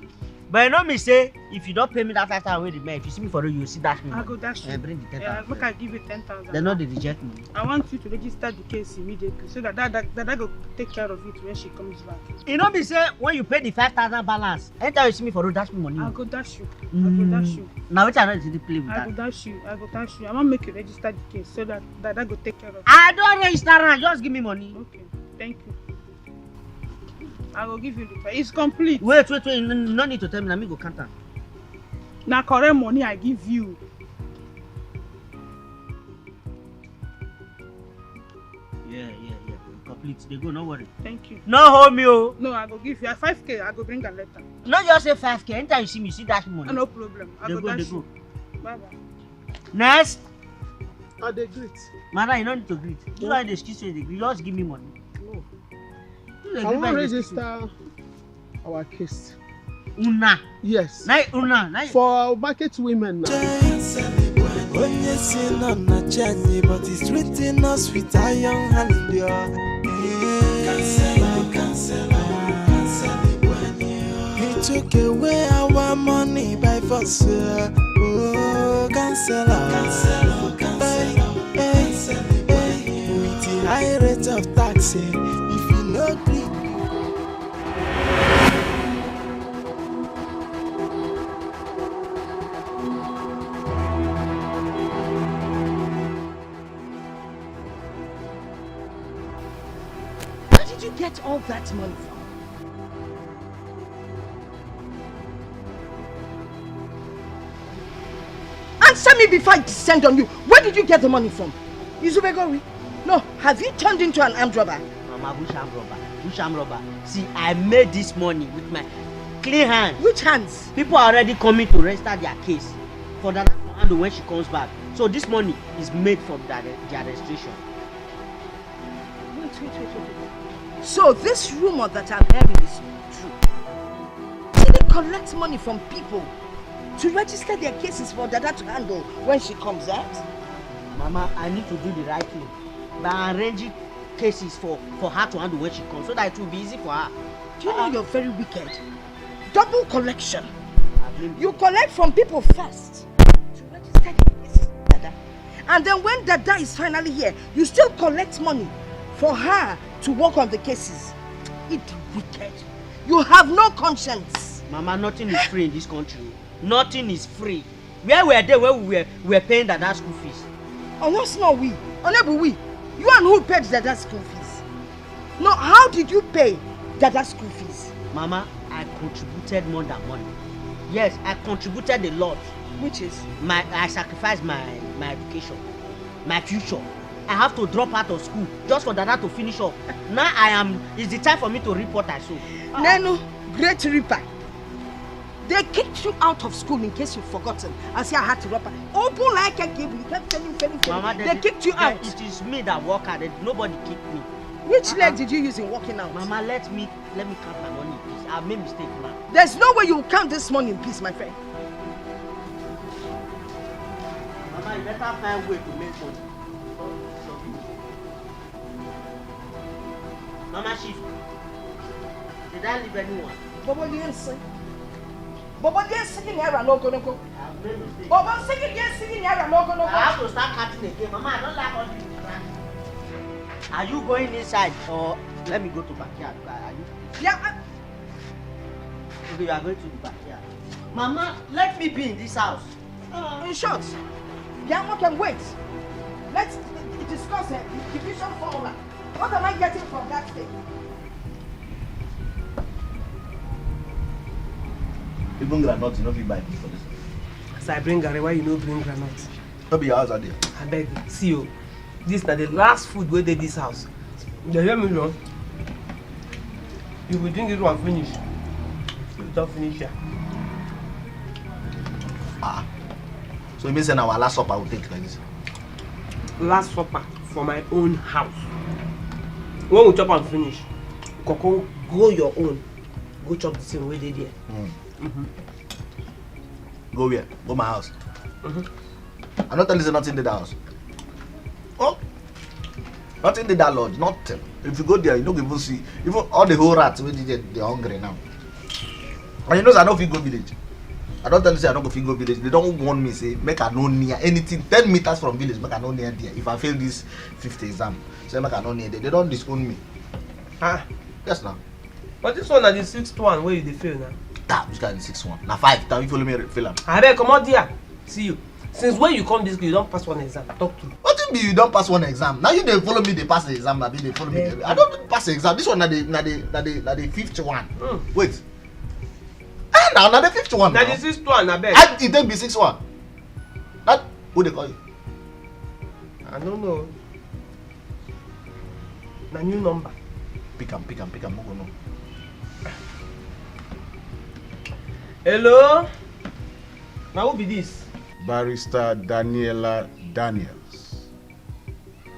But you know me say, if you don't pay me that 5,000 with the man, if you see me for you, you see dash me. I go dash you. Bring the 10,000. Make I give you 10,000. They know they reject me. I want you to register the case immediately so that I go take care of it when she comes back. You know me say, when you pay the 5,000 balance, anytime you see me for you, dash me money. I go dash you. I go dash you. Now which I know to play with that. I go dash you. I want to make you register the case so that I go take care of it. I don't register now. Just give me money. Okay. Thank you. I will give you the. It's complete. Wait. No need to tell me. Let me go count am. Now correct money I give you. Yeah. Complete. They go. No worry. Thank you. No hold me, oh. No, I go give you 5k. I go bring a letter. No, just say 5k. Anytime you see me, see that money. No problem. I go dash you. Bye. Next. I dey greet. Mother, you don't need to greet. You don't need to excuse me. You just give me money. No. I want to register our case. Una. Yes. Una. For market women now. But it's written us with iron hand. He took away our money by force. Oh, cancel. With the high rate of tax, if you no agree. Where did you get all that money from? Answer me before I descend on you. Where did you get the money from? Izubegori? No, have you turned into an armed robber? Mama, which arm robber? See, I made this money with my clean hands. Which hands? People are already coming to register their case for that to handle when she comes back. So this money is made from their registration. Wait. So this rumor that I'm hearing is true. Did they collect money from people to register their cases for Dada to handle when she comes out? Mama, I need to do the right thing by arranging cases for her to handle when she comes so that it will be easy for her. Do you know you're very wicked? Double collection. You collect from people first to register their cases, Dada. And then when Dada is finally here, you still collect money for her to work on the cases. It's wicked. You have no conscience. Mama, nothing is free in this country. Nothing is free. Where were they when we were paying Dada's school fees? Oh, that's not we. Nnebe, we. You and who paid Dada's school fees? No, how did you pay Dada's school fees? Mama, I contributed more than money. Yes, I contributed a lot. Which is? I sacrificed my education, my future. I have to drop out of school just for Dada to finish up. Now it's the time for me to reap what I sow. Nenu, great reaper. They kicked you out of school in case you've forgotten. I say I had to rap. Open like a cable. You kept telling. Mama, they kicked you out. It is me that work hard. Nobody kicked me. Which leg did you use in walking out? Mama, let me count my money in peace. I made mistake now. There's no way you will count this money in peace, my friend. Mama, you better find a way to make money. Mama, shift. Did I leave anyone? Bobo, you sing. Bobo, you singing here and no gonna go. Bobo, singing here and no gonna go. I have to start cutting again. Mama, I don't like all this. Are you going inside or let me go to backyard? Are you? Yeah. Okay, you are going to the backyard. Mama, let me be in this house. In short, Yama can wait. Let's discuss the division formula. What am I getting from that thing? Even granite, you know, if you buy this for this. As I bring Gary, why you no bring granite? No be your house, are there? I beg you, see you. This is the last food we did this house. You hear me, no? You will drink it one finish. You don't finish here. So you mean saying our last supper will take like this? Last supper for my own house. When we chop and finish, go your own. Go chop the same way they did. Go where? Go my house. I'm not telling you nothing in the house. Oh, nothing in that lodge. Nothing. If you go there, you don't even see even all the whole rats when they're hungry now. And you know I don't feel go village. I don't tell you say I don't go feel go village. They don't want me say make I no near anything 10 meters from village. Make I no near there. If I fail this 5th exam, say make I no near there. They don't disown me. Yes now. But this one is the 6th one where you fail now. Which guy is the 6th one? Now 5. Now you follow me fail. I beg come out there. See you. Since when you come this school, you don't pass one exam. Talk to me. What do you mean you don't pass one exam? Now you they follow me, they pass the exam. I mean they follow me. I don't pass the exam. This one na the 5th one. Wait. Now the 5th one. Now the 6th one, I beg. It don't be 6th one. That who they call you? I don't know. Na new number. Pick 'em. Who go know? Hello. Now who be this? Barrister Daniela Daniels.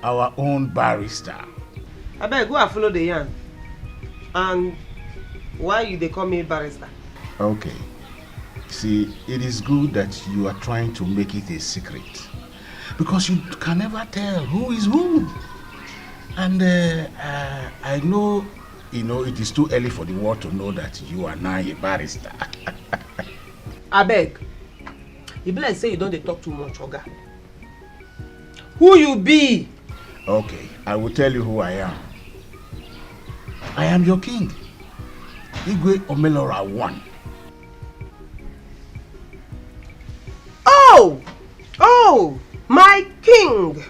Our own barrister. I beg go and follow the yarn. And why you they call me barrister? Okay. See, it is good that you are trying to make it a secret. Because you can never tell who is who. And I know, it is too early for the world to know that you are now a barrister. I beg. You be like say you don't talk too much, Oga. Who you be? Okay, I will tell you who I am. I am your king. Igwe Omelora I. Oh, my king.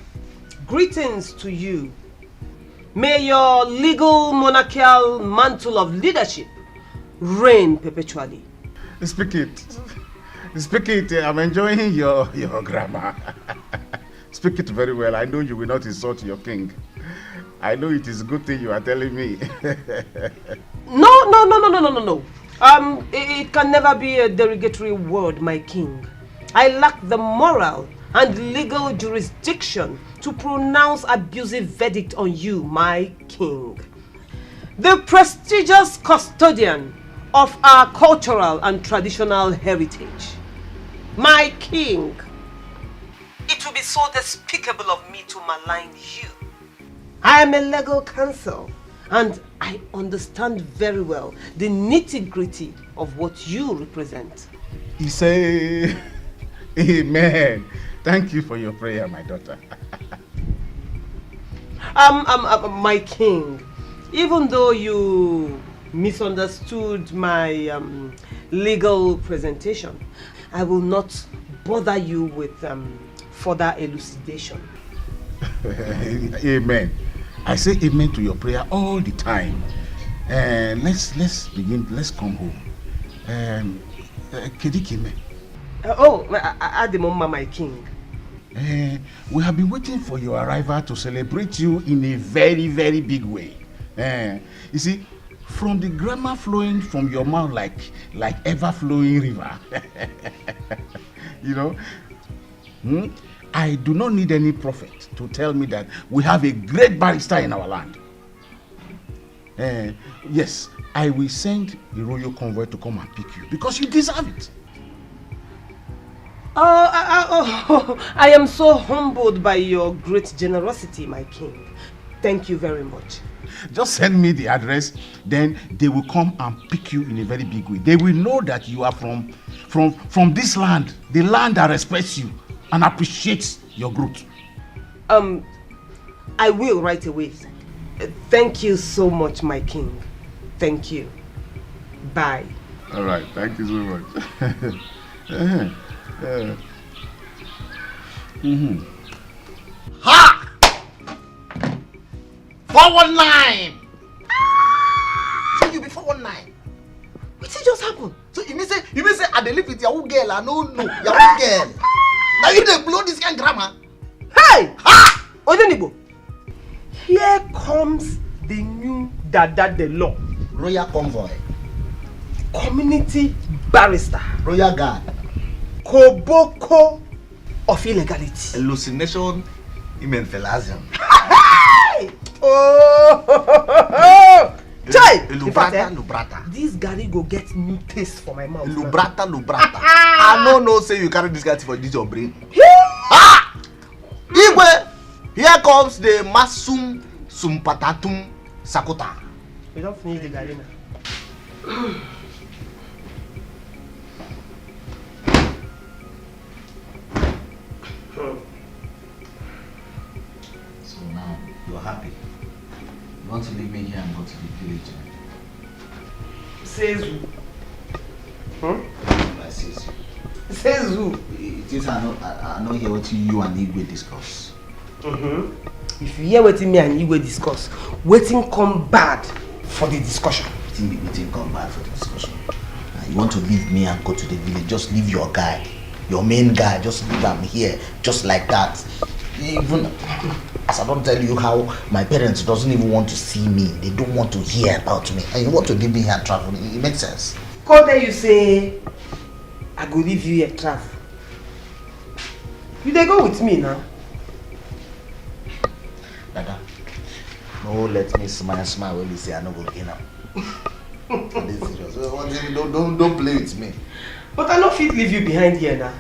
Greetings to you. May your legal monarchical mantle of leadership reign perpetually. Speak it. I'm enjoying your grammar. Speak it very well. I know you will not insult your king. I know it is a good thing you are telling me. No. It can never be a derogatory word, my king. I lack the moral and legal jurisdiction to pronounce abusive verdict on you, my king. The prestigious custodian of our cultural and traditional heritage. My king. It would be so despicable of me to malign you. I am a legal counsel, and I understand very well the nitty-gritty of what you represent. He say, amen. Thank you for your prayer, my daughter. My king, even though you misunderstood my legal presentation, I will not bother you with further elucidation. Amen. I say amen to your prayer all the time. Let's begin. Let's come home. Kedikime. Ademoma, my king. We have been waiting for your arrival to celebrate you in a very, very big way. You see, from the grammar flowing from your mouth like ever-flowing river. You know, I do not need any prophet to tell me that we have a great barrister in our land. Yes, I will send a royal convoy to come and pick you because you deserve it. I am so humbled by your great generosity, my king. Thank you very much. Just send me the address, then they will come and pick you in a very big way. They will know that you are from this land, the land that respects you and appreciates your growth. I will right away. Thank you so much, my king. Thank you. Bye. All right, thank you so much. Ha! 419! So you be 419? What did just happen? So you mean say I dey live with your girl, I no know your girl. Now you dey blow this kind of grammar? Hey! Ha! Nnebe, here comes the new Dada the law. Royal convoy. Community barrister. Royal guard. Koboko of illegality. Hallucination, immenfelasium. Hey! Oh! Chai! Lubrata. This Gary go get new taste for my mouth. Lubrata. I no say you carry this guy for this your brain. Ah! Igwe, here comes the Masum Sumpatatum Sakota. We don't finish the Gary now. So now you're happy. You want to leave me here and go to the village? Says who? I says you. Says who? It is I know hear what you and Igwe discuss. If you hear what me and Igwe discuss, waiting come bad for the discussion. Waiting come bad for the discussion. You want to leave me and go to the village? Just leave your guy, your main guy. Just leave him here, just like that. Even as I don't tell you how my parents doesn't even want to see me. They don't want to hear about me. And you want to leave me here travel? It makes sense. Come there, you say I go leave you here travel. You dey go with me now. Dada, no let me smile when you say I no go again now. Don't play with me. But I no fit leave you behind here now.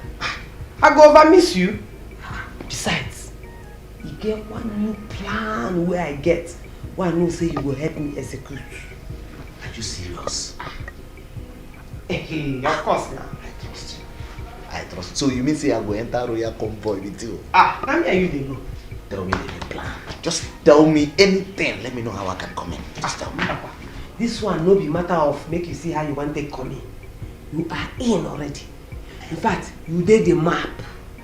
I go over miss you. Besides, you get one new plan where I get. Why no say you will help me execute? Are you serious? Hey, of course now. I trust you. So you mean say I go enter royal convoy with you? Now me and you dey go. Tell me the new plan. Just tell me anything. Let me know how I can come in. Just tell me. This one no be matter of make you see how you want to come in. You are in already. In fact, you did the map.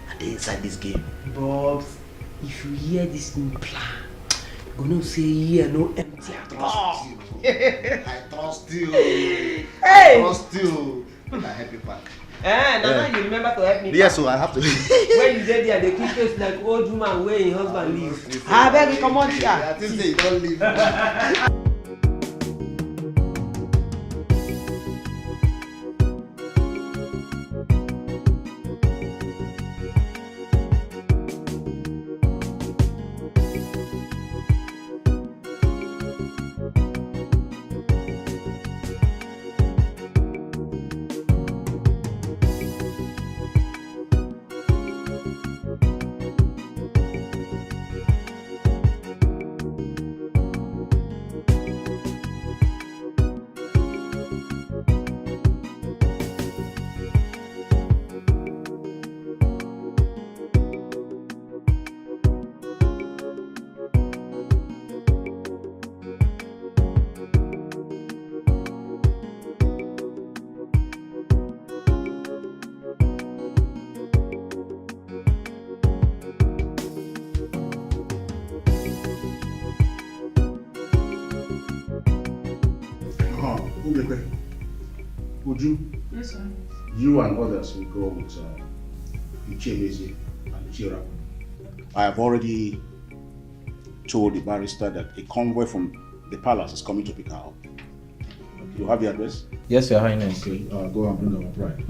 Are they inside this game? Bobs, if you hear this new plan, you know say here no empty at all. I trust you. Hey! I trust you. I help you back. Now you remember to help me. Yes, so I have to. When you did there, they keep face like old woman where your husband lives. I beg you, come on here. I think say you don't leave. Uju, Yes, sir. you and others will go with Chinenye and Chira. I have already told the barrister that a convoy from the palace is coming to pick her up. You have the address? Yes, Your Highness. Okay, go and bring our bride.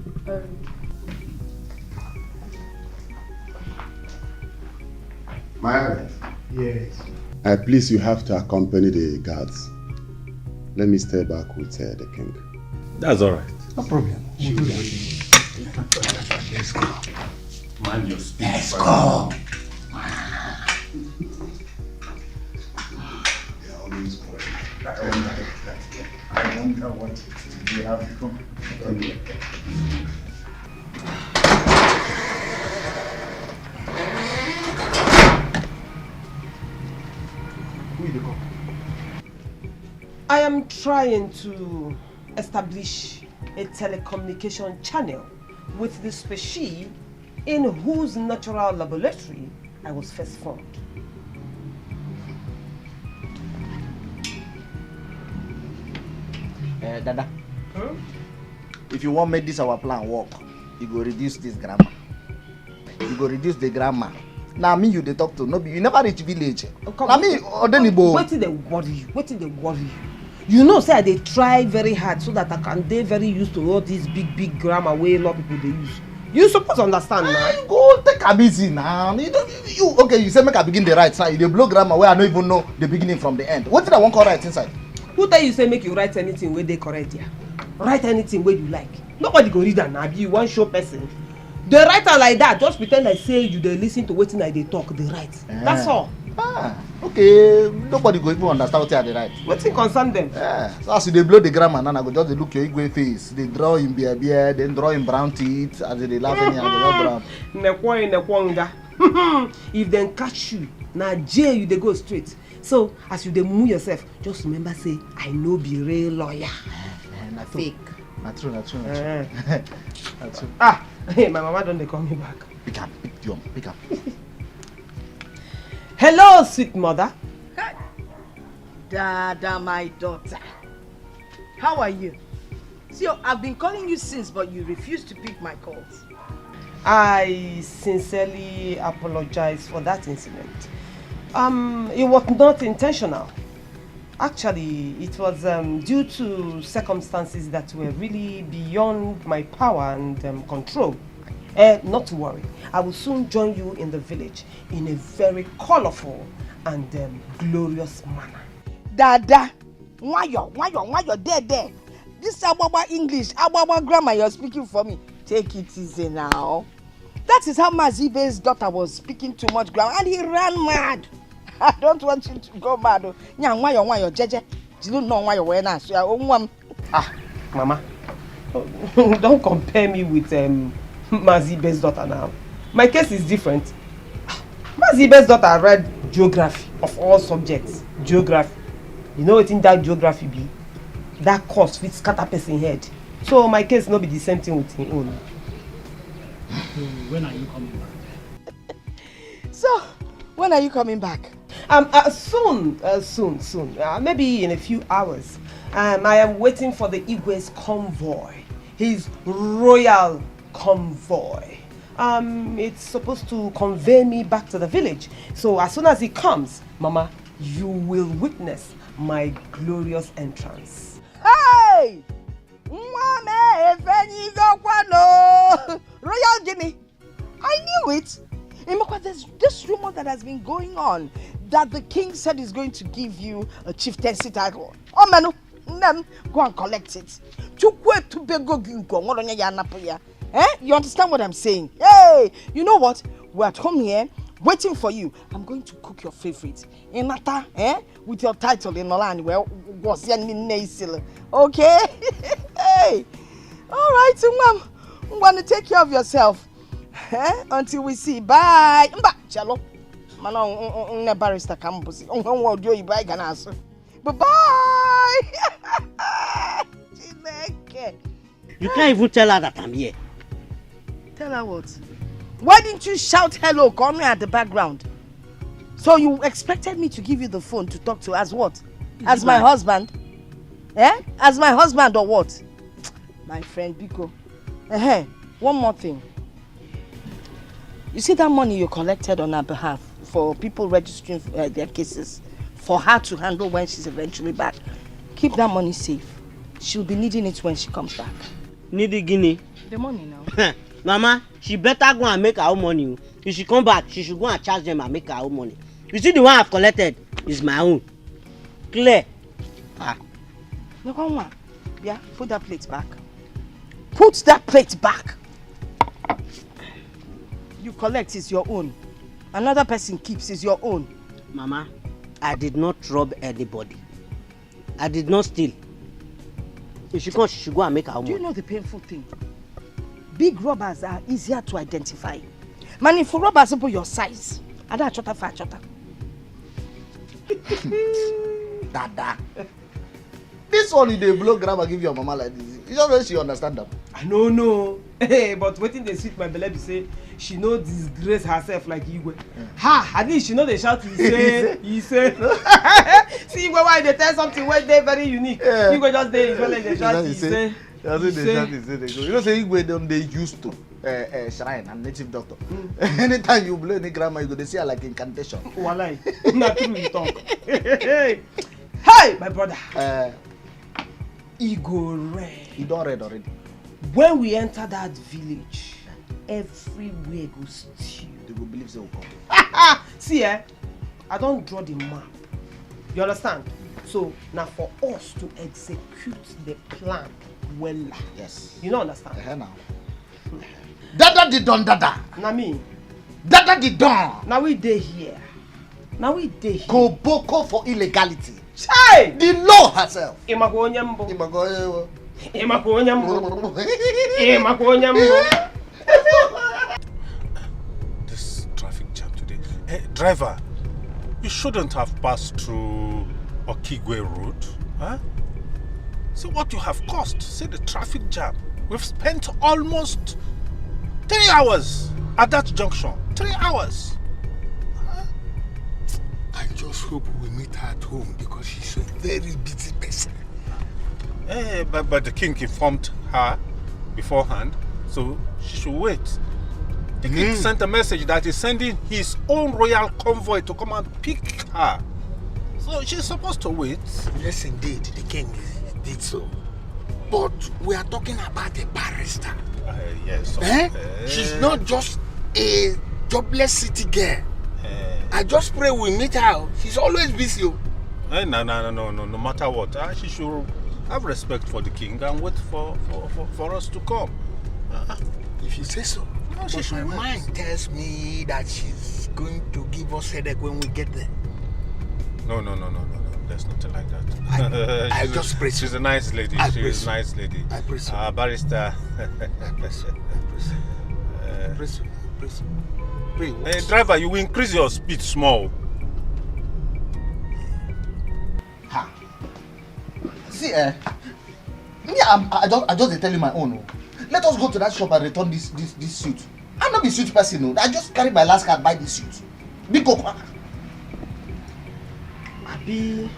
My Highness. Yes. Please, you have to accompany the guards. Let me stay back with the king. That's all right. No problem. We'll do that. Let's go. Mind your speech. Let's go. I wonder what they have come. I am trying to establish a telecommunication channel with the species in whose natural laboratory I was first formed. Dada, if you want make this our plan work, you go reduce this grammar. You go reduce the grammar. Now me you dey talk to, no be you never reach village. Now me Odenibo. Wetin dey worry you? Wetin dey worry you? You know say I dey try very hard so that I can dey very used to all this big grammar wey a lot of people dey use. You suppose understand now. You go take am easy now. You okay? You say make I begin the write now. You dey blow grammar where I no even know the beginning from the end. Wetin I wan call write inside? Who tell you say make you write anything wey dey correct here? Write anything wey you like. Nobody go read am na be you wan show person. Dey write am like that, just pretend like say you dey lis ten to wetin I dey talk, dey write. That's all. Okay, nobody go even understand wetin I dey write. Wetin concern them? So as you dey blow the grammar now, I go just dey look your Igwe face, dey draw him beard, then draw him brown teeth, as they dey laugh anyhow, I go just draw am. Nekwonga. If dem catch you, na jail you dey go straight. So as you dey move yourself, just remember say I no be real lawyer. Na fake. Na true. Na true. Hey, my mama don dey call me back. Pick up. Hello, sweet mother. Dada, my daughter. How are you? See, I've been calling you since, but you refuse to pick my calls. I sincerely apologize for that incident. It was not intentional. Actually, it was due to circumstances that were really beyond my power and control. Not to worry, I will soon join you in the village in a very colorful and glorious manner. Dada, why you're there? This Ababa English, Ababa grammar you're speaking for me. Take it easy now. That is how Mazibe's daughter was speaking too much grammar and he ran mad. I don't want you to go mad. Why you're jeje? You don't know why you're wearing that. Mama, don't compare me with Mazibe's daughter now. My case is different. Mazibe's daughter read geography of all subjects. Geography. You know what in that geography be? That course fits scatter person head. So my case not be the same thing with him own. When are you coming back? So, when are you coming back? Soon. Maybe in a few hours. I am waiting for the Igwe's convoy. His royal convoy. It's supposed to convey me back to the village. So as soon as it comes, Mama, you will witness my glorious entrance. Hey! Royal Guinea. I knew it. There's this rumor that has been going on that the king said he's going to give you a chieftaincy title. Oh, Manu, go and collect it. You understand what I'm saying? Hey, you know what? We're at home here waiting for you. I'm going to cook your favorite. Inata, with your title in Nolan. Well, was okay? Hey, all right, Mom. I'm going to take care of yourself. Until we see. Bye. Chalo. Mana barrister campus. Bye-bye. You can't even tell her that I'm here. Tell her what? Why didn't you shout hello, come here at the background? So you expected me to give you the phone to talk to as what? As my husband? As my husband or what? My friend Biko. One more thing. You see that money you collected on her behalf for people registering their cases for her to handle when she's eventually back? Keep that money safe. She'll be needing it when she comes back. Needing guinea? The money now. Mama, she better go and make her own money. If she come back, she should go and charge them and make her own money. You see the one I've collected is my own. Clear. Look on one. Yeah, put that plate back. Put that plate back. You collect is your own. Another person keeps is your own. Mama, I did not rob anybody. I did not steal. If she comes, she should go and make her own. Do you know the painful thing? Big robbers are easier to identify. Man, if robbers put your size, I don't chota fat chota. Dada. This one they blow grab and give your mama like this. You don't know she understand them. I no. Hey, but waiting they sweet my belly say she no disgrace herself like Igwe. Ha! At least she know they shout he say. See why they tell something where they very unique. Igwe just there is like they shout he say. That's what they shout he say they go. You know say Igwe them they used to shrine and native doctor. Anytime you blow any grandma you go they see her like incantation. Walai. Not true you talk. Hey, my brother. He go red. He don't red already. When we enter that village, everywhere goes still. They will believe they will come. See, I don't draw the map. You understand? So now for us to execute the plan well. Yes. You don't understand? Now. Dada di don dada. Now me. Dada di don. Now we dey here. Go boko for illegality. Chai! The law herself. This traffic jam today. Hey, driver, you shouldn't have passed through Okigwe Road. Huh? See what you have caused. See the traffic jam. We've spent almost 3 hours at that junction. 3 hours. I just hope we meet her at home because she's a very busy person. But the king informed her beforehand, so she should wait. The king sent a message that he's sending his own royal convoy to come and pick her. So she's supposed to wait. Yes, indeed, the king did so. But we are talking about a barrister. Yes. She's not just a jobless city girl. I just pray we meet her. She's always busy. No matter what, she should have respect for the king and wait for us to come. If you say so. No, but my mind tells me that she's going to give us headache when we get there. No. There's nothing like that. I just pray. She's a nice lady. She's a nice lady. I pray so. Barrister. Hey, driver, you will increase your speed small. See, me, I just tell you my own. Let us go to that shop and return this suit. I'm not a suit person, no. I just carry my last card, buy this suit. Big Coco. Abi,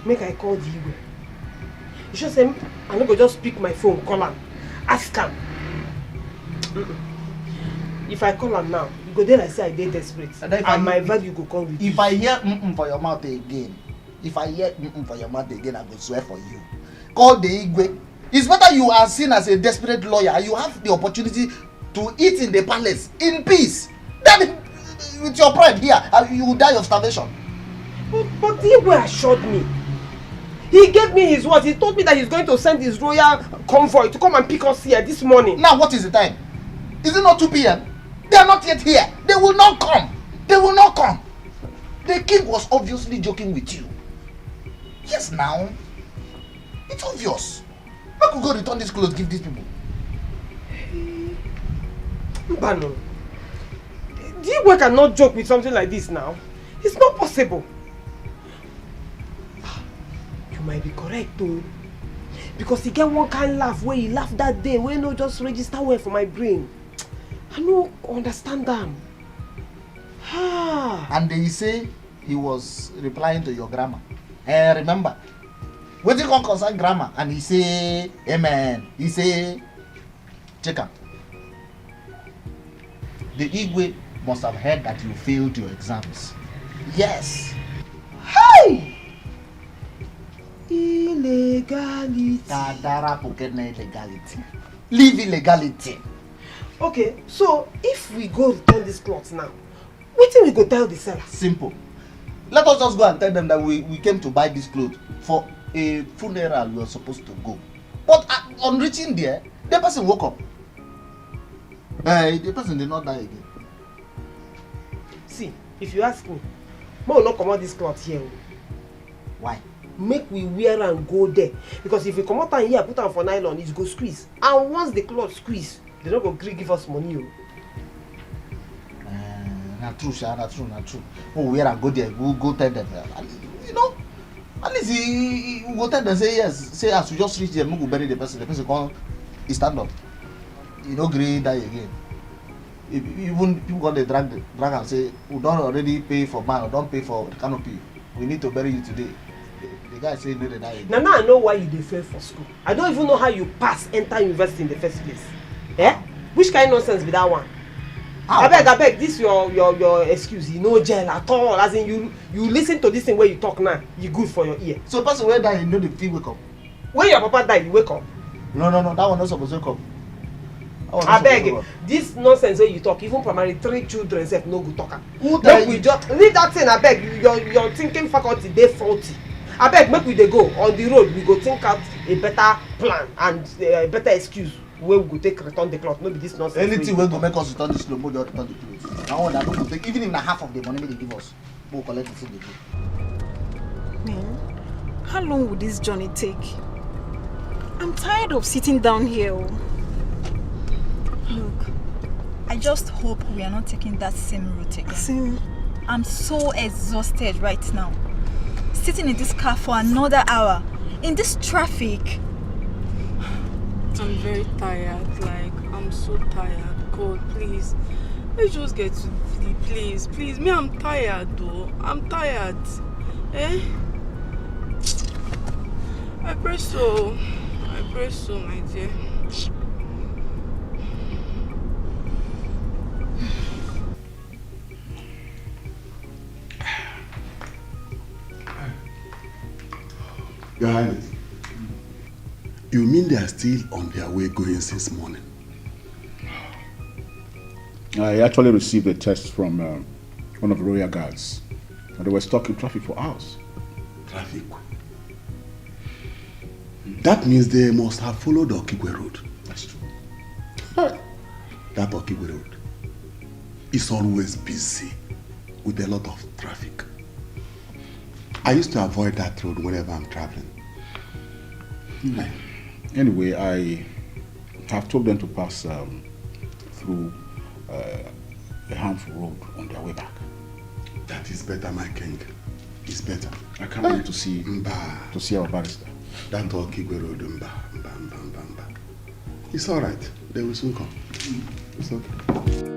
make I call the Igwe. You should say, I'm not going to just pick my phone, call him, ask him. If I call am now, you go there like say I dey desperate. And my value go come with If I hear for your mouth again, for your mouth again, I go swear for you. Call the Igwe. It's better you are seen as a desperate lawyer. You have the opportunity to eat in the palace in peace. Then with your pride here, you will die of starvation. But the Igwe assured me. He gave me his word. He told me that he's going to send his royal convoy to come and pick us here this morning. Now what is the time? Is it not 2 p.m.? They are not yet here. They will not come. They will not come. The king was obviously joking with you. Yes, now. It's obvious. I could go return these clothes, give these people. Mbano, the Igwe cannot joke with something like this now. It's not possible. You might be correct though. Because he get one kind laugh where he laughed that day where no just register well for my brain. I no understand them. And they say he was replying to your grammar. Remember, when you concern grammar and he say amen, he say check up. The Igwe must have heard that you failed your exams. Yes. Hey! Illegality. Illegality. Leave illegality. Okay, so if we go return these clothes now, what do we go tell the seller? Simple. Let us just go and tell them that we came to buy these clothes for a funeral we were supposed to go. But on reaching there, the person woke up. The person did not die again. See, if you ask me, I will not come out this cloth here. Why? Make we wear and go there. Because if we come out and here, put on for nylon, it go squeeze. And once the cloth squeeze, they don't go give us money. Not true, Sha, not true, not true. Oh, wear and go there, we'll go tell them. You know, at least he will tell them, say yes. Say as we just reach there, we go bury the person come, he stand up. You don't agree die again. Even people got the drag and say, we don't already pay for man, or don't pay for the canopy. We need to bury you today. The guy say no, they die again. Now I know why you fail for school. I don't even know how you enter university in the first place. Eh? Which kind of nonsense be that one? I beg, this your excuse. You know jail at all. As in you listen to this thing where you talk now, you good for your ear. So person where die, you know the feel wake up. When your papa died, you wake up. No, that one not supposed to wake up. I beg, this nonsense where you talk, even primary 3 children self no good talker. Make we just leave that thing. I beg, your thinking faculty they faulty. I beg, make we dey go on the road. We go think out a better plan and a better excuse where we go take return the cloth. No be this nonsense. Anything we go make us return this clothes, we just return the clothes. Now that we go take even in the half of the money they give us, we we'll collect the thing they give. Man, how long will this journey take? I'm tired of sitting down here. Look, I just hope we are not taking that same route again. I'm so exhausted right now. Sitting in this car for another hour, in this traffic. I'm very tired, I'm so tired. God, please, let's just get to sleep, please. Me, I'm tired though. I'm tired. Eh? I pray so, my dear. Your Highness, you mean they are still on their way going since morning? I actually received a text from one of the royal guards. They were stuck in traffic for hours. Traffic? That means they must have followed the Okigwe road. That's true. That Okigwe road is always busy with a lot of traffic. I used to avoid that road whenever I'm traveling. Anyway, I have told them to pass through a harmful road on their way back. That is better, my king. It's better. I can't wait to see our barrister. That Okigwe road, Mba. It's all right. They will soon come. It's okay.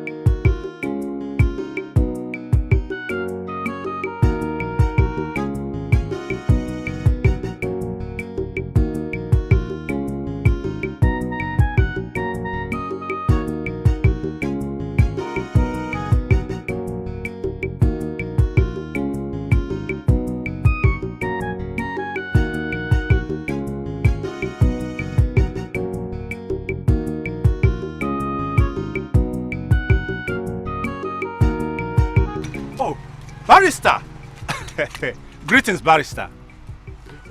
Barrister! Greetings, Barrister.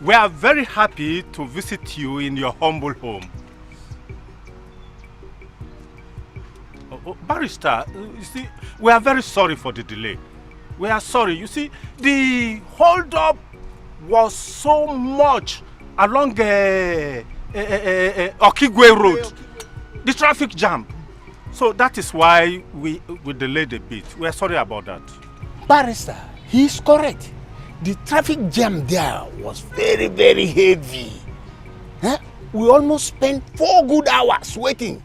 We are very happy to visit you in your humble home. Barrister, you see, we are very sorry for the delay. We are sorry. You see, the hold-up was so much along Okigwe Road, the traffic jam. So that is why we delayed a bit. We are sorry about that. Barrister, he's correct. The traffic jam there was very, very heavy. Huh? We almost spent 4 good hours waiting.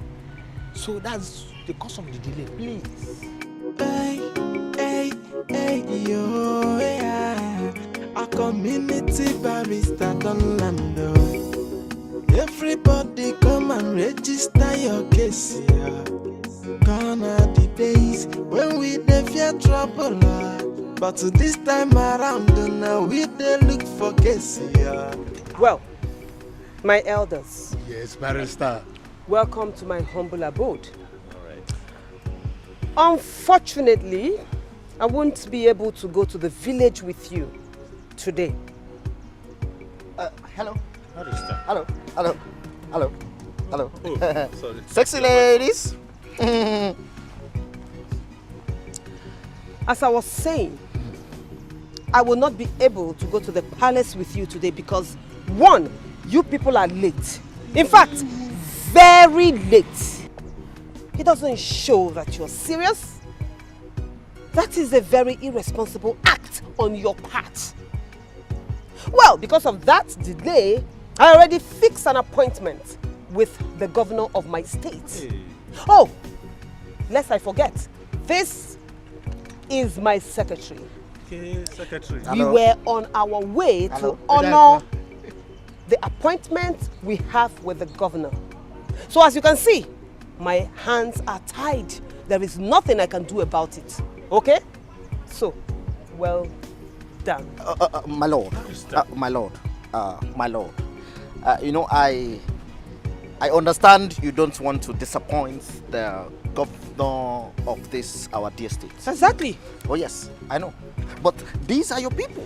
So that's the cause of the delay, please. Hey, yo, yeah. A community barrister don't land. Everybody come and register your case, yeah. Gone are the days when we dey fear trouble, but this time around, now we dey look for case, yeah. Well, my elders. Yes, Barrister. Welcome to my humble abode. Unfortunately, I won't be able to go to the village with you today. Hello. Barrister. Hello. Hello. Hello. Hello. Oh, sorry. Sexy ladies. As I was saying, I will not be able to go to the palace with you today because, one, you people are late. In fact, very late. It doesn't show that you're serious. That is a very irresponsible act on your part. Well, because of that delay, I already fixed an appointment with the governor of my state. Hey. Oh, lest I forget, this is my secretary. Okay, secretary. We were on our way to honor the appointment we have with the governor. So as you can see, my hands are tied. There is nothing I can do about it. Okay? So, well done. My lord. My lord. My lord. You know, I understand you don't want to disappoint the governor of this, our dear state. Exactly. Oh yes, I know. But these are your people.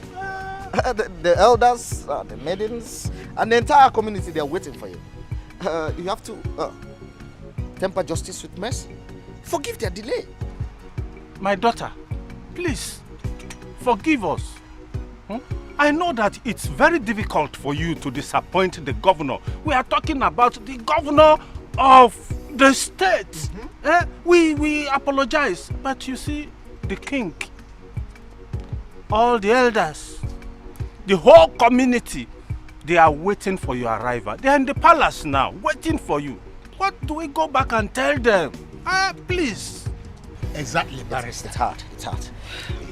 The elders, the maidens, and the entire community, they are waiting for you. You have to temper justice with mercy. Forgive their delay. My daughter, please, forgive us. I know that it's very difficult for you to disappoint the governor. We are talking about the governor of the state. We apologize, but you see, the king, all the elders, the whole community, they are waiting for your arrival. They are in the palace now, waiting for you. What do we go back and tell them? Please. Exactly, Barrister. It's hard. It's hard.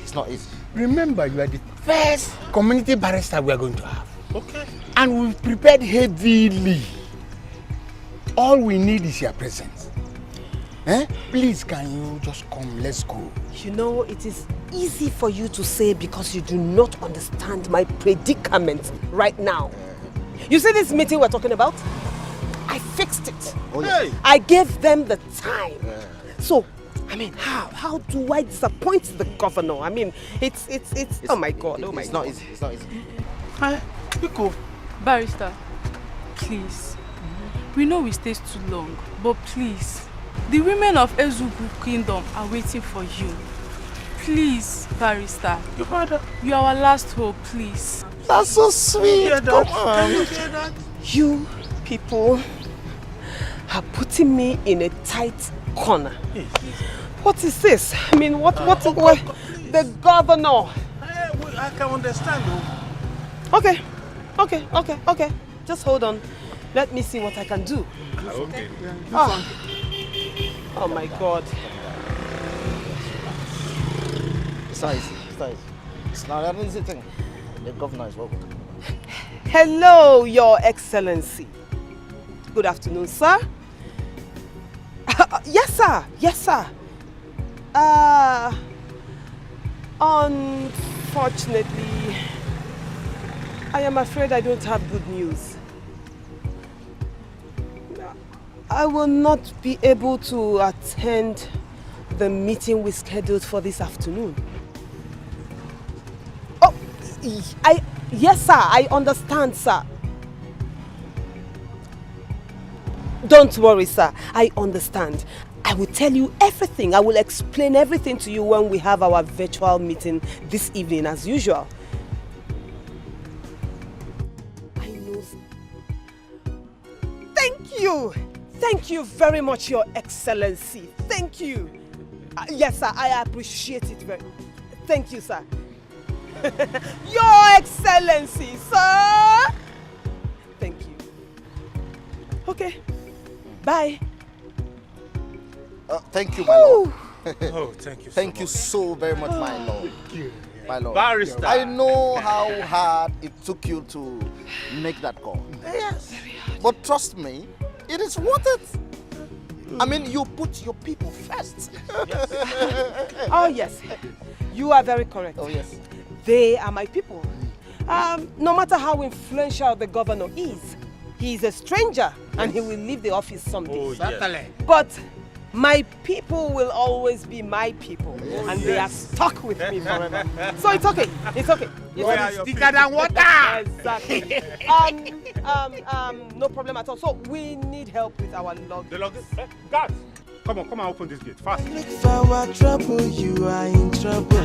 It's not easy. Remember, you are the first community barrister we are going to have. Okay. And we've prepared heavily. All we need is your presence. Please, can you just come? Let's go. You know, it is easy for you to say because you do not understand my predicament right now. You see this meeting we're talking about? I fixed it. Oh, yes. I gave them the time. So, I mean, how do I disappoint the governor? I mean, it's oh my God, oh my God. It's not easy. It's not easy. Hi, Etiko. Barrister, please. We know we stayed too long, but please, the women of Ezugu Kingdom are waiting for you. Please, Barrister. Your father. You are our last hope, please. That's so sweet. Come on. You people are putting me in a tight corner. What is this? I mean, what the governor. I can understand. Okay. Just hold on. Let me see what I can do. Okay. Oh my God. It's not easy. It's not an easy thing. The governor is welcome. Hello, Your Excellency. Good afternoon, sir. Yes, sir. Unfortunately, I am afraid I don't have good news. I will not be able to attend the meeting we scheduled for this afternoon. Yes, sir. I understand, sir. Don't worry, sir. I understand. I will tell you everything. I will explain everything to you when we have our virtual meeting this evening, as usual. I know. Thank you. Thank you very much, Your Excellency. Thank you. Yes, sir. I appreciate it very much. Thank you, sir. Your Excellency, sir. Thank you. Okay. Bye. Thank you, my lord. Oh, thank you. Thank you so very much, my lord. My lord. Barrister. I know how hard it took you to make that call. Yes. But trust me, it is worth it. I mean, you put your people first. Yes. Oh, yes. You are very correct. Oh, yes. They are my people. No matter how influential the governor is, he is a stranger and he will leave the office someday. Oh, yes. But my people will always be my people, and they are stuck with me forever. So it's okay. It's okay. It's thicker than water. Exactly. No problem at all. So we need help with our luggage. The luggage? Guards, come on, open this gate fast. Look for our trouble, you are in trouble.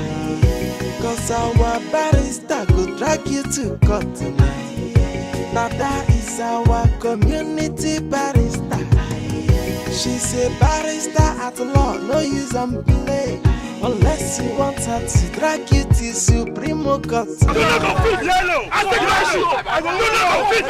Cause our barrister go drag you to court tonight. Now that is our community barrister. She's a barrister at law, no use and play. Unless you want her to drag you to Supremo Court. I will not compete, Yellow! I will not compete!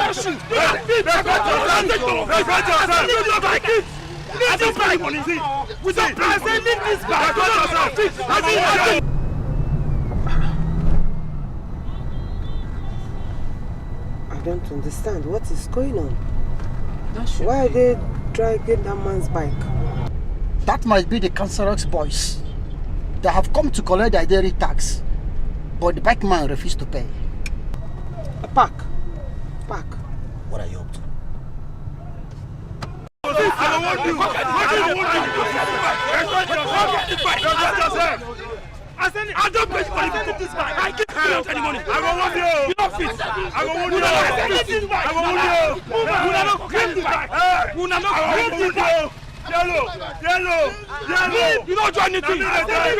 I don't understand. What is going on? Why are they dragging that man's bike? That might be the cancerous boys. They have come to collect their dairy tax, but the bike man refused to pay. Park. What are you up to? I don't pay money to this bike. I can't pay out any money. I will want you. You don't fit. I will want you. I will want you. You not Yellow. You don't do anything. You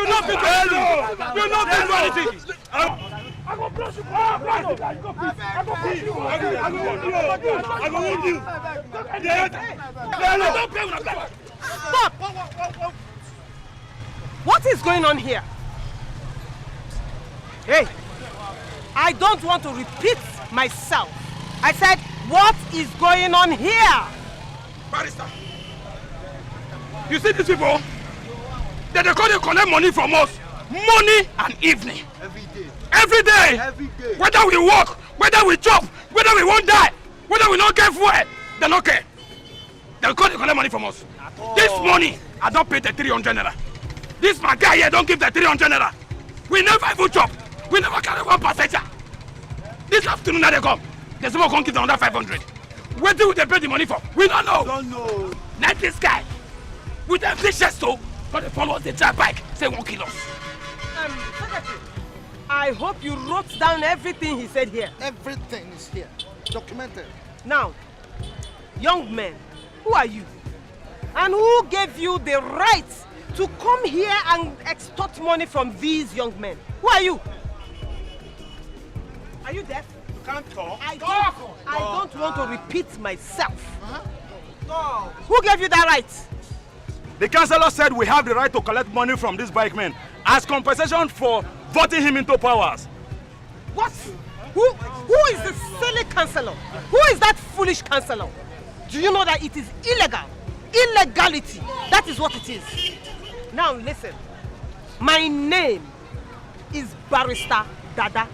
don't fit yellow. You don't fit anything. I will flush you. I will want you. Yellow. Don't pay with a black. Stop! What is going on here? Hey, I don't want to repeat myself. I said, what is going on here? Barrister, you see these people? They collect money from us. Morning and evening. Every day. Whether we work, whether we chop, whether we won't die, whether we don't get food, they don't care. They collect money from us. This morning, I don't pay the 300 naira. This my guy here don't give the 300 naira. We never even chop. We never carry one passenger. This afternoon now they come. There's someone come give them another 500. Where do they pay the money for? We don't know. Not this guy. With empty chest though, but they follow us, they drive bike, say 1 kill us. Secretary, I hope you wrote down everything he said here. Everything is here, documented. Now, young men, who are you? And who gave you the right to come here and extort money from these young men? Who are you? Are you deaf? You can't talk. I don't want to repeat myself. Who gave you that right? The councillor said we have the right to collect money from this bike man as compensation for voting him into powers. What? Who is the silly councillor? Who is that foolish councillor? Do you know that it is illegal? Illegality. That is what it is. Now listen. My name is Barrister Dada.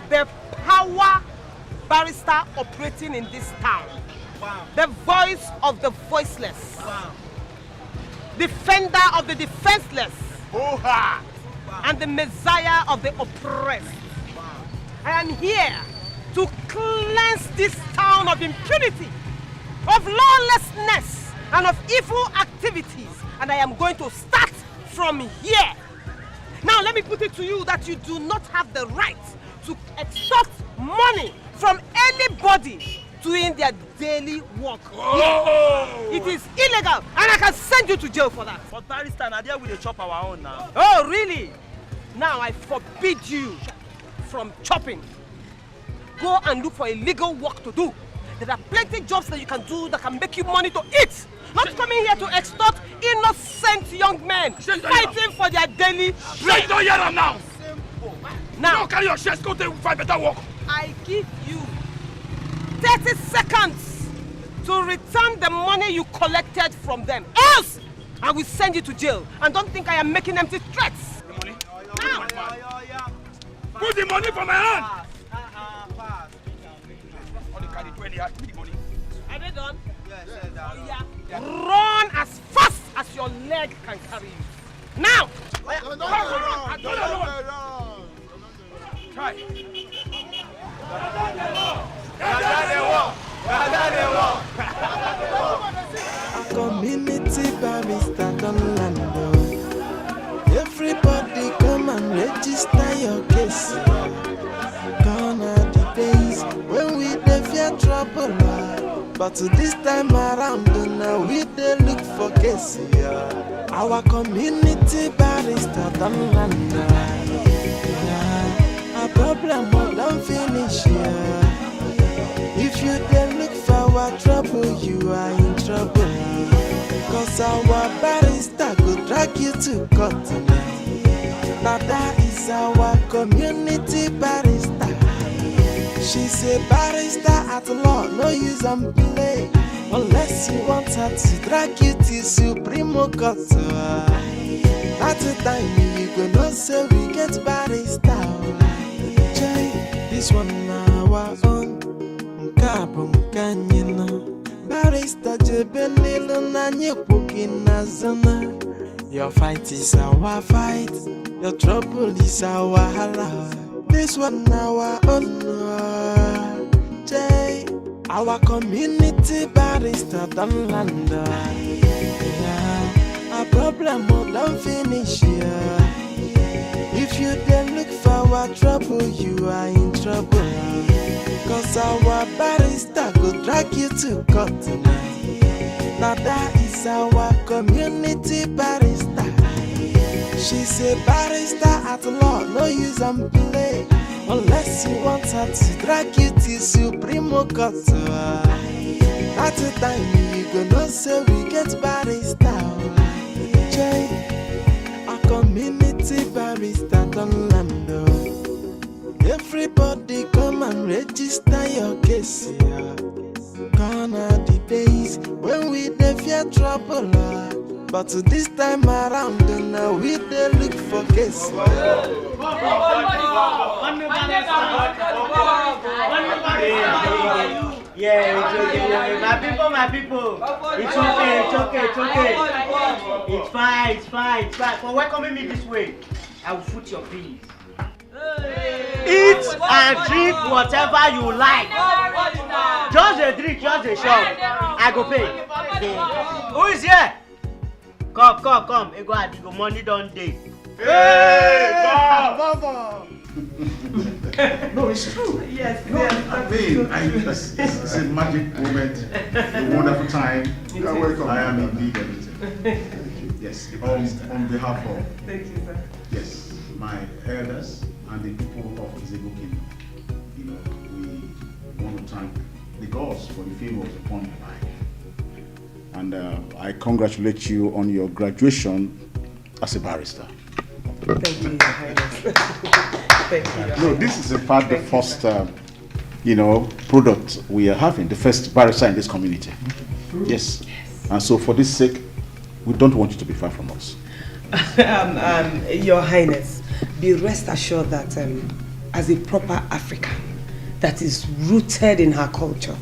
The power barrister operating in this town. The voice of the voiceless. Defender of the defenseless. And the Messiah of the oppressed. I am here to cleanse this town of impunity, of lawlessness, and of evil activities. And I am going to start from here. Now let me put it to you that you do not have the right to extort money from anybody doing their daily work. Oh. It is illegal and I can send you to jail for that. But barrister, Nadia will chop our own now. Oh, really? Now I forbid you from chopping. Go and look for a legal work to do. There are plenty jobs that you can do that can make you money to eat. Not coming here to extort innocent young men fighting for their daily bread. Don't hear them now. Now, carry your shares, go to find better work. I give you 30 seconds to return the money you collected from them. Else, I will send you to jail. And don't think I am making empty threats. The money? Now. Put the money from my hand. Only carry 20. Give me the money. Are they done? Yes. Oh, yeah. Run as fast as your leg can carry you. Now. Try. Community barrister don't land. Everybody come and register your case. Gone are the days when we dey fear trouble, but this time around now we dey look for case. Our community barrister don't land. Our problem don't finish here. If you dey look for our trouble, you are in trouble. Cause our barrister go drag you to court. Now that is our community barrister. She's a barrister at law, no use and play. Unless you want her to drag you to Supreme Court. At the time you go know say we get barrister. This one our own. Nkabum kanyina. Barrister jebelilo na nyepuki na zona. Your fight is our fight. Your trouble is our hala. This one our own. Jay, our community barrister don't land. Our problem don't finish here. If you then look for our trouble, you are in trouble. Cause our barrister go drag you to court. Now that is our community barrister. She's a barrister at law, no use and play. Unless you want her to drag you to Supreme Court. At the time you go know say we get barrister. Our community barrister don't land. Everybody come and register your case. Gone are the days when we dey fear trouble. But this time around now we dey look for case. Yeah, my people. It's okay. It's fine. For welcoming me this way, I will foot your bills. Eat and drink whatever you like. Just a drink, just a shop. I go pay. Who is here? Come. Ego adigo, money don't day. Hey, Baba! No, it's true. Yes. It's a magic moment, a wonderful time. You're welcome. I am indeed everything. Yes, on behalf of thank you, sir. Yes, my elders and the people of Etiko Kingdom, we want to thank the gods for the favors upon your life. And I congratulate you on your graduation as a barrister. Thank you, Your Highness. Thank you. No, this is in fact the first, product we are having, the first barrister in this community. Yes. And so for this sake, we don't want you to be far from us. Your Highness, be rest assured that as a proper African that is rooted in her culture,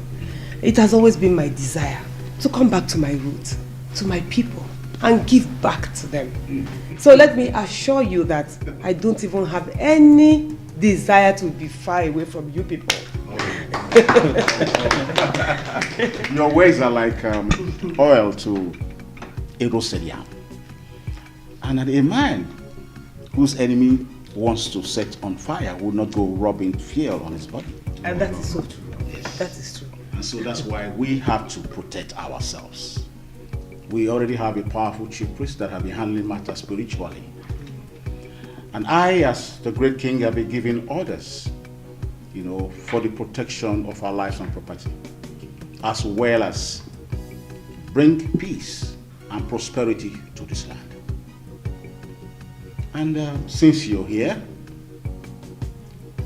it has always been my desire to come back to my roots, to my people, and give back to them. So let me assure you that I don't even have any desire to be far away from you people. Your ways are like oil to a roasted yam. And a man whose enemy wants to set on fire will not go rubbing fuel on his body. And that is so true. Yes. That is true. And so that's why we have to protect ourselves. We already have a powerful chief priest that have been handling matters spiritually. And I, as the great king, have been giving orders, for the protection of our lives and property, as well as bring peace and prosperity to this land. And since you're here,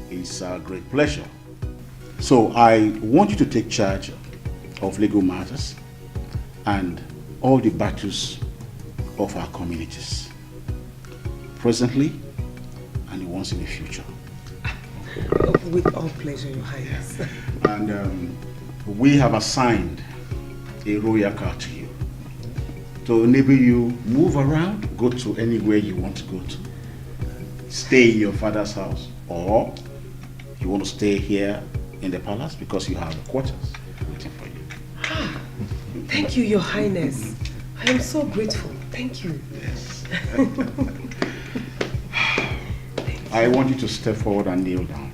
it's a great pleasure. So I want you to take charge of legal matters and all the battles of our communities, presently and the ones in the future. With all pleasure, Your Highness. And we have assigned a royal car to you to enable you move around, go to anywhere you want to go to. Stay in your father's house, or you want to stay here in the palace because you have quarters waiting for you. Thank you, Your Highness. I am so grateful. Thank you. Yes. I want you to step forward and kneel down.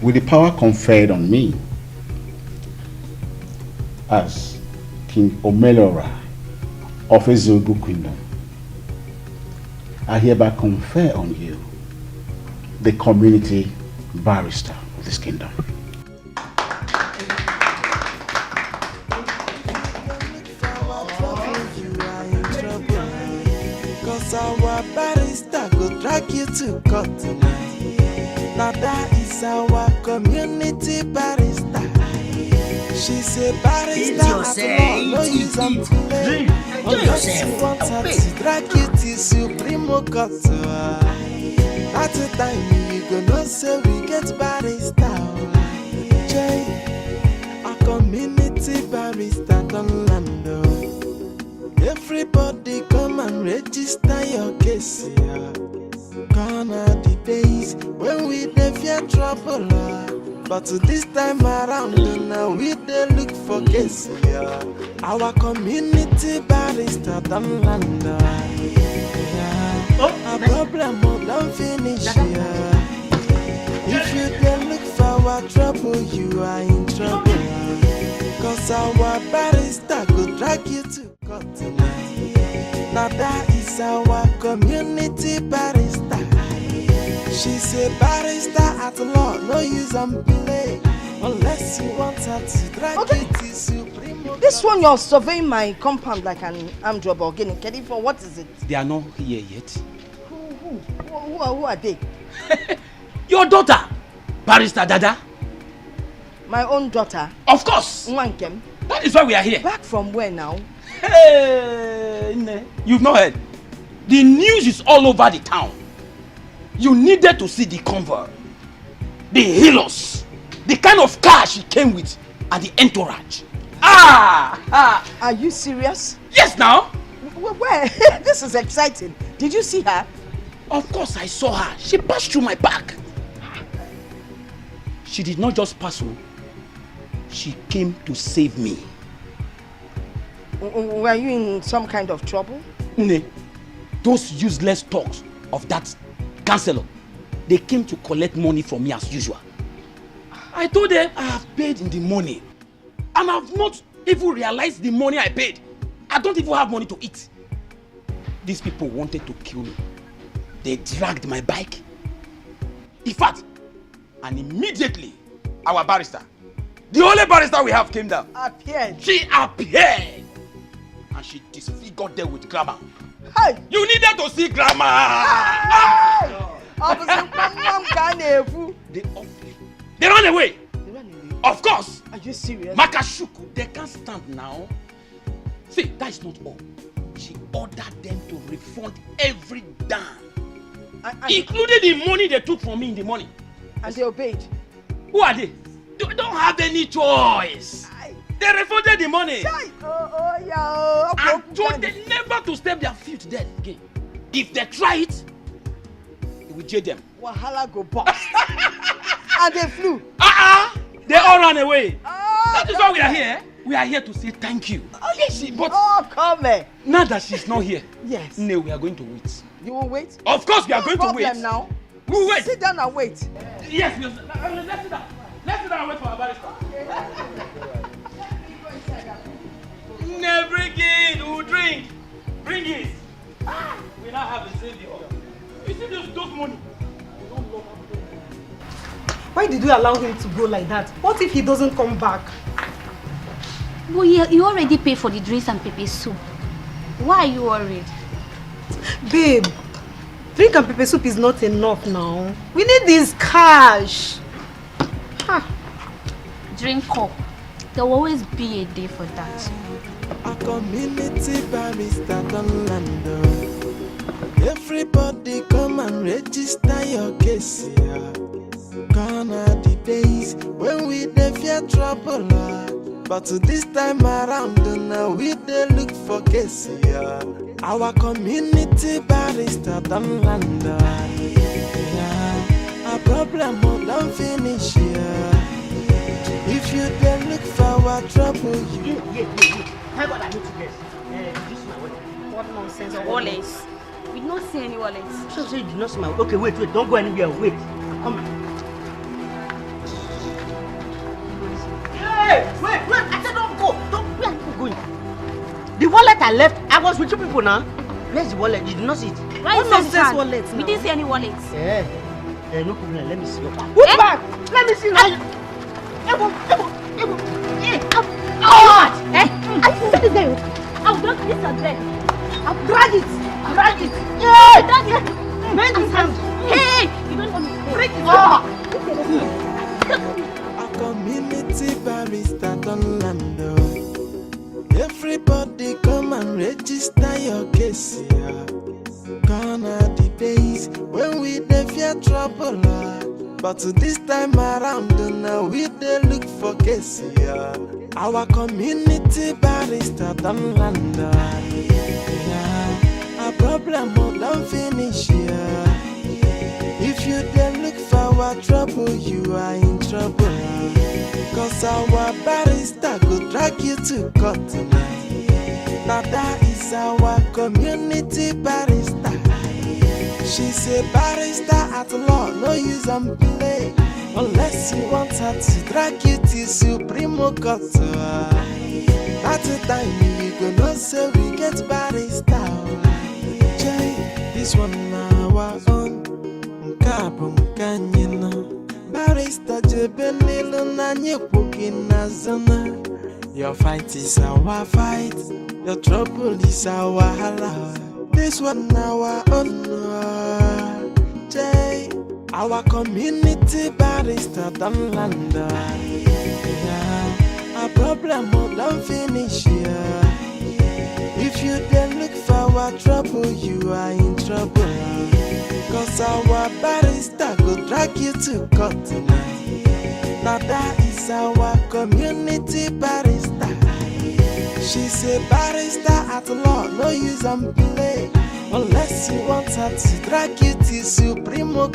With the power conferred on me as King Omelora of Ezogu Kingdom, I hereby confer on you the community barrister of this kingdom. Cause our barrister go drag you to court tonight. Now that is our community barrister. She's a barrister at law, no use and play. Unless you want her to drag you to Supreme Court. At the time you gonna say we get barrister. Our community barrister don't land. Everybody come and register your case. Gone are the days when we dey fear trouble, but this time around now we dey look for case. Our community barrister don't land. Our problem don't finish. If you dey look for our trouble, you are in trouble. Cause our barrister go drag you to court tonight. Now that is our community barrister. She's a barrister at law, no use and play. Unless you want her to drag it to Supreme. This one you're surveying my compound like an armed robber getting ready for, what is it? They are not here yet. Who are they? Your daughter, Barrister Dada. My own daughter? Of course. Nwankem. That is why we are here. Back from where now? Hey, you've not heard. The news is all over the town. You needed to see the convoy, the healers, the kind of car she came with, and the entourage. Are you serious? Yes, now. Where? This is exciting. Did you see her? Of course I saw her. She passed through my back. She did not just pass through. She came to save me. Were you in some kind of trouble? Nnebe, those useless talks of that Councillor, they came to collect money from me as usual. I told them I have paid in the money, and I have not even realized the money I paid. I don't even have money to eat. These people wanted to kill me. They dragged my bike. In fact, and immediately our barrister, the only barrister we have, came down. Appeared. She appeared, and she disfigured them with grammar. Hey. You needed to see grammar. Hey. They ran away. Of course. Are you serious? Makashuku, they can't stand now. See, that is not all. She ordered them to refund every dime, including the money they took from me in the morning. And they obeyed. Who are they? They don't have any choice. They refunded the money. And told them never to step their foot there again. If they try it, we jail them. Wahala go bust. And they flew. They all ran away. That is why we are here. We are here to say thank you. But come here. Now that she's not here, yes. No, we are going to wait. You will wait? Of course, we are going to wait. Now. We will wait. Sit down and wait. Yes, let's sit down. Let's sit down and wait for our barrister. Bring it. We'll drink. Bring it. We now have a savior. You see those money? Why did you allow him to go like that? What if he doesn't come back? Well, you already paid for the drinks and pepper soup. Why are you worried? Babe, drink and pepper soup is not enough now. We need this cash. Drink up. There will always be a day for that. A community barrister don't land. Everybody come and register your case. Gone are the days when we dey fear trouble. But this time around, now we dey look for case. Our community barrister don't land. A problem don't finish here. If you dey look for our trouble, you. Thank God I need to guess. This is my wallet. What nonsense? Wallets? We did not see any wallets. So you did not see my wallet. Okay, wait. Don't go anywhere. Wait. Come on. Hey, wait. I said don't go. Where are you going? The wallet I left, I was with two people now. Where's the wallet? You did not see it. Why what nonsense wallet? We didn't see any wallets. No problem. Let me see your bag. Which bag? Let me see now. What? I see this guy. I'll drag this and drag. I'll drag it. Drag it. Yeah. Drag it. Bend his hands. Hey, you don't want to break it. A community barrister don't land. Everybody come and register your case. Gone are the days when we dey fear trouble. But this time around, now we dey look for case. Our community barrister don't land. A problem don't finish here. If you dey look for our trouble, you are in trouble. Cause our barrister go drag you to court tonight. Now that is our community barrister. She's a barrister at law, no use and play. Unless you want her to drag you to Supreme Court. At the time you go know say we get barrister. Jay, this one now our own. Nkabum kanyina. Barrister jebelilo na nyekukina zona. Your fight is our fight. Your trouble is our hala. This one now our own. Jay, our community barrister don't land. A problem don't finish here. If you dey look for our trouble, you are in trouble. Cause our barrister go drag you to court tonight. Now that is our community barrister. She's a barrister at law, no use and play. Unless you want her to drag you to Supreme Court.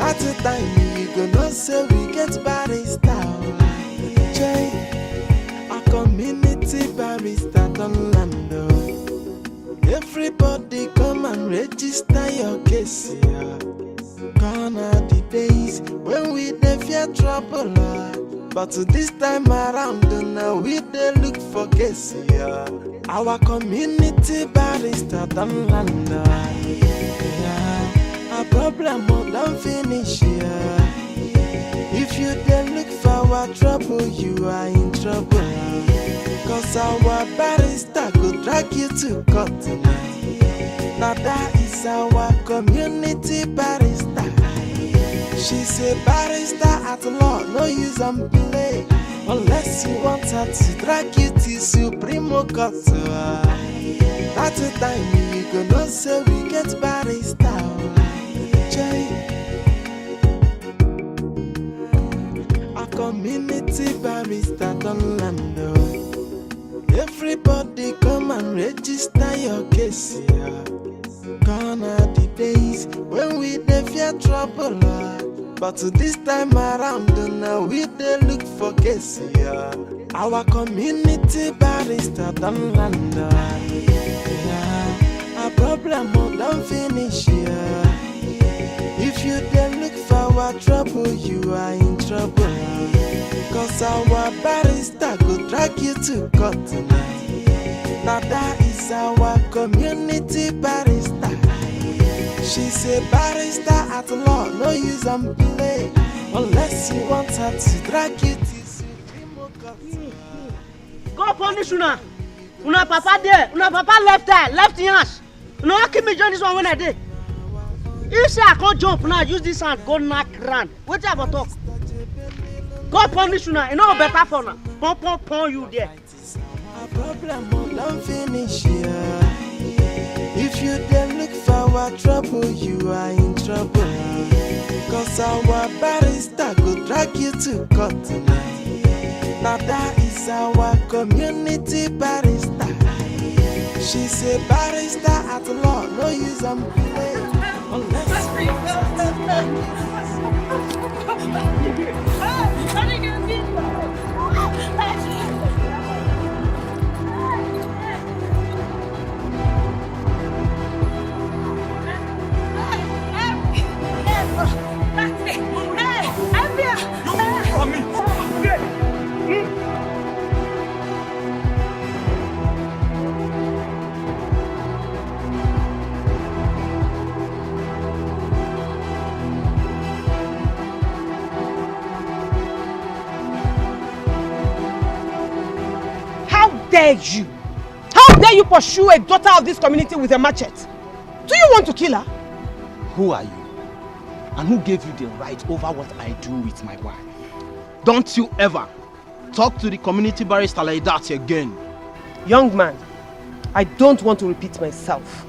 At the time you go know say we get barrister. Jay, a community barrister don't land. Everybody come and register your case. Gone are the days when we dey fear trouble. But this time around, now we dey look for case. Our community barrister don't land. A problem don't finish here. If you dey look for our trouble, you are in trouble. Cause our barrister go drag you to court tonight. Now that is our community barrister. She's a barrister at law, no use and play. Unless you want her to drag you to Supreme Court. At the time you go know say we get barrister. Jay, a community barrister don't land. Everybody come and register your case. Gone are the days days when we dey fear trouble, but this time around now we dey look for case. Our community barrister don land. Our problem don't finish here. If you dey look for our trouble, you are in trouble. Cause our barrister go drag you to court tonight. Dada is our community barrister. She's a barrister at law, no use and play. Unless you want her to drag you to Supreme Court. Go punish una. Una papa there. Una papa left there, left hands. Una keep me join this one when I did. You say I can't jump now, use this hand, go knock run. What you ever talk? Go punish una, you know better for now. Pon you there. Our problem don't finish here. If you then look for our trouble, you are in trouble. Cause our barrister go drag you to court tonight. Dada is our community barrister. She's a barrister at law, no use and play. How dare you? How dare you pursue a daughter of this community with a machete? Do you want to kill her? Who are you? And who gave you the right over what I do with my wife? Don't you ever talk to the community barrister like that again. Young man, I don't want to repeat myself.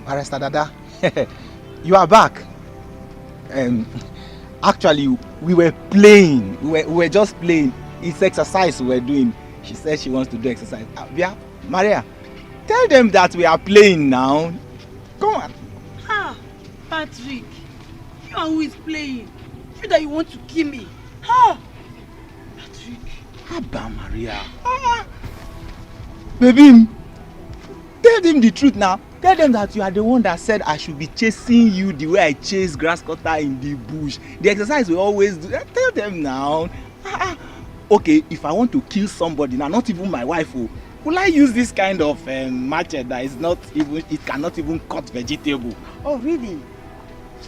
Barrister Dada, you are back. Actually, we were playing. We were just playing. It's exercise we were doing. She said she wants to do exercise. Maria, tell them that we are playing now. Come on. Patrick, you are always playing. You that you want to kill me. Patrick. Abba Maria. Baby, tell them the truth now. Tell them that you are the one that said I should be chasing you the way I chase grass cutter in the bush. The exercise we always do. Tell them now. Okay, if I want to kill somebody now, not even my wife, will I use this kind of machete that is not even, it cannot even cut vegetable? Oh, really?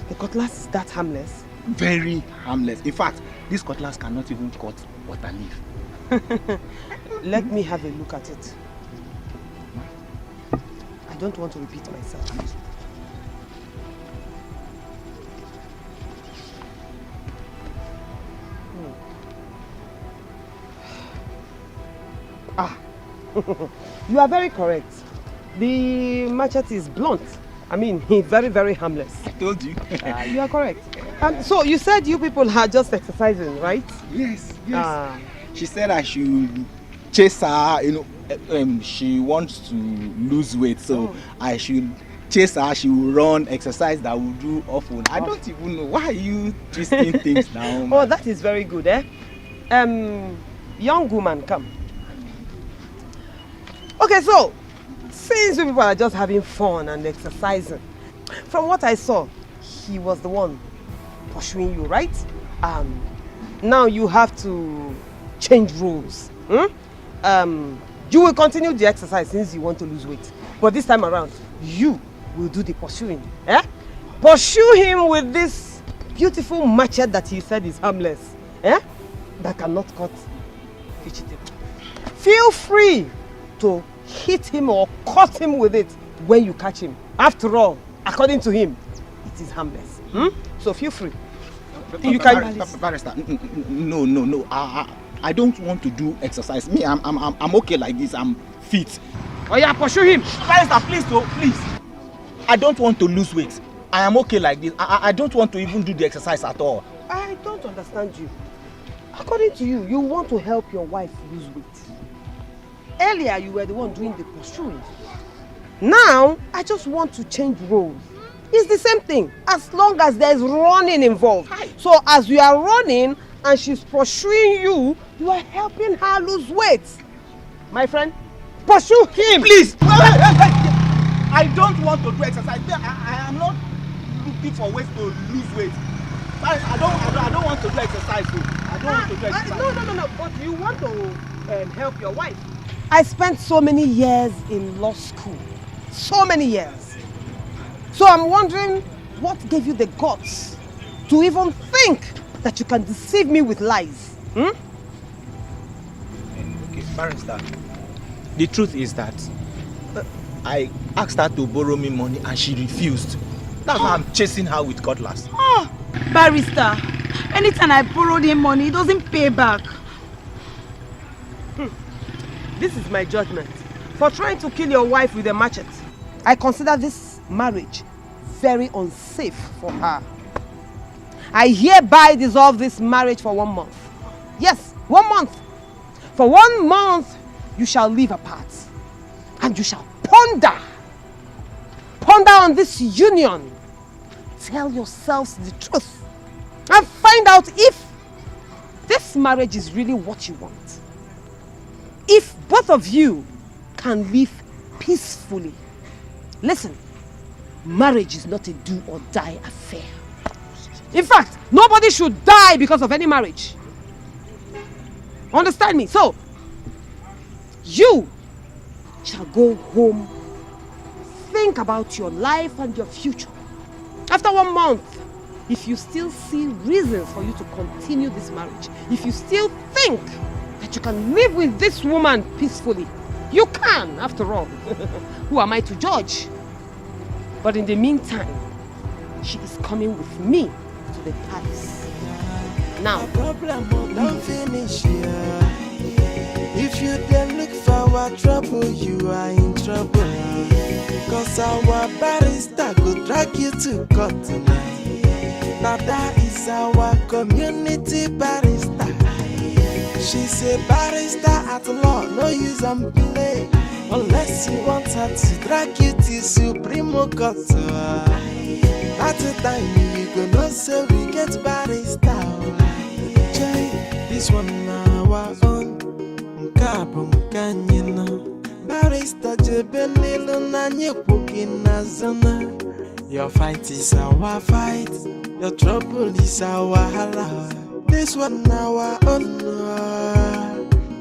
The cutlass is that harmless? Very harmless. In fact, this cutlass cannot even cut water leaf. Let me have a look at it. I don't want to repeat myself. You are very correct. The machete is blunt. I mean, very, very harmless. I told you. You are correct. So you said you people are just exercising, right? Yes. She said I should chase her, she wants to lose weight, so I should chase her, she will run, exercise that will do often. I don't even know. Why are you twisting things down? Oh, that is very good, eh? Young woman, come. Okay, so, since you people are just having fun and exercising, from what I saw, he was the one pursuing you, right? Now you have to change rules. You will continue the exercise since you want to lose weight. But this time around, you will do the pursuing. Eh? Pursue him with this beautiful machete that he said is harmless. Eh? That cannot cut vegetable. Feel free to hit him or cut him with it when you catch him. After all, according to him, it is harmless. So feel free. You can. Barrister, no. I don't want to do exercise. Me, I'm okay like this. I'm fit. Oh yeah, pursue him. Barrister, please. I don't want to lose weight. I am okay like this. I don't want to even do the exercise at all. I don't understand you. According to you, you want to help your wife lose weight. Earlier, you were the one doing the pursuing. Now, I just want to change roles. It's the same thing, as long as there's running involved. So as you are running and she's pursuing you, you are helping her lose weight. My friend, pursue him. Please. I don't want to do exercise. I am not looking for ways to lose weight. I don't want to do exercise. I don't want to do exercise. No. But you want to help your wife. I spent so many years in law school. So many years. So I'm wondering what gave you the guts to even think that you can deceive me with lies. Okay, Barrister. The truth is that I asked her to borrow me money and she refused. That's why I'm chasing her with cutlass. Oh, Barrister. Anytime I borrowed him money, he doesn't pay back. This is my judgment. For trying to kill your wife with a machete, I consider this marriage very unsafe for her. I hereby dissolve this marriage for 1 month. Yes, 1 month. For 1 month, you shall live apart. And you shall ponder on this union. Tell yourselves the truth. And find out if this marriage is really what you want. If both of you can live peacefully. Listen, marriage is not a do or die affair. In fact, nobody should die because of any marriage. Understand me? So, you shall go home, think about your life and your future. After 1 month, if you still see reasons for you to continue this marriage, if you still think that you can live with this woman peacefully, you can, after all. Who am I to judge? But in the meantime, she is coming with me to the palace. Now, problem don't finish here. If you then look for our trouble, you are in trouble. Cause our barrister go drag you to court tonight. Now that is our community barrister. She's a barrister at law, no use and play. Unless you want her to drag you to Supreme Court. At the time you go know say we get barrister. This one now our own. Nkabum kanyina. Barrister jebelilo na nyepukina zona. Your fight is our fight. Your trouble is our hala. This one now our own.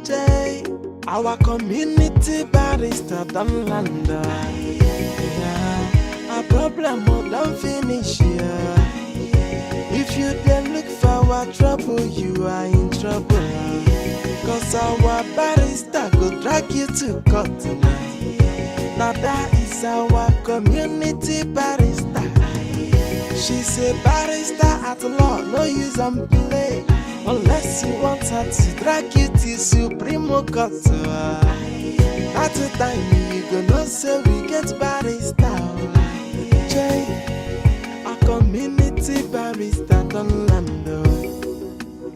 Jay, our community barrister don't land. Our problem don't finish here. If you then look for our trouble, you are in trouble. Cause our barrister go drag you to court tonight. Now that is our community barrister. She's a barrister at law, no use and play. Unless you want her to drag you to Supreme Court. At the time you go know say we get barrister. Our community barrister don't land.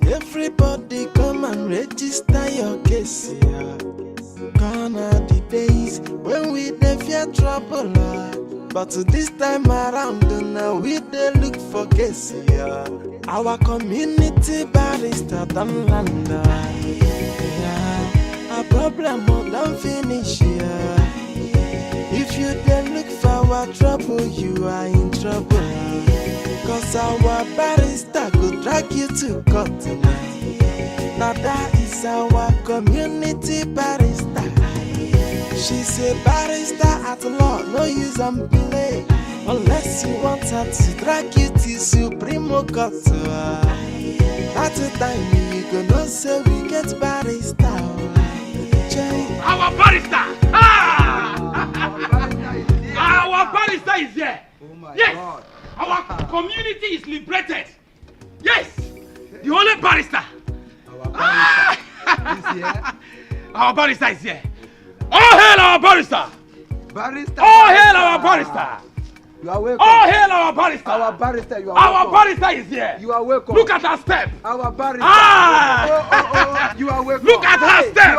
Everybody come and register your case here. Gone are the days when we dey fear trouble. But this time around now we dey look for case here. Our community barrister don't land. Our problem don't finish here. If you then look for our trouble, you are in trouble. Cause our barrister go drag you to court tonight. Now that is our community barrister. She's a barrister at law, no use and play. Unless you want her to drag you to Supreme Court. At the time you go know say we get barrister. Our barrister! Our barrister is here! Yes! God. Our community is liberated! Yes! The only barrister! Our barrister is here! Our barrister is here! All hail our barrister! Barrister! All hail our barrister! You are welcome. All hail our barrister! Our barrister, you are our welcome. Our barrister is here! You are welcome. Look at her step! Our barrister! Ah! You are welcome. Look at her step!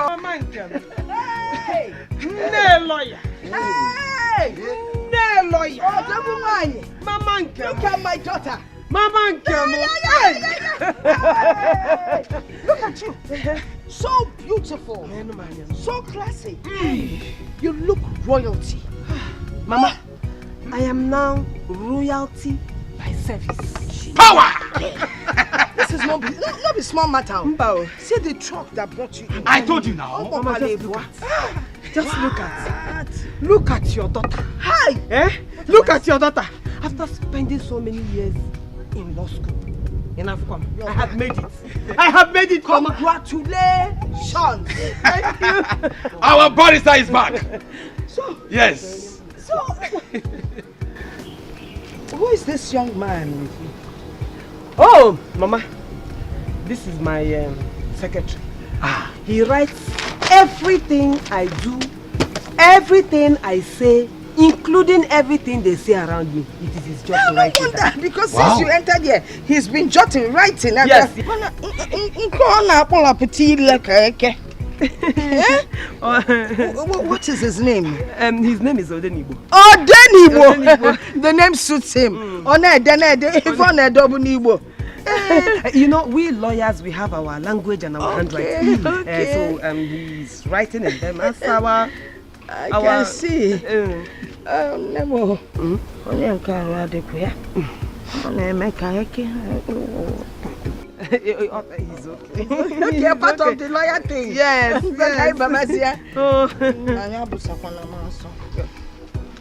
Hey! Hey! Lawyer! Hey! lawyer. Mama Nkem. Look at my daughter. Mama Nkem. Look at you. So beautiful. So classy. You look royalty. Mama, I am now royalty by service. Power! This is not be small matter. See the truck that brought you in. I told you now. Mama, just look at it. Look at your daughter. Hi! Look at your daughter. After spending so many years in law school in Africa, I have made it. I have made it. Congratulations. Thank you. Our barrister is back. So, yes. So, who is this young man with you? Oh, Mama, this is my secretary. He writes everything I do, everything I say, including everything they say around me. It is his job to write it down. Because since you entered here, he's been writing. Yes. What is his name? His name is Odenibo. Odenibo! The name suits him. You know, we lawyers, we have our language and our handwriting. So he's writing in them as our... I can see. Nemo. He's okay. Okay, part of the lawyer thing. Yes.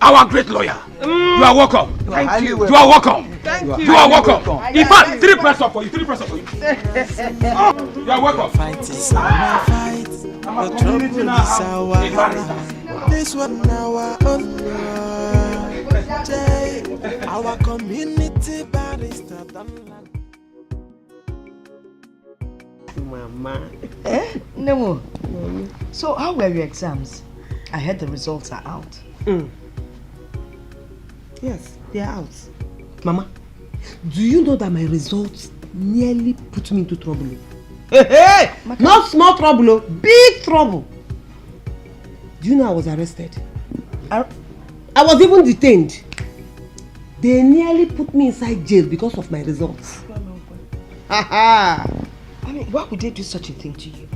Our great lawyer. You are welcome. Thank you. You are welcome. Thank you. You are welcome. In fact, 3 press up for you. 3 press up for you. You are welcome. This one our own. Our community barrister. Mama. Nemo. So how were your exams? I heard the results are out. Yes, they are out. Mama, do you know that my results nearly put me into trouble? Hey! Not small trouble, big trouble. Do you know I was arrested? I was even detained. They nearly put me inside jail because of my results. I mean, why would they do such a thing to you?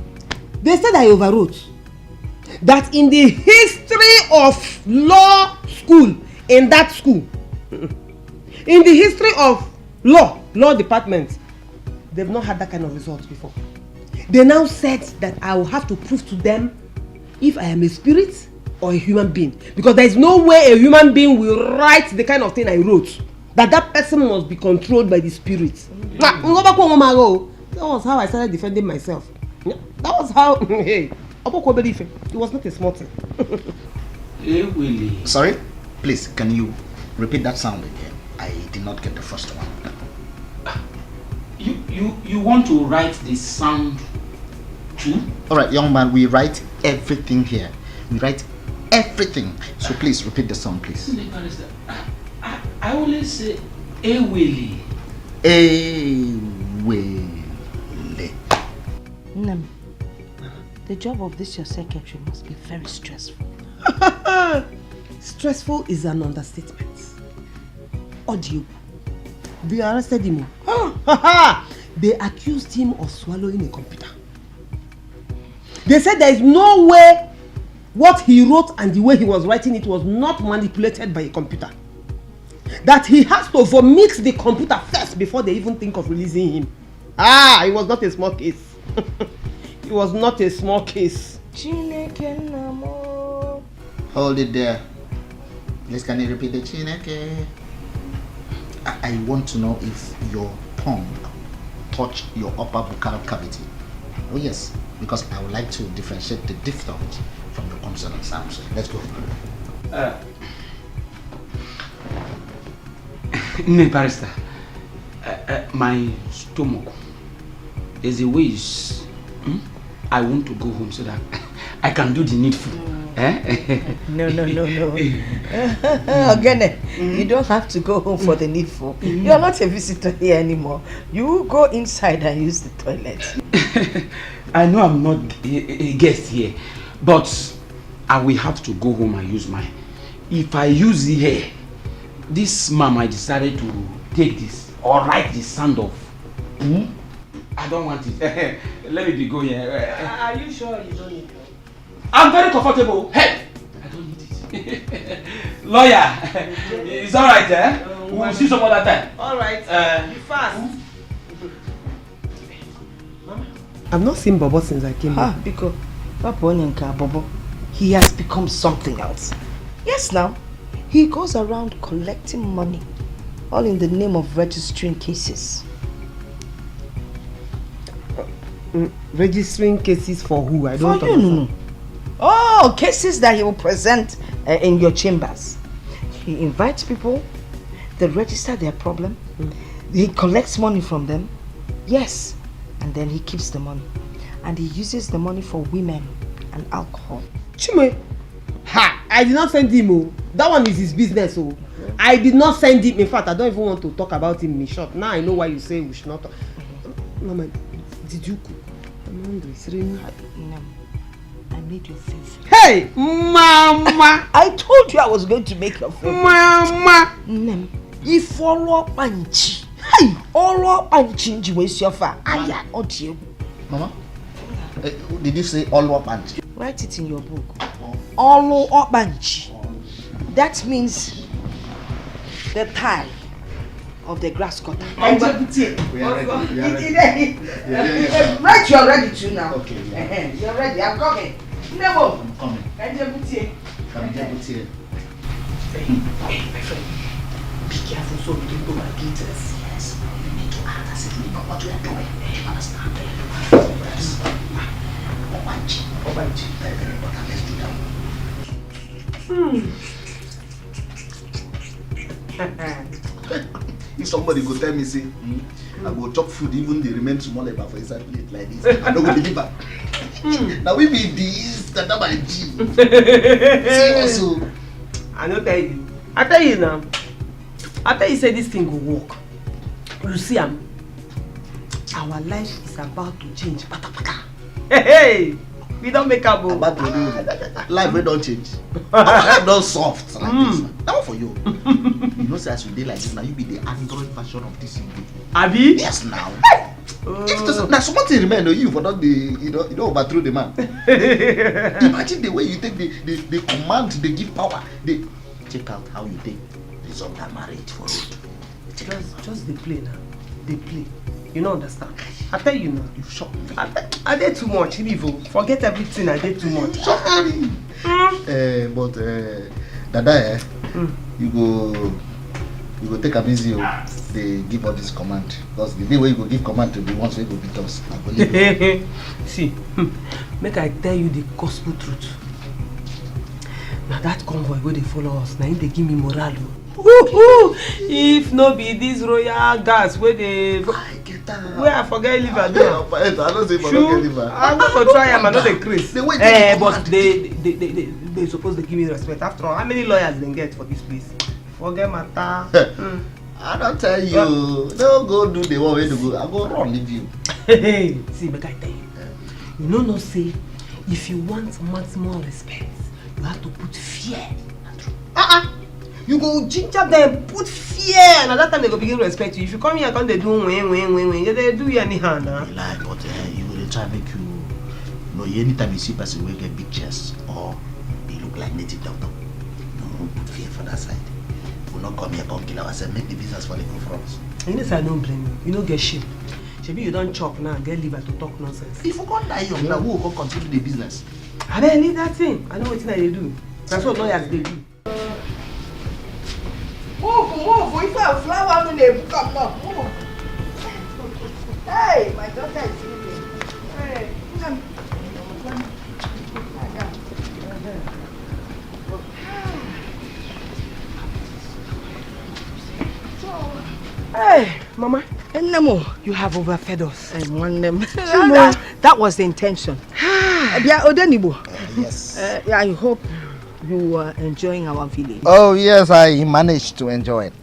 They said I overwrote that in the history of law school, in that school, in the history of law department, they've not had that kind of results before. They now said that I will have to prove to them if I am a spirit or a human being, because there is no way a human being will write the kind of thing I wrote. That person must be controlled by the spirit. That was how I started defending myself. That was how. Hey, it was not a small thing. Sorry? Please, can you repeat that sound again? I did not get the first one. You want to write the sound too? Alright, young man, we write everything here. We write everything. So please repeat the sound, please. I only say Ewele. Ewele. Nnebe, the job of this your secretary must be very stressful. Stressful is an understatement. Audio. They arrested him. They accused him of swallowing a computer. They said there is no way what he wrote and the way he was writing it was not manipulated by a computer. That he has to vomit the computer first before they even think of releasing him. It was not a small case. It was not a small case. Hold it there. Please, can you repeat the Chinenye? I want to know if your tongue touched your upper buccal cavity. Oh yes, because I would like to differentiate the diphthongs from the consonant sounds. Let's go. Nnebe barrister, my stomach is a ways. I want to go home so that I can do the needful. No. Again, you don't have to go home for the needful. You are not a visitor here anymore. You go inside and use the toilet. I know I'm not a guest here, but I will have to go home and use mine. If I use it here, this mama decided to take this or write the sound of. I don't want it. Let me be going here. Are you sure you don't need it? I'm very comfortable. Hey, I don't need it. Lawyer, it's all right, eh? We'll see some other time. All right. Be fast. I've not seen Bobo since I came here. Because Bobo, he has become something else. Yes, now. He goes around collecting money, all in the name of registering cases. Registering cases for who? I don't know. No. Oh, cases that he will present in your chambers. He invites people, they register their problem, he collects money from them, yes, and then he keeps the money. And he uses the money for women and alcohol. Chime, I did not send him. Oh. That one is his business. Oh. I did not send him. In fact, I don't even want to talk about him in short. Now I know why you say we should not talk. Mama, did you cook? I'm hungry. It's raining. I made your favorite. Hey, Mama! I told you I was going to make your favorite. Mama! If all panchi, hey, all panchi, waste your fire. Mama, did you say all panchi? Write it in your book. All panchi. That means the tie of the grass cutter. We are ready. Right, you're ready to now. Okay. Yeah. You're ready. I'm coming. Nnebe. I'm coming. Hey, my friend. Be careful so we don't go and get us. Yes. You need to act as if we know what we are doing. You understand? Yes. Obanchi. Very, very important. Let's do that. If somebody go tell me, say, I go chop food, even they remain small about for inside plate like this, I don't go deliver. Now we be this, that my G. See also. I don't tell you. I tell you now. I tell you say this thing will work. You see, our life is about to change. Pata pata. Hey, we don't make up. About to do life we don't change. Life don't soft like this. That one for you. You know, say as you dey like this, now you be the Android version of this. Abi? Yes, now. Now something remain you for not the you know overthrow the man. Imagine the way you take the command, they give power. They check out how you take result that marriage for it. Just the play now. They play. You don't understand. I tell you now. You shock me. I did too much. Forget everything. I did too much. Sorry. But Dada, you go take a busy. They give all this command because the day where you go give command to the ones where you go beat us. I believe. See, make I tell you the gospel truth. Now that convoy where they follow us, now they give me morale. If no be this royal gas where they where I forget liver. I don't say for not get liver. I'm going to try. I'm not a Chris. But they supposed to give me respect. After all, how many lawyers they get for this place? Forget matter. I don't tell you. Don't go do the one way to go. I go run leave you. See, but I tell you. You know, say if you want maximum respect, you have to put fear. You go ginger them, put fear, and at that time they go begin to respect you. If you come here, can't they do win, they do you anyhow now. You lie, but you will try to make you know anytime you see person will get big chest or they look like native doctor. No, put fear for that side. We'll not come here, come kill ourselves, make the business for the go for us. You know, I don't blame you. You don't get shit. Maybe you don't chop now, get liver to talk nonsense. If you can't die young, now who will continue the business? I don't need that thing. I know what they do. That's what lawyers they do. Move. If I flower on the come up, move. Hey, my daughter is sleeping. Hey, Hey, Mama. Nnebe, you have overfed us. I want them. That was the intention. Yes. I hope you are enjoying our village. Oh yes, I managed to enjoy it.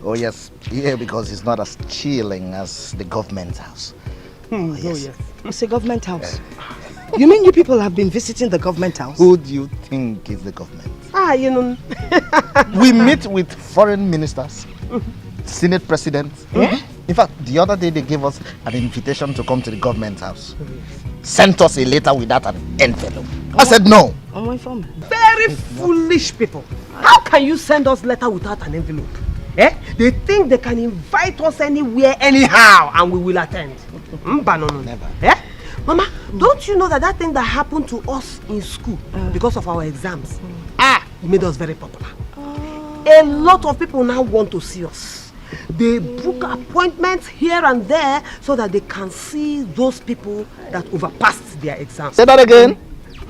Oh yes, yeah, because it's not as chilling as the government house. Oh yes. It's a government house. You mean you people have been visiting the government house? Who do you think is the government? you know. We meet with foreign ministers, Senate presidents. In fact, the other day they gave us an invitation to come to the government house. Sent us a letter without an envelope. I said no. On my phone. Very foolish people. How can you send us letter without an envelope? They think they can invite us anywhere, anyhow, and we will attend. No. Never. Mama, don't you know that thing that happened to us in school because of our exams? It made us very popular. A lot of people now want to see us. They book appointments here and there so that they can see those people that overpassed their exams. Say that again.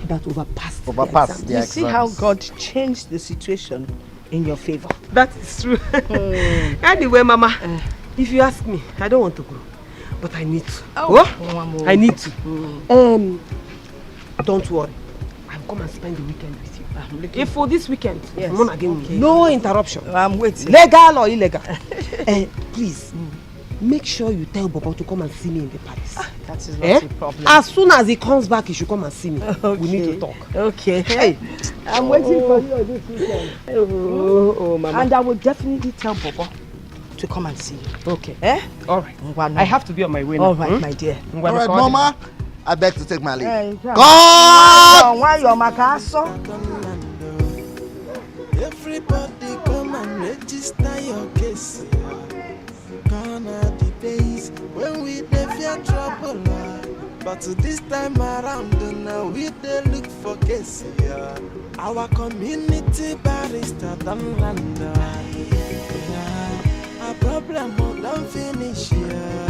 That overpassed their You exams. see how God changed the situation in your favor. That is true. Anyway, Mama, if you ask me, I don't want to go, but I need to. I need to. Don't worry. I'll come and spend the weekend with you. If for this weekend, no interruption. I'm waiting. Legal or illegal. Please, make sure you tell Bobo to come and see me in the palace. That is not a problem. As soon as he comes back, he should come and see me. We need to talk. Okay. Hey, I'm waiting for you this weekend. Oh, Mama. And I will definitely tell Bobo to come and see you. Okay. All right. I have to be on my way now. All right, my dear. All right, Mama. I beg to take my leave. God! Why your macaso? Everybody come and register your case. Gone are the days when we dey fear trouble. But this time around, now we dey look for case. Our community barrister don't land. Our problem don't finish here.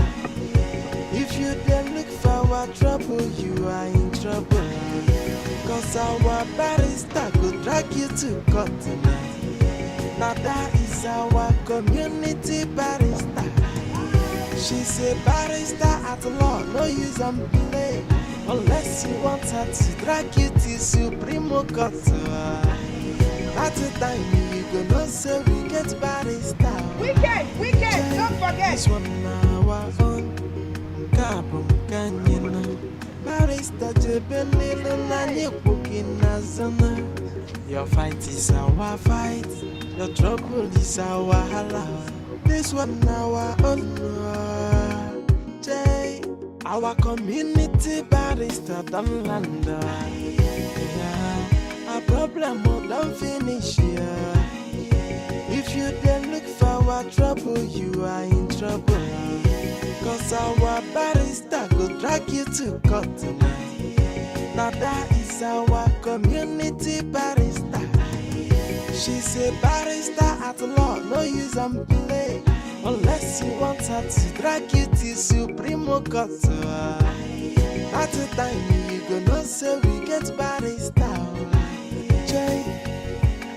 If you dey look for our trouble, you are in trouble. Cause our barrister go drag you to court tonight. Now that is our community barrister. She's a barrister at law, no use and play. Unless you want her to drag you to Supreme Court. At the time you go know say we get barrister. Weekend, don't forget. This one our own. Kabum kanyina. Barrister Jebelilo Nani Bukina Zana. Your fight is our fight. Your trouble is our hala. This one our own. Jay, our community barrister don't land. Our problem don't finish here. If you then look for our trouble, you are in trouble. Cause our barrister go drag you to court tonight. Now that is our community barrister. She's a barrister at law, no use and play. Unless you want her to drag you to Supreme Court. At the time you go know say we get barrister. Jay,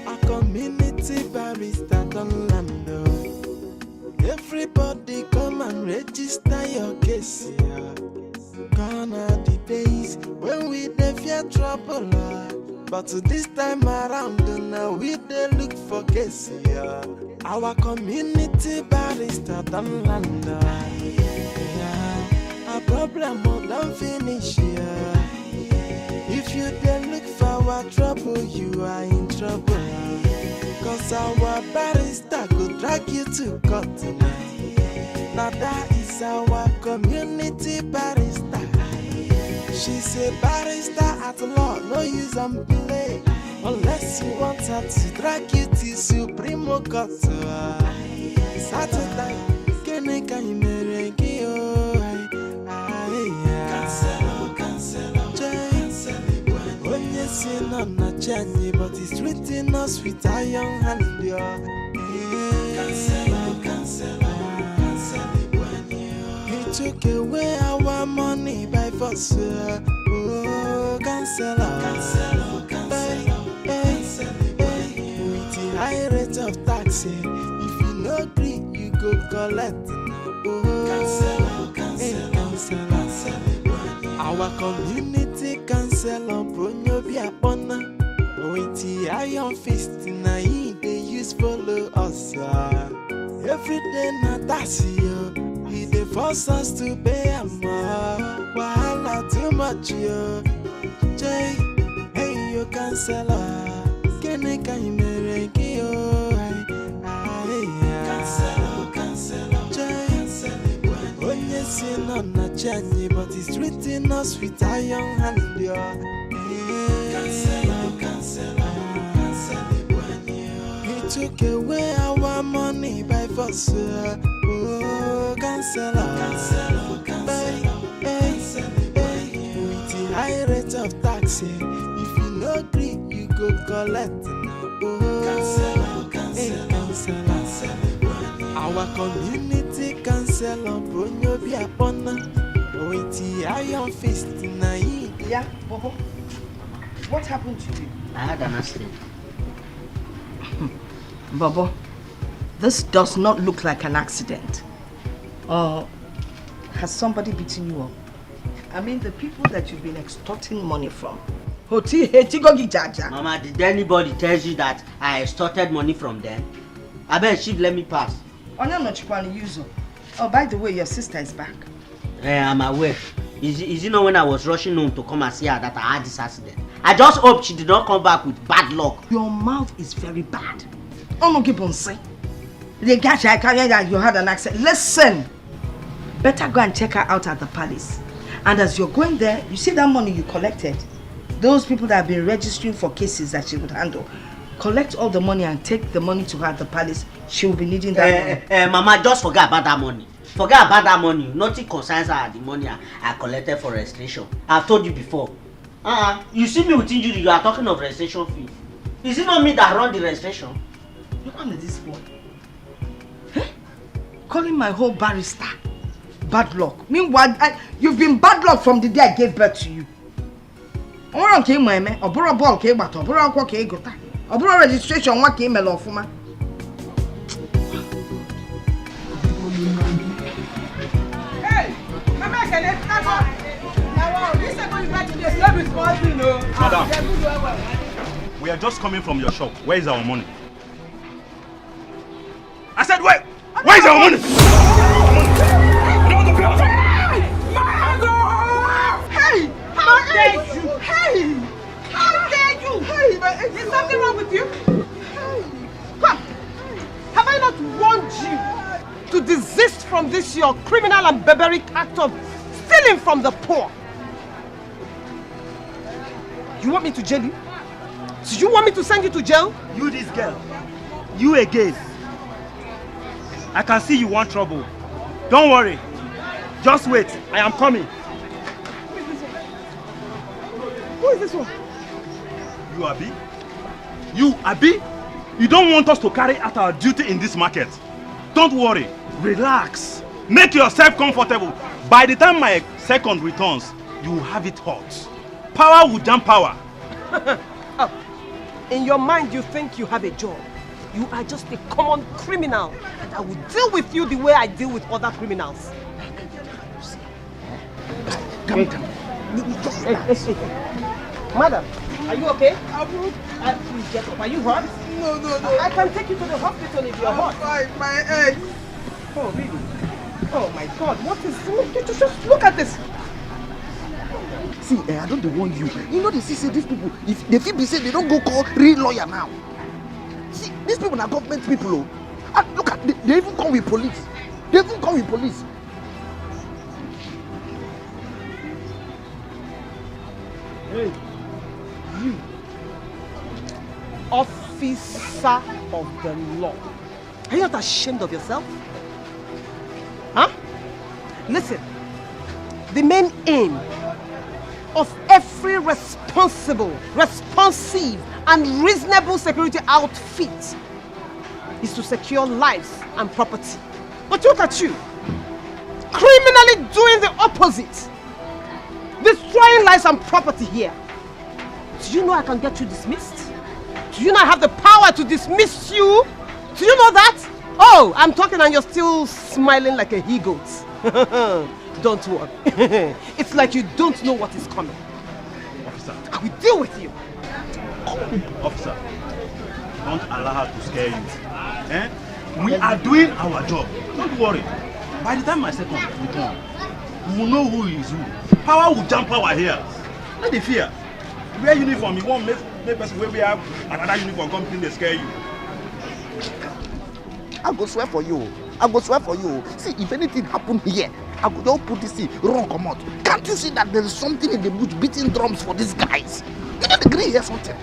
our community barrister don't land. Everybody come and register your case. Gone are the days when we dey fear trouble. But this time around, now we dey look for case. Our community barrister don't land. Our problem don't finish here. If you dey look for our trouble, you are in trouble. Cause our barrister go drag you to court tonight. Now that is our community barrister. She's a barrister at law, no use and play. Unless you want her to drag you to Supreme Court. Saturday, Keneka Imereki, but it's written us with a young hand. He took away our money by force. Oh, cancel. With the high rate of tax, if you no agree, you go collect. Cancel. Our community cancel on Brunobia Bona. With the iron fist, now they use follow us. Every day, na that's you. They force us to pay a more. Wahala too much, yo. Jay, hey, you cancel. Gene kaimere kiyo. Cancel. Onye si no na change, but it's written us with iron hand. Cancel. He took away our money by force. Oh, cancel. With the high rate of tax, if you no agree, you go collect now. Oh, cancel. Our community cancel on Bonyo Biapona. With the iron fist na hii. Yeah, Bobo. What happened to you? I had an accident. Bobo, this does not look like an accident. Or has somebody beaten you up? I mean, the people that you've been extorting money from. Mama, did anybody tell you that I extorted money from them? I bet she'd let me pass. Oh, by the way, your sister is back. I'm aware. Is it not when I was rushing home to come and see her that I had this accident? I just hope she did not come back with bad luck. Your mouth is very bad. Oh no, keep on saying. The guy I carried that you had an accident. Listen, better go and check her out at the palace. And as you're going there, you see that money you collected. Those people that have been registering for cases that she would handle. Collect all the money and take the money to her at the palace. She will be needing that money. Mama, just forget about that money. Forget about that money. Nothing concerns her the money I collected for registration. I've told you before. You see me with injury, you are talking of registration fee. Is it not me that run the registration? Look at this boy. Huh? Calling my whole barrister bad luck. Meanwhile, you've been bad luck from the day I gave birth to you. Registration Madam, we are just coming from your shop. Where is our money? I said, where is our money? Hey! How dare you? Hey! How dare you? Hey! Is something wrong with you? Come! Have I not warned you to desist from this your criminal and barbaric act of stealing from the poor? You want me to jail you? So you want me to send you to jail? You this girl. You again. I can see you want trouble. Don't worry. Just wait. I am coming. Who is this one? You Abi? You Abi? You don't want us to carry out our duty in this market. Don't worry. Relax. Make yourself comfortable. By the time my second returns, you will have it hot. Power will jump power. Oh, in your mind you think you have a job. You are just a common criminal and I will deal with you the way I deal with other criminals. Come down. Madam, are you okay? Please get up. Are you hurt? No. I can take you to the hospital if you're hurt. My head. Oh, really? Oh my God, what is... Just look at this. See, I don't warn you. You know they say these people, if they feel be say they don't go call real lawyer now. See, these people are government people. And look at they even come with police. Hey, you, officer of the law. Are you not ashamed of yourself? Huh? Listen, the main aim of every responsive and reasonable security outfit is to secure lives and property. But look at you, criminally doing the opposite, destroying lives and property here. Do you know I can get you dismissed? Do you know I have the power to dismiss you? Do you know that? Oh, I'm talking and you're still smiling like a he-goat. Don't worry. It's like you don't know what is coming. Officer. I will deal with you. Officer, don't allow her to scare you. We are doing our job. Don't worry. By the time my second return, we will know who is who. Power will jump power here. Not the fear. Wear uniform, you won't make make person wey wear another uniform come clean dey scare you. I go swear for you. I go swear for you. See, if anything happen here, I go just put this thing wrong come out. Can't you see that there is something in the bush beating drums for these guys? You don't agree here something?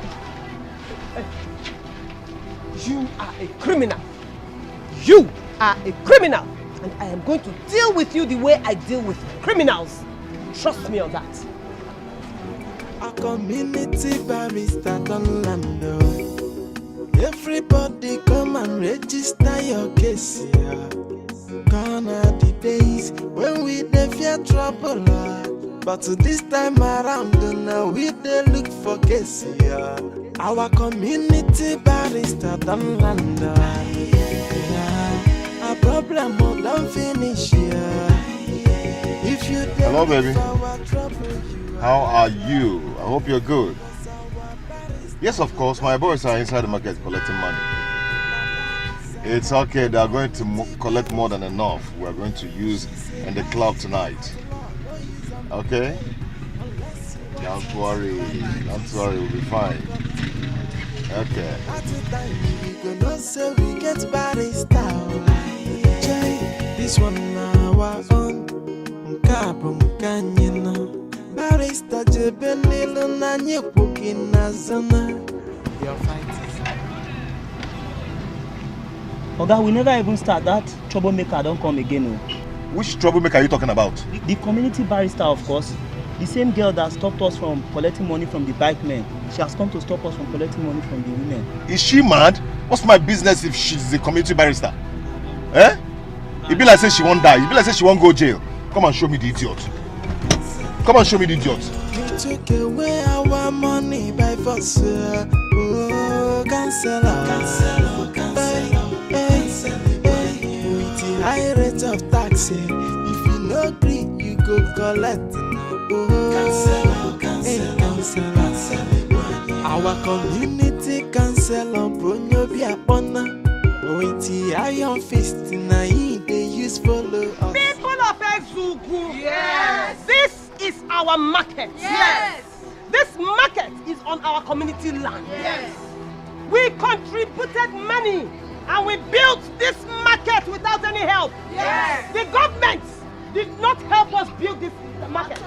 You are a criminal. You are a criminal. And I am going to deal with you the way I deal with criminals. Trust me on that. A community barrister don't land. Everybody come and register your case. Yeah. Gone are the days when we dey fear trouble. But this time around, now we dey look for case. Yeah. Our community barrister don't land. Yeah. A problem don't finish. Yeah. If you hello, baby. How are you? I hope you're good. Yes, of course, my boys are inside the market collecting money. It's okay, they are going to collect more than enough we are going to use in the club tonight. Okay? Don't worry, we'll be fine. Okay. This one our own. Barista Jebenilu na nyepuki na zona. Your fight is Oga, we never even start. That troublemaker don't come again. Oh. Which troublemaker are you talking about? The community barrister, of course. The same girl that stopped us from collecting money from the bike men. She has come to stop us from collecting money from the women. Is she mad? What's my business if she's the community barrister? Eh? It be like say she won't die. It be like say she won't go jail. Come and show me the idiot. Come and show me the idiot. You took away our money by force. Oh, cancel. With the high rate of tax, if you no agree, you go collect. Cancel. Our community cancel on Brunobia Bona. With the iron fist, now they use follow us. People of Ezugu, yes. This is our market. Yes. This market is on our community land. Yes. We contributed money and we built this market without any help. Yes. The government did not help us build this market.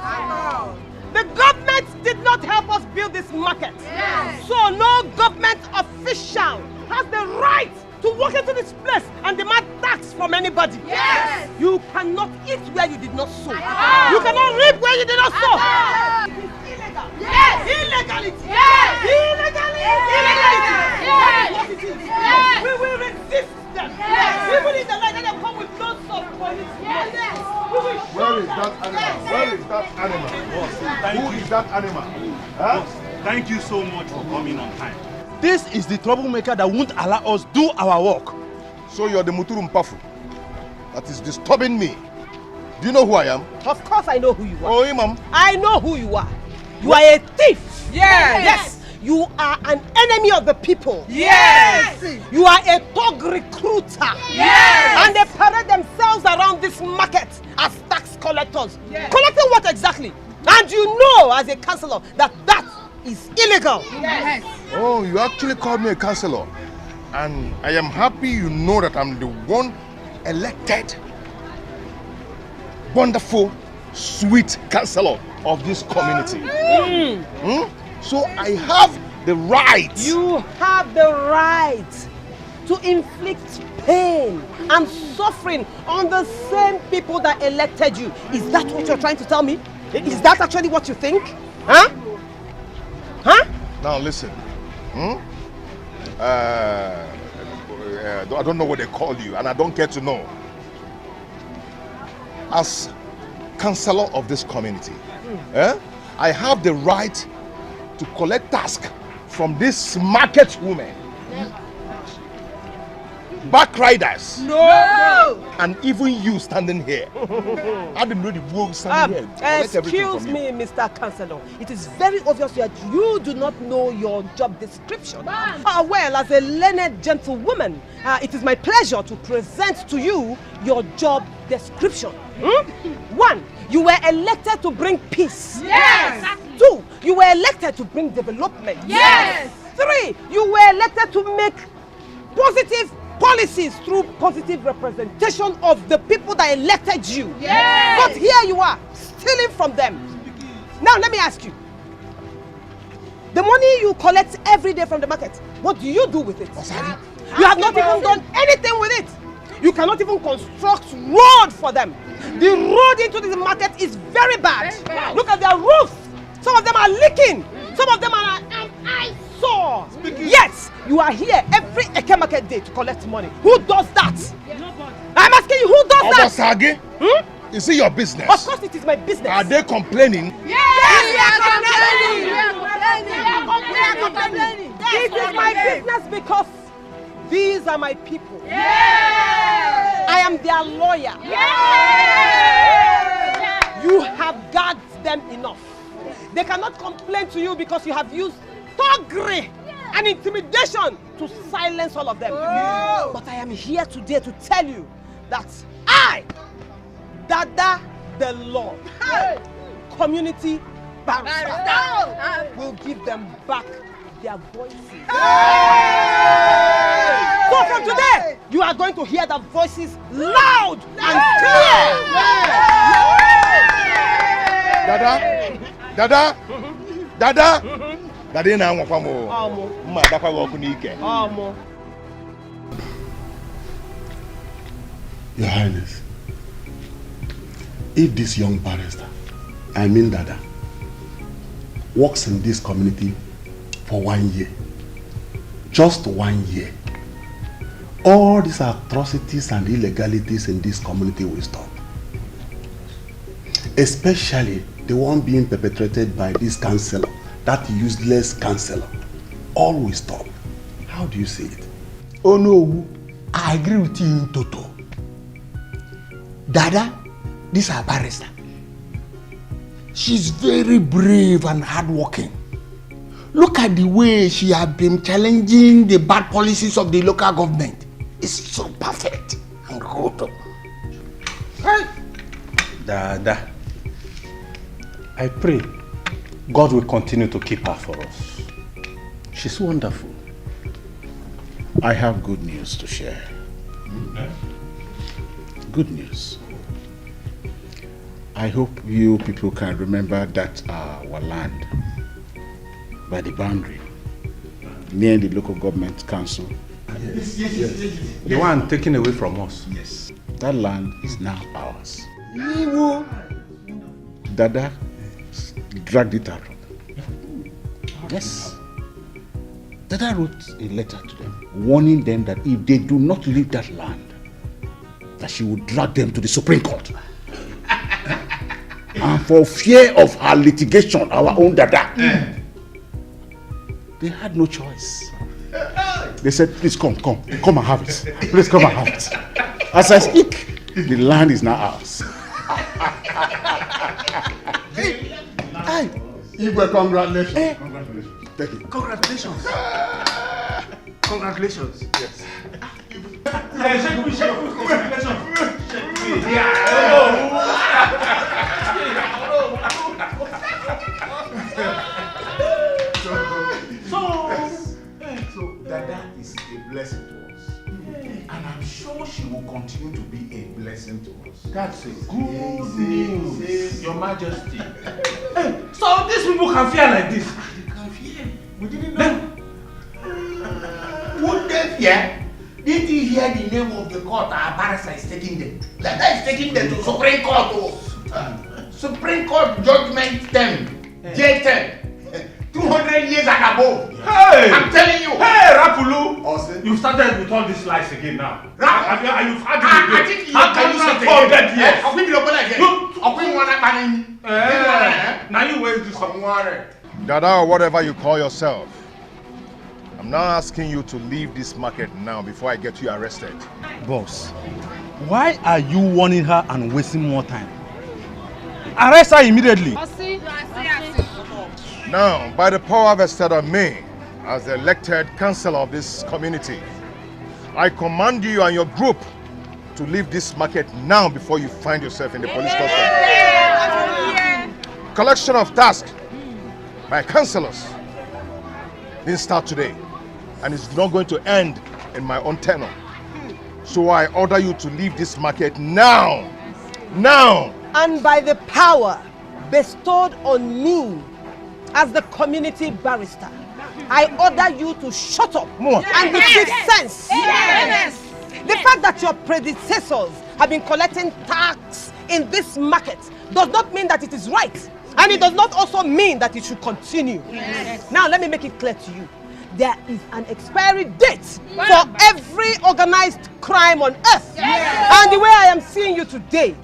The government did not help us build this market. Yes. So no government official has the right to walk into this place and demand tax from anybody. Yes. You cannot eat where you did not sow. You cannot reap where you did not sow. It is illegal. Yes. Illegality. Yes. Illegality. Yes. Illegality. That is what it is. Yes. We will resist them. Yes. Even if they like, let them come with loads of police. Yes. We will show Where is them. that animal? Where is that animal? Who is that animal? Huh? Thank you so much for coming on time. This is the troublemaker that won't allow us do our work. So you're the Muturu Mpafu that is disturbing me. Do you know who I am? Of course I know who you are. Oh, Imam. I know who you are. You are a thief. Yes. Yes. You are an enemy of the people. Yes. You are a thug recruiter. Yes. And they parade themselves around this market as tax collectors. Yes. Collecting what exactly? And you know as a councillor that is illegal. Yes. Oh, you actually called me a councillor. And I am happy you know that I'm the one elected, wonderful, sweet councillor of this community. So I have the right. You have the right to inflict pain and suffering on the same people that elected you. Is that what you're trying to tell me? Is that actually what you think? Huh? Huh? Now listen. I don't know what they call you, and I don't care to know. As councillor of this community, I have the right to collect task from this market woman, backriders, no, and even you standing here. I didn't know the world standing here. Collect everything Excuse from me, Mr. Councillor. It is very obvious that you do not know your job description. Well, as a learned gentlewoman, it is my pleasure to present to you your job description. 1. You were elected to bring peace. Yes. 2. You were elected to bring development. Yes. 3, you were elected to make positive policies through positive representation of the people that elected you. Yes. But here you are, stealing from them. Now let me ask you. The money you collect every day from the market, what do you do with it? You have not even done anything with it. You cannot even construct road for them. The road into this market is very bad. Look at their roofs. Some of them are leaking. Some of them are an eyesore. Yes, you are here every Eke market day to collect money. Who does that? I'm asking you, who does that? Sagi, is it your business? Of course it is my business. Are they complaining? Yes, we are complaining. It is my business because these are my people. I am their lawyer. You have gagged them enough. They cannot complain to you because you have used thuggery and intimidation to silence all of them. But I am here today to tell you that I, Dada the Law, community barrister, will give them back their voices. So from today, you are going to hear the voices loud and clear. Dada, na mo. Ma dakwa go ku n'ike. Your Highness, if this young barrister, I mean Dada, works in this community for 1 year, just 1 year, all these atrocities and illegalities in this community will stop. Especially the one being perpetrated by this councillor, that useless councillor. All will stop. How do you see it? Oh no, I agree with you in total. Dada, this is our barrister. She's very brave and hardworking. Look at the way she has been challenging the bad policies of the local government. It's so perfect and good. Dada, I pray God will continue to keep her for us. She's wonderful. I have good news to share. Good news. I hope you people can remember that our land by the boundary near the local government council. Yes. The one taken away from us. Yes. That land is now ours. Dada dragged it out. Yes. Dada wrote a letter to them, warning them that if they do not leave that land, that she would drag them to the Supreme Court. And for fear of her litigation, our own Dada, they had no choice. They said, please come and have it. Please come and have it. As I speak, the land is now ours. Hey, Igwe, congratulations. Congratulations. Thank you. Congratulations. Congratulations. Yes. So Dada is a blessing to us. And I'm sure she will continue to be a blessing to us. That's a good news, Your Majesty. Hey, so these people can fear like this? They can fear. We didn't know. Would they fear? Did you hear the name of the court our barrister is taking them? Dada is taking them to Supreme Court. Supreme Court judgment 10. J10. 200 years and above. Hey! I'm telling you. Hey, Rapulu! You started with all these lies again now. You've had it again. How can you say 400 years? I'll give you again. Now you wait to some water. Dada, or whatever you call yourself, I'm now asking you to leave this market now before I get you arrested. Boss, why are you warning her and wasting more time? Arrest her immediately. Now, by the power vested on me as the elected councillor of this community, I command you and your group to leave this market now before you find yourself in the police custody. Collection of tasks. My councillors didn't start today, and it's not going to end in my own tenure. So I order you to leave this market now. Now! And by the power bestowed on me as the community barrister, I order you to shut up and receive sense. Yes. The fact that your predecessors have been collecting tax in this market does not mean that it is right. And it does not also mean that it should continue. Yes. Now let me make it clear to you. There is an expiry date for every organized crime on earth. Yes. And the way I am seeing you today,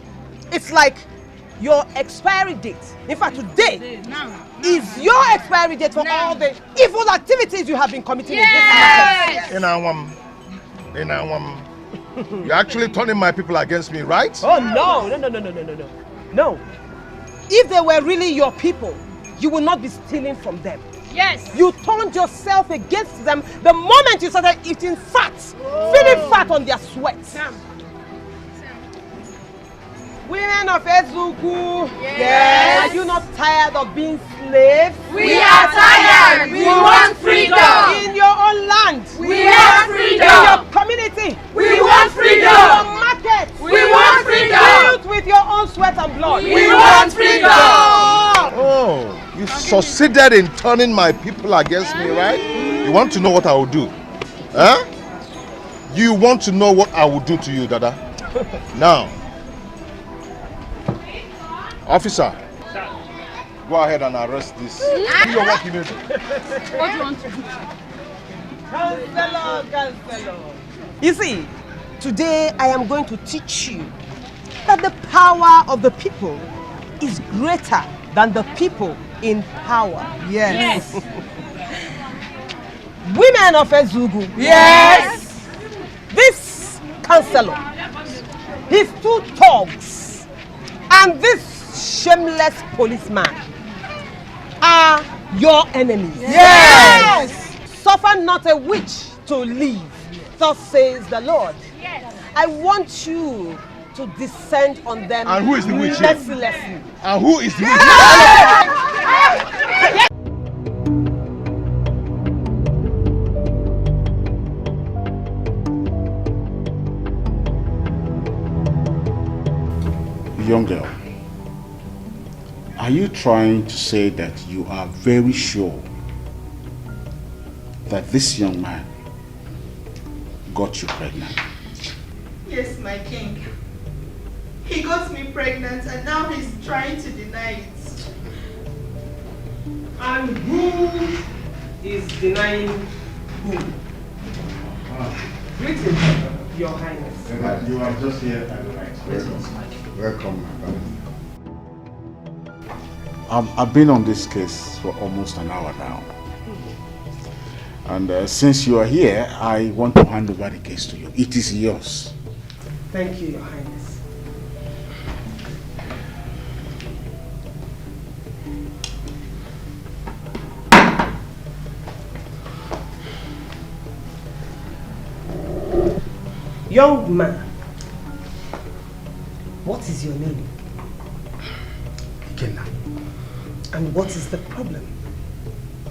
it's like your expiry date. In fact, today is your expiry date for all the evil activities you have been committing in this market. You're actually turning my people against me, right? Oh, no. If they were really your people, you will not be stealing from them. Yes. You turned yourself against them the moment you started eating fat, feeling fat on their sweat. Women of Ezuku, yes. Are you not tired of being slaves? We are tired. We want freedom. In your own land. We want freedom. In your community. We want freedom. In your market. We want freedom. Built with your own sweat and blood. We want freedom. Oh, you succeeded in turning my people against me, right? You want to know what I will do? Huh? You want to know what I will do to you, Dada? Now, officer, go ahead and arrest this. Do your work immediately. What do you want to do? Cancelo. You see, today I am going to teach you that the power of the people is greater than the people in power. Yes. Women of Ezugu. Yes. This councillor, his two thugs, and this shameless policeman are your enemies. Yes. Suffer not a witch to live, thus says the Lord. Yes. I want you to descend on them. And who is the witch? Mercilessly. And who is the witch? Young girl, are you trying to say that you are very sure that this young man got you pregnant? Yes, my king. He got me pregnant and now he's trying to deny it. And who is denying who? Greetings, Your Highness. You are just here at the right time. Welcome, my brother. I've been on this case for almost an hour now. And since you are here, I want to hand over the case to you. It is yours. Thank you, Your Highness. Young man, what is your name? Ikenna. And what is the problem?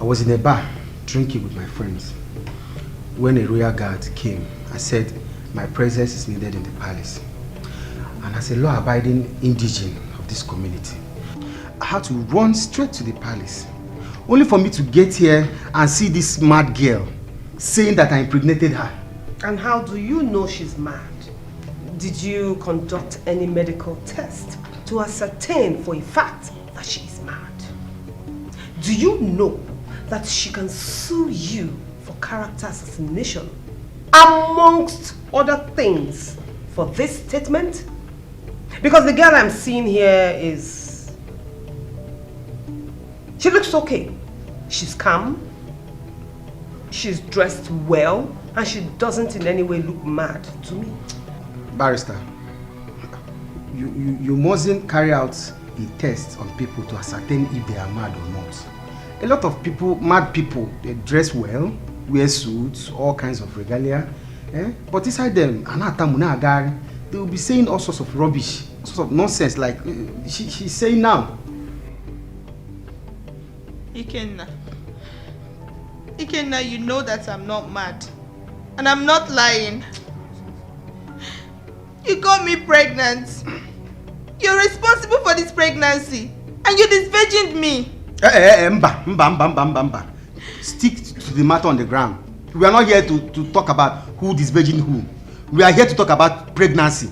I was in a bar drinking with my friends. When a royal guard came, I said my presence is needed in the palace. And as a law-abiding indigene of this community, I had to run straight to the palace, only for me to get here and see this mad girl saying that I impregnated her. And how do you know she's mad? Did you conduct any medical test to ascertain for a fact that she is mad? Do you know that she can sue you for character assassination, amongst other things, for this statement? Because the girl I'm seeing here is... she looks okay. She's calm, she's dressed well, and she doesn't in any way look mad to me. Barrister, you mustn't carry out a test on people to ascertain if they are mad or not. A lot of people, mad people, they dress well, wear suits, all kinds of regalia, but inside them, they will be saying all sorts of rubbish, all sorts of nonsense like she's saying now. Ikenna, you know that I'm not mad. And I'm not lying. You got me pregnant. You're responsible for this pregnancy. And you disvirgined me. Mba. Stick to the matter on the ground. We are not here to talk about who disvirgined who. We are here to talk about pregnancy.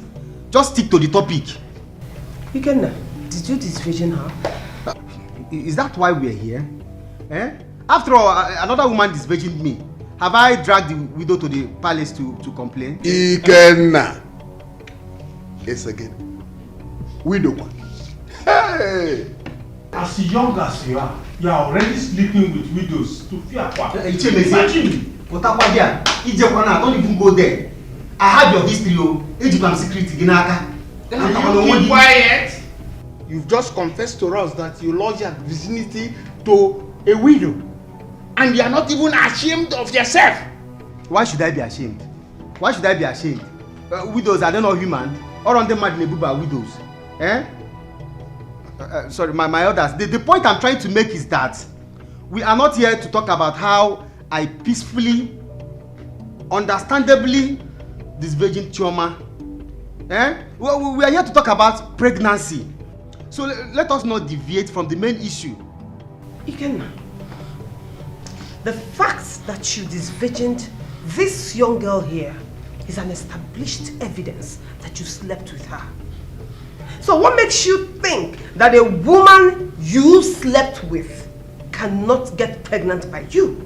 Just stick to the topic. Ikenna, did you disvirgin her? Is that why we are here? Eh? After all, another woman disvirgined me. Have I dragged the widow to the palace to complain? Ikenna. Yes, again. Widow one. Hey! As young as you are already sleeping with widows to fear what? Imagine! Don't even go there. I have your history, Egypt secret. Keep quiet. You've just confessed to us that you lost your virginity to a widow. And you are not even ashamed of yourself. Why should I be ashamed? Why should I be ashamed? Widows, are they not human? All on them mad are widows. Eh? Sorry, my elders. The point I'm trying to make is that we are not here to talk about how I peacefully, understandably disvirgin Chioma. Eh? We are here to talk about pregnancy. So let us not deviate from the main issue. Ikenna, the fact that you disvirgined this young girl here is an established evidence that you slept with her. So what makes you think that a woman you slept with cannot get pregnant by you?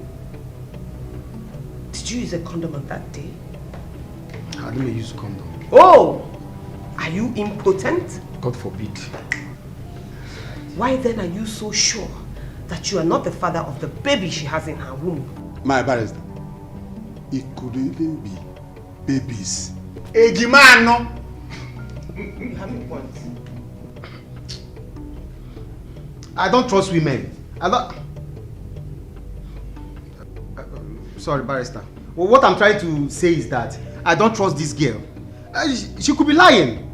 Did you use a condom on that day? I didn't use condom. Oh! Are you impotent? God forbid. Why then are you so sure that you are not the father of the baby she has in her womb? My barrister, it could even be babies. Ejimano. You have a point. I don't trust women. Sorry, barrister. Well, what I'm trying to say is that I don't trust this girl. She could be lying.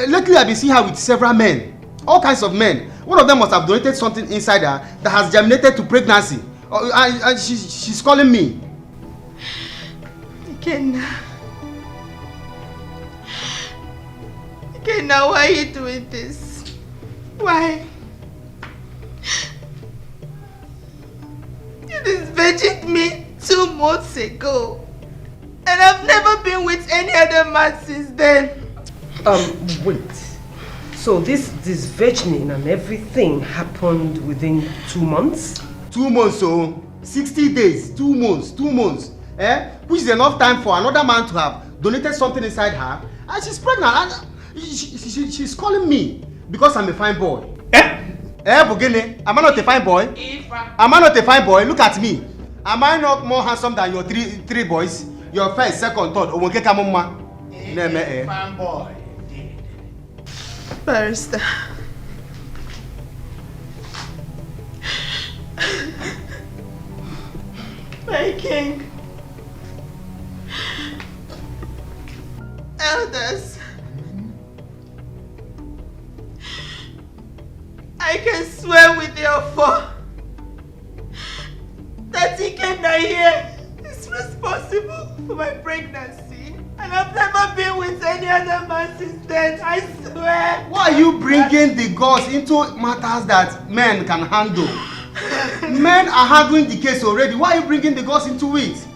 Lately, I've been seeing her with several men. All kinds of men. One of them must have donated something inside her that has germinated to pregnancy. And she's calling me. Ikenna, why are you doing this? Why? You disvirgined me 2 months ago. And I've never been with any other man since then. Wait. So this disvirgining and everything happened within 2 months? 2 months, so 60 days, 2 months, 2 months. Which is enough time for another man to have donated something inside her. And she's pregnant. And she's calling me because I'm a fine boy. Bogene, am I not a fine boy? Am I not a fine boy? Look at me. Am I not more handsome than your three boys? Your first, second, third. Fine boy. Barrister. My king. Elders. I can swear with your father that Ikenna here is responsible for my pregnancy. And I've never been with any other man since then, I swear. Why are you bringing the gods into matters that men can handle? Men are handling the case already. Why are you bringing the gods into it?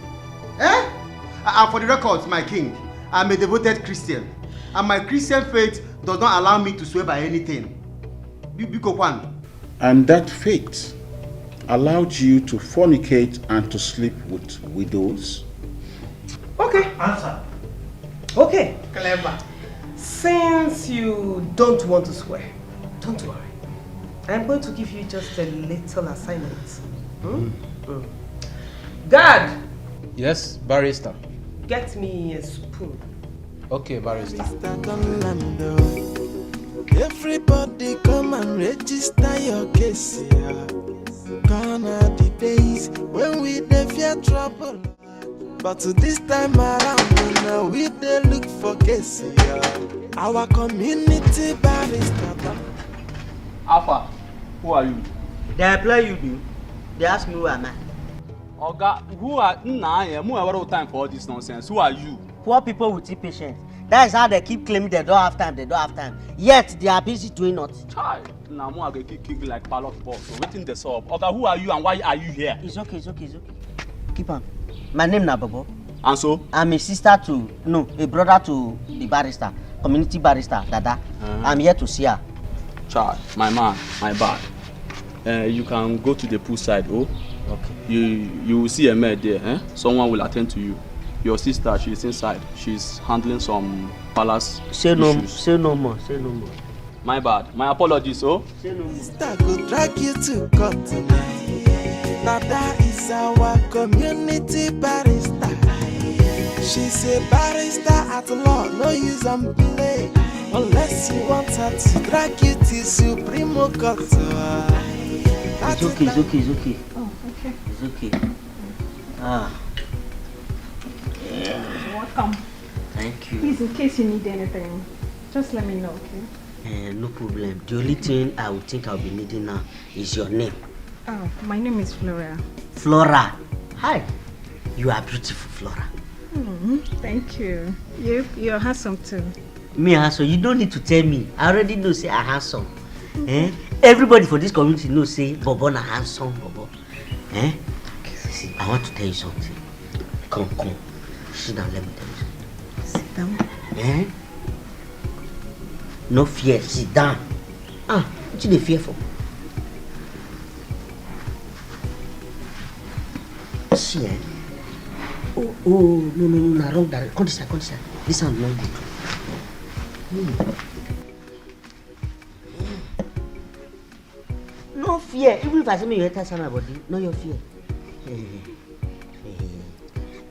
And for the record, my king, I'm a devoted Christian. And my Christian faith does not allow me to swear by anything. And that faith allowed you to fornicate and to sleep with widows? Okay. Answer. Okay. Clever. Since you don't want to swear, don't worry. I'm going to give you just a little assignment. Guard! Yes, barrister. Get me a spoon. Okay, barrister. Everybody come and register your case, yeah. Gone are the days when we dey fear trouble. But this time around, now we dey look for case, yeah. Our community barrister. Alpha, who are you? They apply you, do. They ask me who am I. Oga, who are no time for all this nonsense? Who are you? Poor people with impatience. That is how they keep claiming they don't have time, Yet they are busy doing nothing. Child, now I go kick like ballot box. So waiting the sub. Oga, who are you and why are you here? It's okay. Keep on. My name is Bobo. And so? I'm a brother to the barrister, community barrister, Dada. I'm here to see her. Child, my man, my bad. You can go to the pool side, oh? Okay. You will see a maid there, eh? Someone will attend to you. Your sister, she's inside. She's handling some palace issues. Say no more. My bad. My apologies, oh? Say no more. Sister could drag you to court tonight. Now that is our community barrister. She's a barrister at law, no use and play. Unless you want her to drag you to Supreme Court. It's okay. Oh, okay. It's okay. Welcome. Thank you. Please, in case you need anything, just let me know, okay? No problem. The only thing I would think I'll be needing now is your name. Oh, my name is Flora. Flora. Hi. You are beautiful, Flora. Thank you. You're handsome too. Me handsome? You don't need to tell me. I already know say I'm handsome. Everybody for this community knows say Bobo na handsome Bobo. See, I want to tell you something. Come. Sit down, let me tell you something. Sit down? No fear, sit down. What you dey fear for? See, Oh, no, wrong direction. Come this side. This sound not good. No fear. Even if I say me you enter my body, no your fear.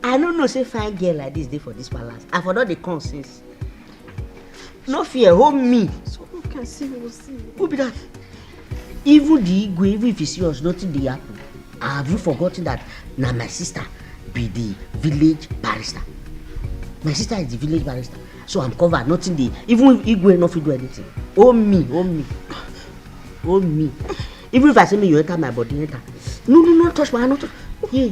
I don't know say fine girl like this day for this palace. I forgot the consensus. No fear, hold me. So who can see who will see? Who be that? Even the Igwe, even if you see us, nothing dey happen. Have you forgotten that now my sister be the village barrister? My sister is the village barrister. So I'm covered, nothing dey. Even if Igwe not do anything. Hold me. Even if I say me you enter my body, enter. No, touch my hand, not touch. Yeah.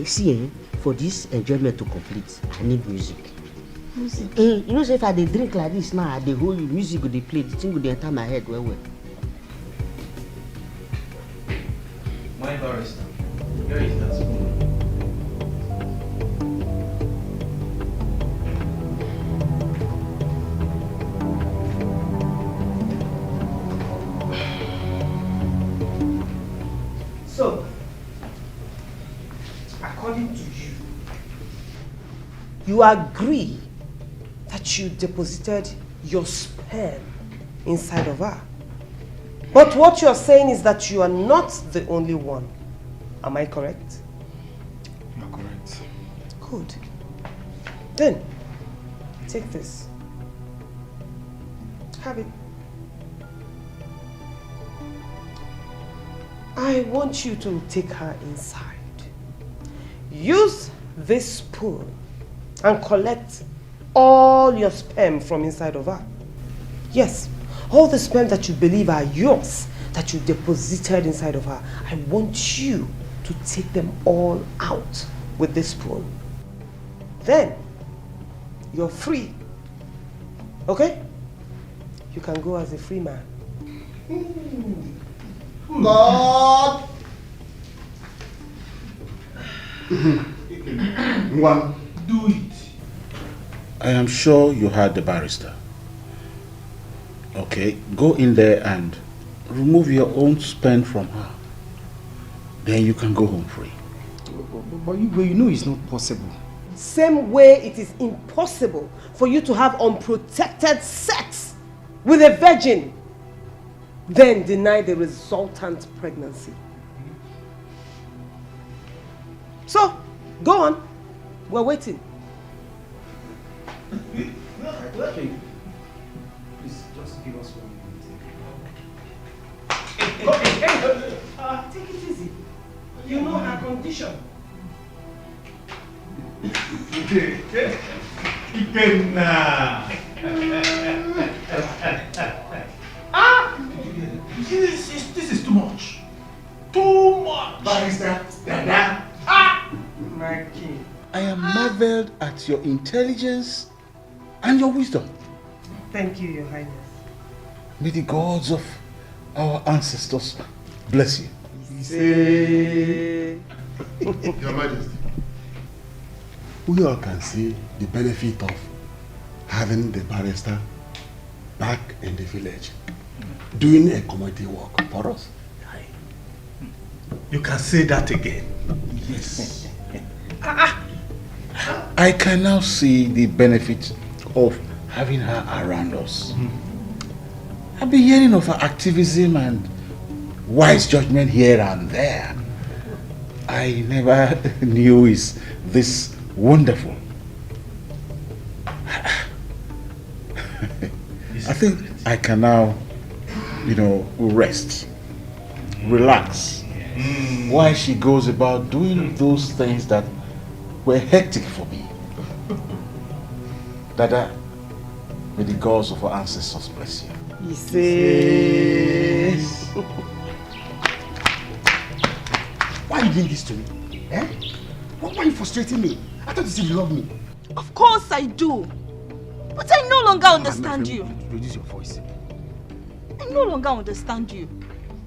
See, for this enjoyment to complete, I need music. You know, say if I dey drink like this now, the whole music go dey play, the thing go dey enter my head well. My barrister, where is that spoon? So, according to you agree that you deposited your sperm inside of her. But what you're saying is that you are not the only one. Am I correct? You're correct. Good. Then, take this. Have it. I want you to take her inside. Use this spoon and collect all your sperm from inside of her. Yes, all the sperm that you believe are yours, that you deposited inside of her, I want you to take them all out with this spoon. Then, you're free. Okay? You can go as a free man. God! One. Do it. I am sure you heard the barrister. Okay, go in there and remove your own sperm from her. Then you can go home free. But you know it's not possible. Same way it is impossible for you to have unprotected sex with a virgin, then deny the resultant pregnancy. So, go on. We're waiting. Okay. Please, just give us 1 minute. Take it easy. You know her condition. This is too much. Barrister Dada. My king. I am marveled at your intelligence and your wisdom. Thank you, Your Highness. May the gods of our ancestors bless you. Your Majesty, we all can see the benefit of having the barrister back in the village, doing a community work for us. You can say that again. Yes. I can now see the benefit of having her around us. I've been hearing of her activism and wise judgment here and there. I never knew it's this wonderful. I think I can now, rest, relax, while she goes about doing those things that were hectic for me. Dada, may the gods of our ancestors bless you. Why are you doing this to me? Eh? Why are you frustrating me? I thought you said you love me. Of course I do. But I no longer understand you. Reduce your voice. I no longer understand you.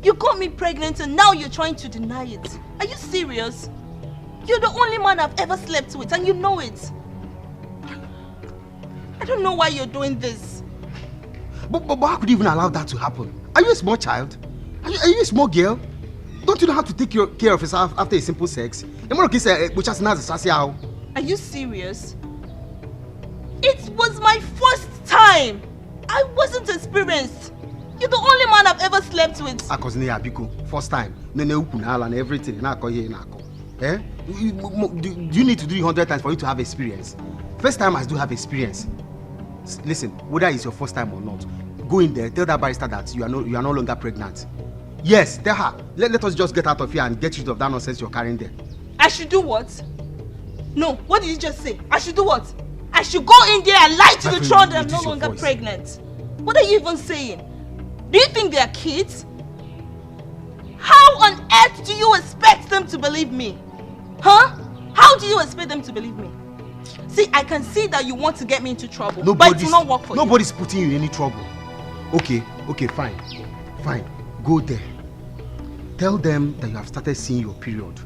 You got me pregnant and now you're trying to deny it. Are you serious? You're the only man I've ever slept with and you know it. I don't know why you're doing this. But how could you even allow that to happen? Are you a small child? Are you a small girl? Don't you know how to take care of yourself after a simple sex? Are you serious? It was my first time. I wasn't experienced. You're the only man I've ever slept with. First time. And everything. Eh? Do you need to do it 100 times for you to have experience? First timers do have experience. Listen, whether it's your first time or not, go in there, tell that barrister that you are no longer pregnant. Yes, tell her. Let us just get out of here and get rid of that nonsense you're carrying there. I should do what? No, what did you just say? I should do what? I should go in there and lie to the throne that I'm no longer pregnant. What are you even saying? Do you think they are kids? How on earth do you expect them to believe me? Huh? How do you expect them to believe me? See, I can see that you want to get me into trouble, but it will not work for you. Nobody's putting you in any trouble. Okay, fine. Go there. Tell them that you have started seeing your period.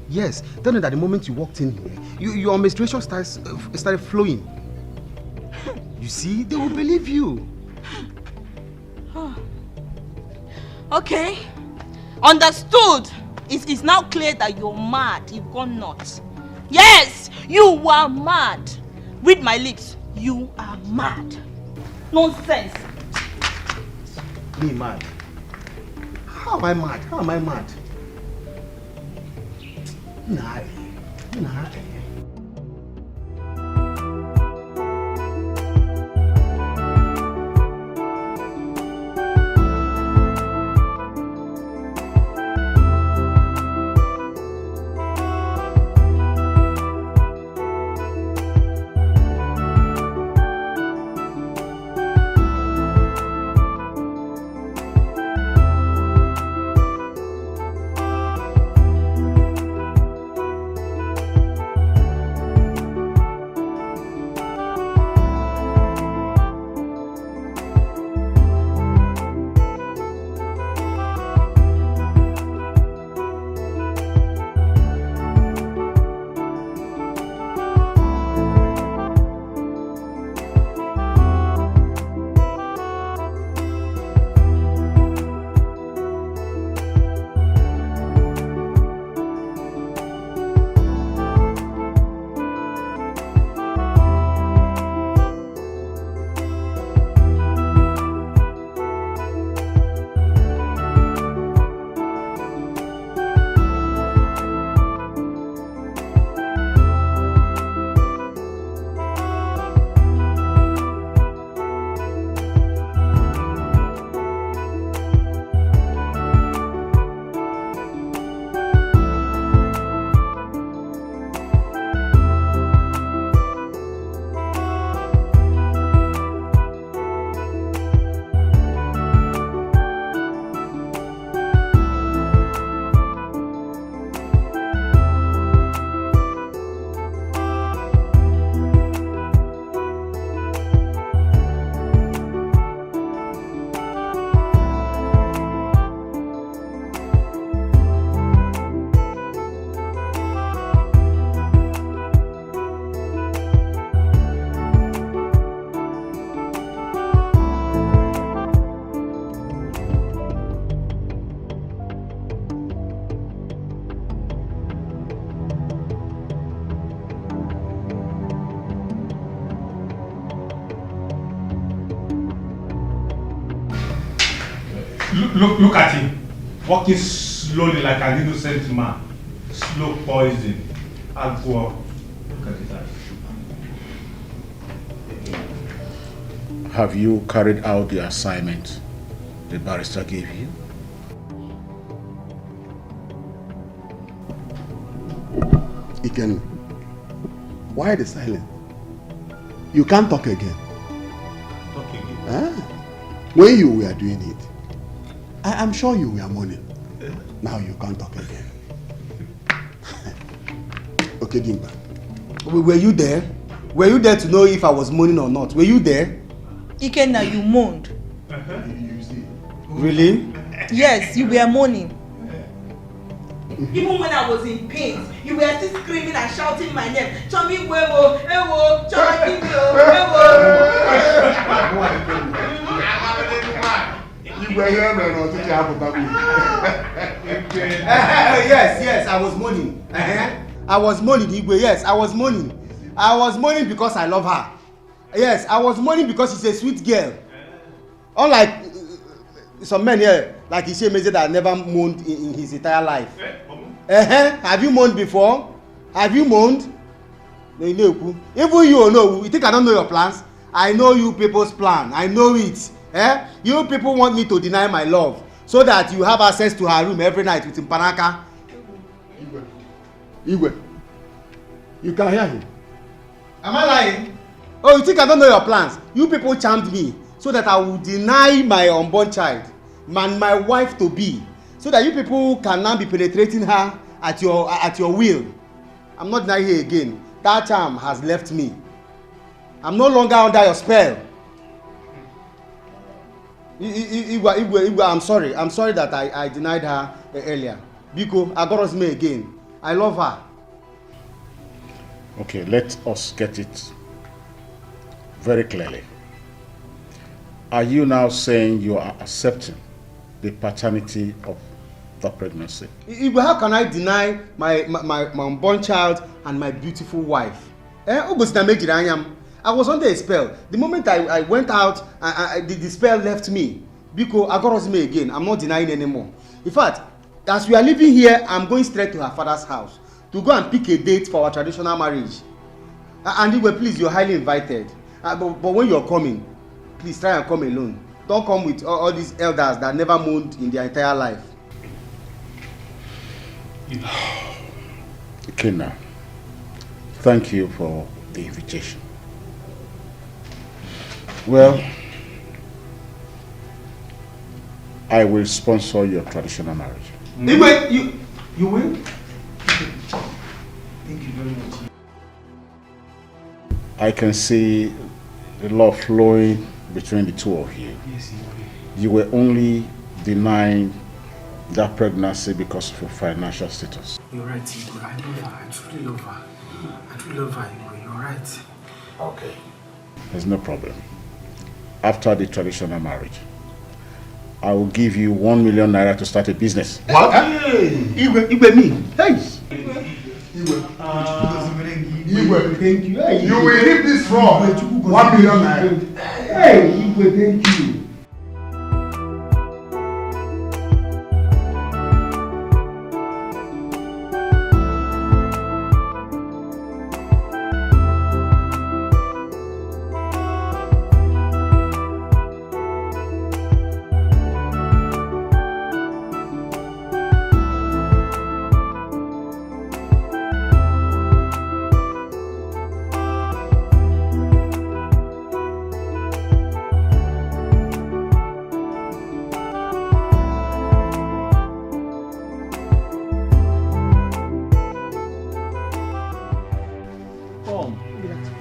Yes, tell them that the moment you walked in here, your menstruation started flowing. You see, they will believe you. Okay, understood. It's now clear that you're mad. You've gone nuts. Yes, you are mad. Read my lips. You are mad. Nonsense. Me mad? How am I mad? Nah. Look at him. Walking slowly like an innocent man. Slow poison. I'll go up. Look at his eyes. Have you carried out the assignment the barrister gave you? Iken, why the silence? You can't talk again. Talk again? Ah, when you were doing it, I am sure you were mourning. Now you can't talk again. Okay, Dimba. Were you there? Were you there to know if I was mourning or not? Were you there? Ikenna, you moaned. Really? Yes, you were moaning. Even when I was in pain, you were still screaming and shouting my name. Chomi Wewo, Ewo, Chomi Ewo. You were here, man, or did you have a Yes, I was mourning. I was mourning, Igwe, yes, I was mourning. I was mourning because I love her. Yes, I was mourning because she's a sweet girl. Unlike some men here, like Ishe Meze that never moaned in his entire life. Have you moaned before? Have you moaned? Even you know, you think I don't know your plans? I know you people's plan. I know it. You people want me to deny my love so that you have access to her room every night with Mpanaka. Igwe, you can hear him. Am I lying? Oh, you think I don't know your plans? You people charmed me so that I will deny my unborn child and my wife to be, so that you people can now be penetrating her at your will. I'm not denying her again. That charm has left me. I'm no longer under your spell. Igwe, I'm sorry. I'm sorry that I denied her earlier. Biko, agoros me again. I love her. Okay, let us get it very clearly. Are you now saying you are accepting the paternity of the pregnancy? Igwe, how can I deny my unborn child and my beautiful wife? I was under a spell. The moment I went out, the spell left me. Biko, agoros me again. I'm not denying anymore. In fact, as we are living here, I'm going straight to her father's house to go and pick a date for our traditional marriage. And Igwe, please, you're highly invited. But when you're coming, please try and come alone. Don't come with all these elders that never moaned in their entire life. Okay, now, thank you for the invitation. Well, I will sponsor your traditional marriage. Igwe, you will? Thank you very much. I can see the love flowing between the two of you. Yes, you were only denying that pregnancy because of your financial status. You're right, Igwe. I love her. I truly love her. I truly love her, Igwe. You're right. Okay. There's no problem. After the traditional marriage, I will give you 1 million naira to start a business. What? Igwe, me. Hey. Igwe, thank you. Hey, you will hit this from 1 million naira. Hey, Igwe, thank you.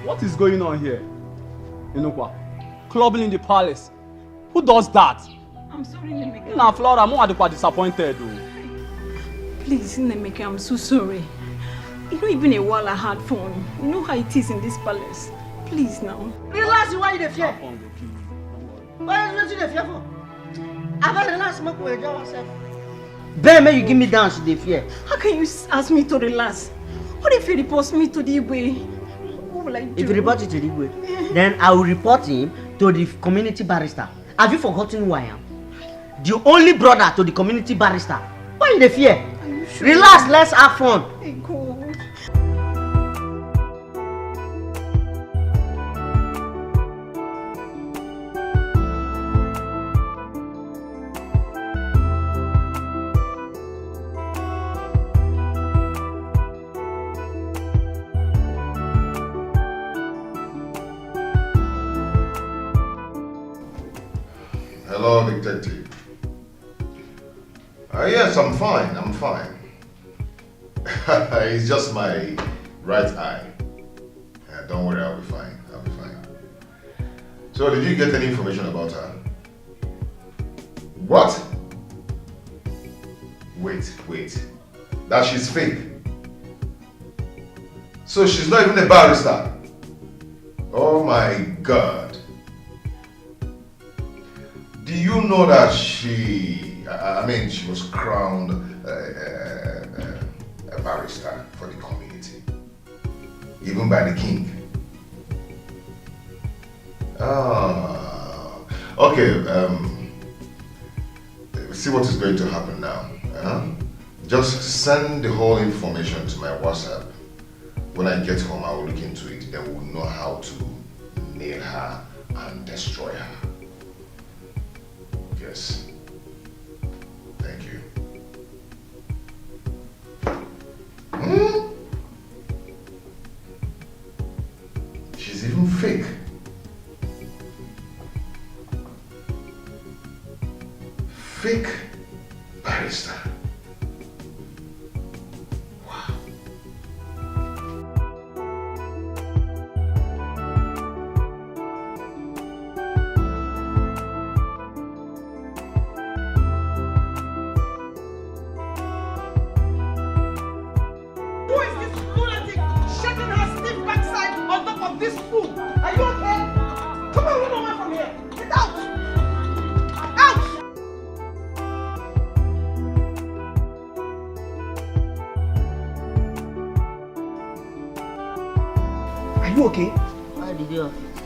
What is going on here? Inukwa, clubbing in the palace. Who does that? I'm sorry, Nnebe. Nah, Flora, I'm quite disappointed. Please, Nnebe, I'm so sorry. You know, even a while I had fun. You know how it is in this palace. Please now. Relax, why you fear? Why are you fear for? I better relax, make way yourself. Bear, may you give me dance to the fear. How can you ask me to relax? What if you report me to the way? What will I do? If you report it to the way, then I will report him to the community barrister. Have you forgotten who I am? The only brother to the community barrister. Why you dey fear? Sure? Relax, let's have fun. Hey, God. Hello, detective. Yes, I'm fine. I'm fine. It's just my right eye. Don't worry, I'll be fine. I'll be fine. So, did you get any information about her? What? Wait. That she's fake. So she's not even a barrister. Oh my God. Do you know that she was crowned a barrister for the community, even by the king? Okay, see what is going to happen now. Just send the whole information to my WhatsApp. When I get home, I will look into it, then we'll know how to nail her and destroy her. Yes. Thank you. She's even fake. Fake barrister.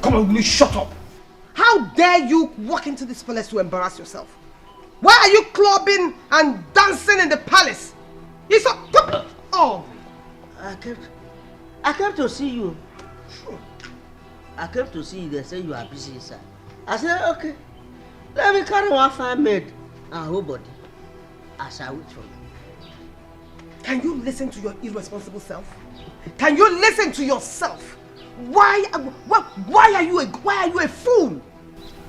Will you shut up? How dare you walk into this palace to embarrass yourself? Why are you clubbing and dancing in the palace? It's so... Oh! I came to see you. I came to see you. They say you are busy inside. I said, okay. Let me carry one fine maid and whole body. I shall wait for you. Can you listen to your irresponsible self? Can you listen to yourself? Why are you a fool?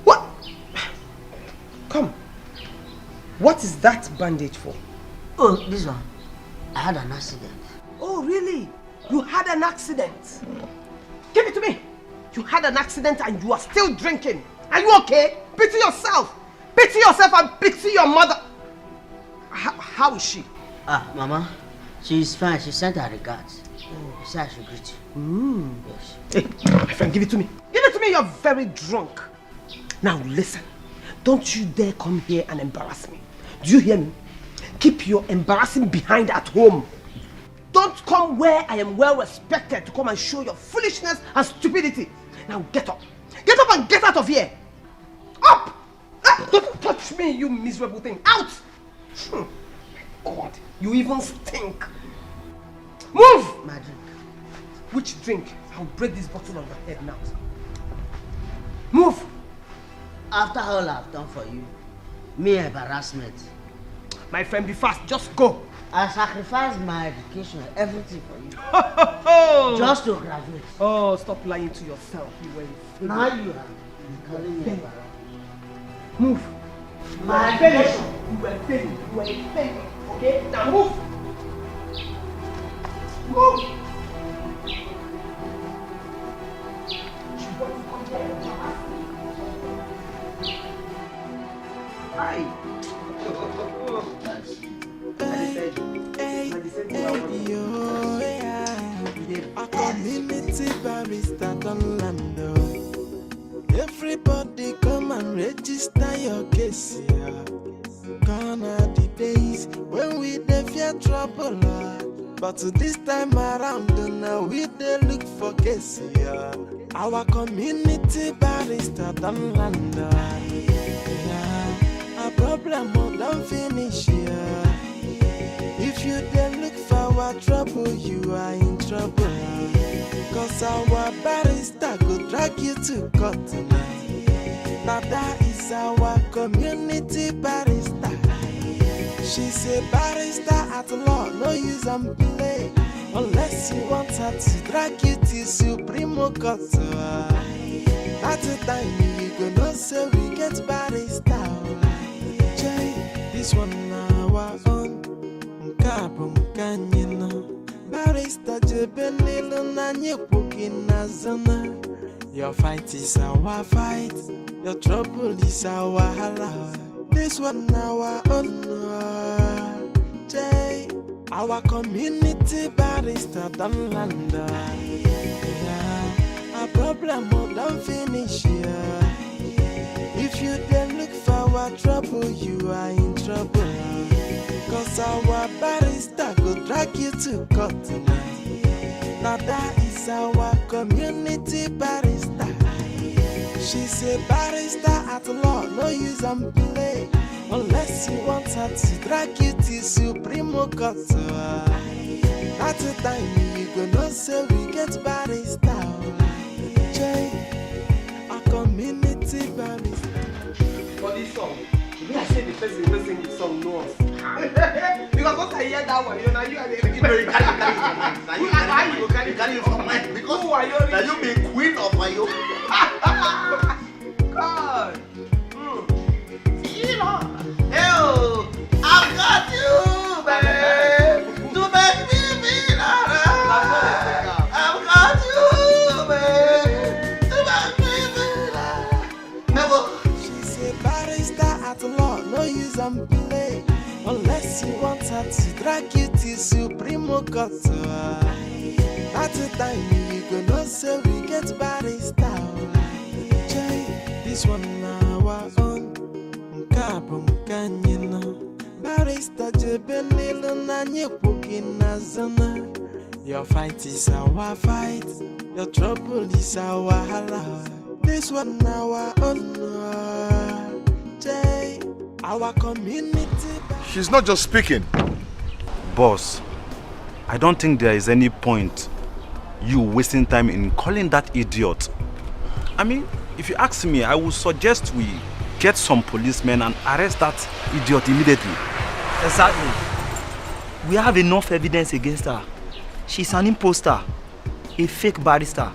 What? Come. What is that bandage for? Oh, this one. I had an accident. Oh, really? You had an accident? Give it to me. You had an accident and you are still drinking. Are you okay? Pity yourself. Pity yourself and pity your mother. How is she? Mama, she's fine. She sent her regards. She said I should greet you. Yes. Hey, my friend, give it to me. Give it to me, you're very drunk. Now listen, don't you dare come here and embarrass me. Do you hear me? Keep your embarrassing behind at home. Don't come where I am well respected to come and show your foolishness and stupidity. Now get up. Get up and get out of here. Up! Don't touch me, you miserable thing. Out! God, you even stink. Move! My drink. Which drink? I'll break this bottle on your head now. Move! After all I've done for you, me embarrassment. My friend, be fast. Just go. I sacrificed my education, everything for you. Just to graduate. Oh, stop lying to yourself. You were now you are calling me embarrassed. Move. My education. You were failing. You were a failure. Okay? Now move. Move. Hi. A community barrister don't land. Everybody come and register your case. Gone are the days when we dey fear trouble, but this time around now we dey look for case. Our community barrister don't land. A problem don't finish here. If you then look for our trouble, you are in trouble. Cause our barrister go drag you to court tonight. Now that is our community barrister. She's a barrister at law, no use and play. Unless you want her to drag you to Supreme Court. At the time you go know say we get barrister. Jay, this one our own. Nkabum kanyino. Barrister jebelilo na nyepuki na zona. Your fight is our fight. Your trouble is our hala. This one our own. Jay, our community barrister don't land. Our problem don't finish here. If you then look for our trouble, you are in trouble. Cause our barrister go drag you to court tonight. Now that is our community barrister. She's a barrister at law, no use and play. Unless you want her to drag you to Supreme Court. At the time you go know say we get barrister. Jay, a community barrister. For this song, I say the person who sing this song knows. Because once I hear that one, you know, you are the carry it from mind. Because who are you? Now you be queen of my own. God. You know. Hey, I've got you, babe. To make me feel alright. I've got you, babe. To make me feel alright. Never. She's a barrister at law, no use and play. Unless you want her to drag you to Supreme Court. At the time you go know say we get barrister. Jay, this one our own. Nkabum kanyino. Barrister jebelilo na nyepuki na zona. Your fight is our fight. Your trouble is our hala. This one our own. Jay, our community. She's not just speaking. Boss, I don't think there is any point you wasting time in calling that idiot. I mean, if you ask me, I would suggest we get some policemen and arrest that idiot immediately. Exactly. We have enough evidence against her. She's an impostor, a fake barrister.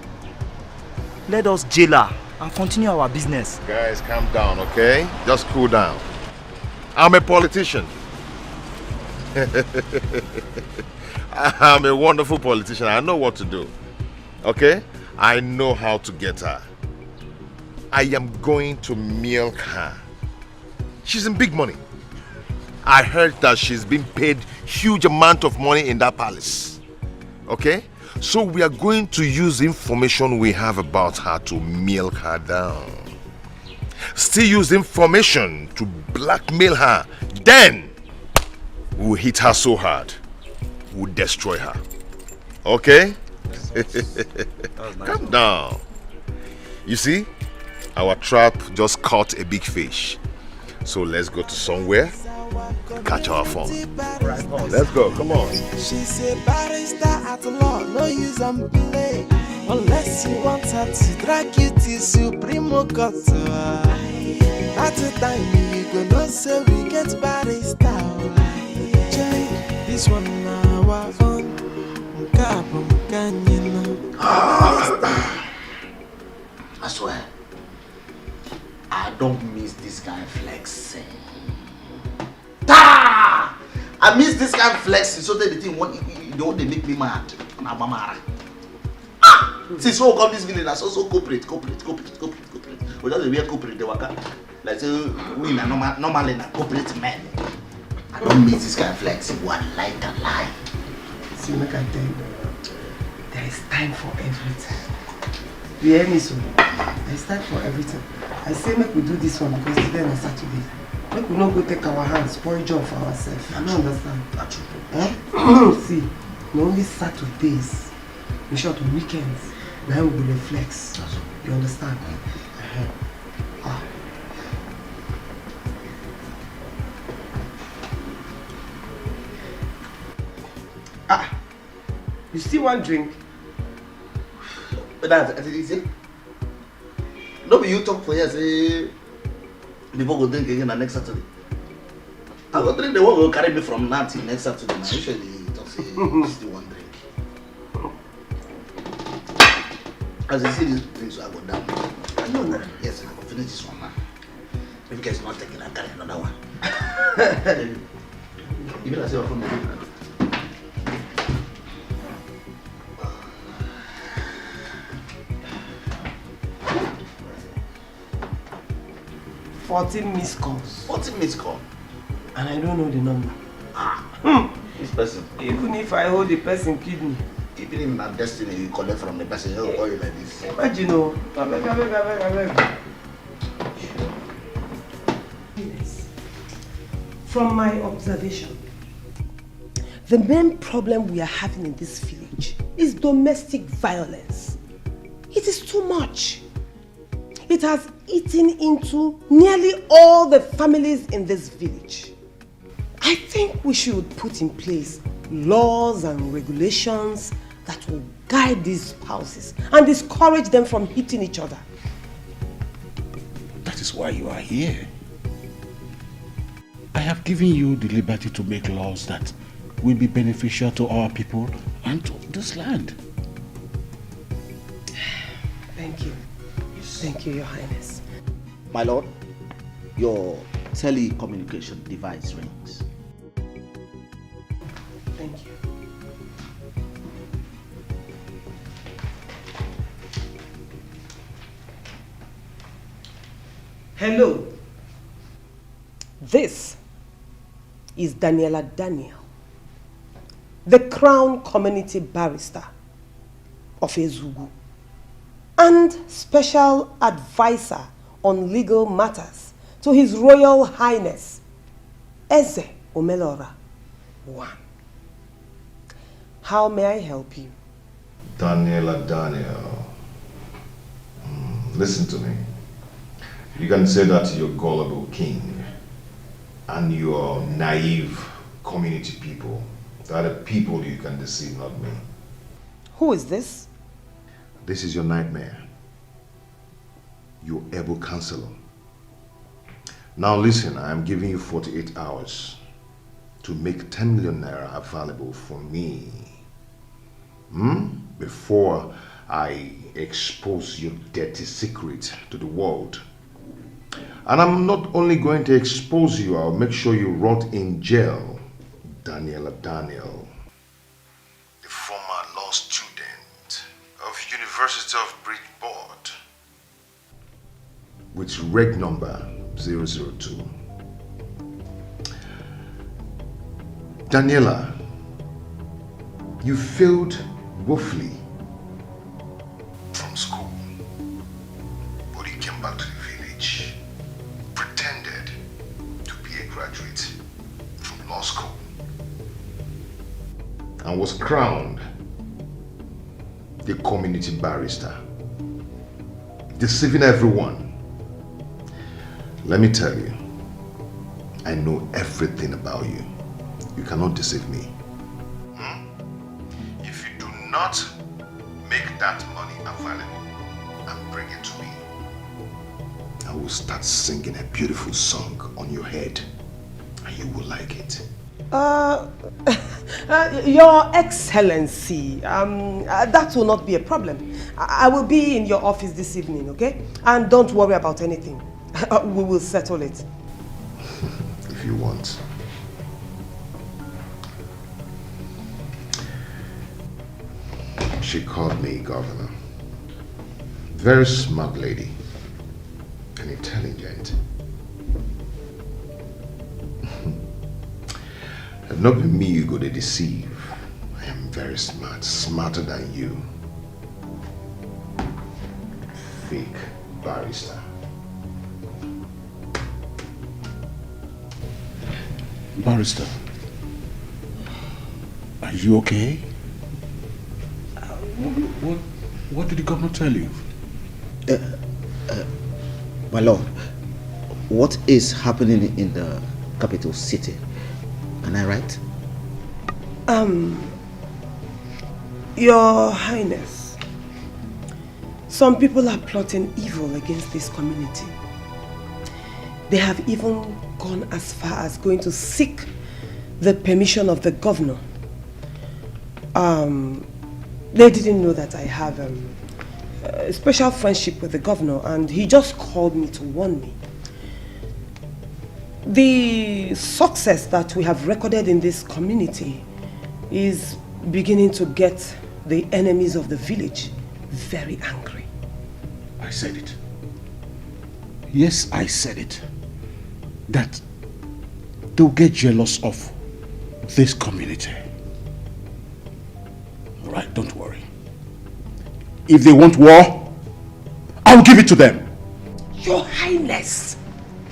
Let us jail her and continue our business. Guys, calm down, okay? Just cool down. I'm a politician. I'm a wonderful politician. I know what to do. Okay? I know how to get her. I am going to milk her. She's in big money. I heard that she's been paid huge amount of money in that palace. Okay? So we are going to use information we have about her to milk her down. Still use information to blackmail her. Then we'll hit her so hard, we'll destroy her. Okay? Nice. Calm down. You see, our trap just caught a big fish. So let's go to somewhere, catch our phone. Right, let's go, come on. She's a barrister at law, no use and play. Unless you want her to drag you to Supreme Court. At the time you go know say we get barrister. Jay, this one our own. Nkabum kanyino. I swear, I don't miss this guy flexing. I miss this guy flexing so that the thing they make me mad. Since so come this village, that's also corporate. We just wear corporate, they work like say we na normally na corporate men. I don't miss this guy flexing. One like a lie. See, make I tell you, there is time for everything. You hear me, so? There is time for everything. I say make we do this one because today is Saturday. Make we not go take our hands, spoil job for ourselves. I don't understand. That's true. Eh? See, not only Saturdays, in short weekends, then we will flex. You understand? You still want drink? But that's easy. No, but you talk for years. Before go drink again next Saturday. I go drink. They won't go carry me from now till next Saturday. Now usually talk say still one drink. As I see these drinks, I go down. I know now. Yes, I can finish this one now. If you guys not taking, I carry another one. Even I say from the drink. 14 missed calls. 14 missed calls? And I don't know the number. This person. Even if I hold the person kidney. Even in my destiny, you collect from the person, he'll call you like this. Imagine, oh. I beg. From my observation, the main problem we are having in this village is domestic violence. It is too much. It has eaten into nearly all the families in this village. I think we should put in place laws and regulations that will guide these spouses and discourage them from hitting each other. That is why you are here. I have given you the liberty to make laws that will be beneficial to our people and to this land. Thank you. Thank you, Your Highness. My lord, your telecommunication device rings. Thank you. Hello. This is Daniela Daniel, the Crown Community Barrister of Ezugu and Special Advisor on Legal Matters to His Royal Highness Eze Omelora I. How may I help you? Daniela Daniel. Listen to me. You can say that to your gullible king and your naive community people. They are the people you can deceive, not me. Who is this? This is your nightmare. Your able counselor. Now listen, I am giving you 48 hours to make 10 million naira available for me. Before I expose your dirty secret to the world. And I'm not only going to expose you, I'll make sure you rot in jail. Daniela Daniel, the former law student of University of Bridgeport, with reg number 002. Daniela, you failed woefully from school, but you came back to the village, pretended to be a graduate from law school, and was crowned the community barrister, deceiving everyone. Let me tell you, I know everything about you. You cannot deceive me. If you do not make that money available and bring it to me, I will start singing a beautiful song on your head and you will like it. Your Excellency, that will not be a problem. I will be in your office this evening, okay? And don't worry about anything. We will settle it. If you want. She called me governor. Very smart lady and intelligent. And not be me you go to deceive. I am very smart, smarter than you. Fake barrister. Barrister, are you okay? What did the governor tell you? My lord, what is happening in the capital city? Am I right? Your Highness, some people are plotting evil against this community. They have even gone as far as going to seek the permission of the governor. They didn't know that I have a special friendship with the governor, and he just called me to warn me. The success that we have recorded in this community is beginning to get the enemies of the village very angry. I said it. Yes, I said it. That they'll get jealous of this community. All right, don't worry. If they want war, I'll give it to them. Your Highness,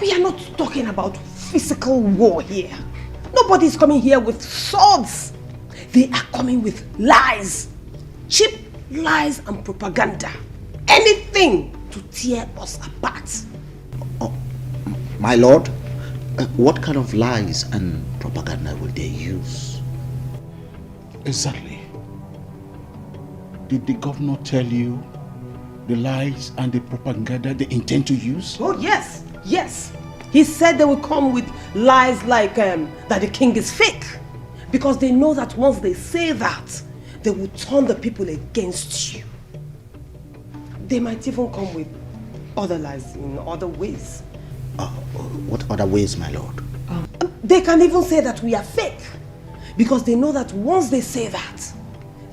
we are not talking about physical war here. Nobody's coming here with swords. They are coming with lies. Cheap lies and propaganda. Anything to tear us apart. Oh, my lord, what kind of lies and propaganda will they use? Exactly. Did the governor tell you the lies and the propaganda they intend to use? Oh yes, yes. He said they will come with lies like that the king is fake. Because they know that once they say that, they will turn the people against you. They might even come with other lies in other ways. What other ways, my lord? They can even say that we are fake. Because they know that once they say that,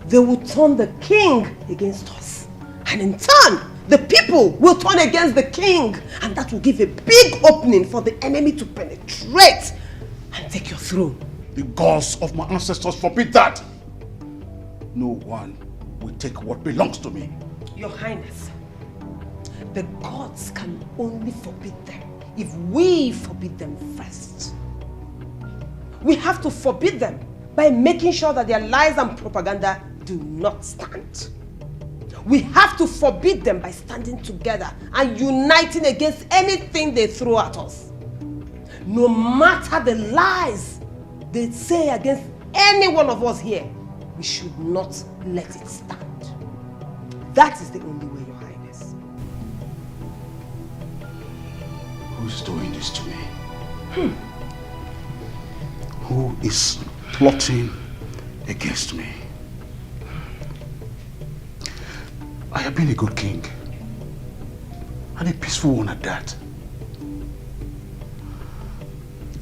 they will turn the king against us. And in turn, the people will turn against the king. And that will give a big opening for the enemy to penetrate and take your throne. The gods of my ancestors forbid that. No one will take what belongs to me. Your Highness, the gods can only forbid them if we forbid them first. We have to forbid them by making sure that their lies and propaganda do not stand. We have to forbid them by standing together and uniting against anything they throw at us. No matter the lies they say against any one of us here, we should not let it stand. That is the only way, Your Highness. Who's doing this to me? Who is plotting against me? I have been a good king, and a peaceful one at that.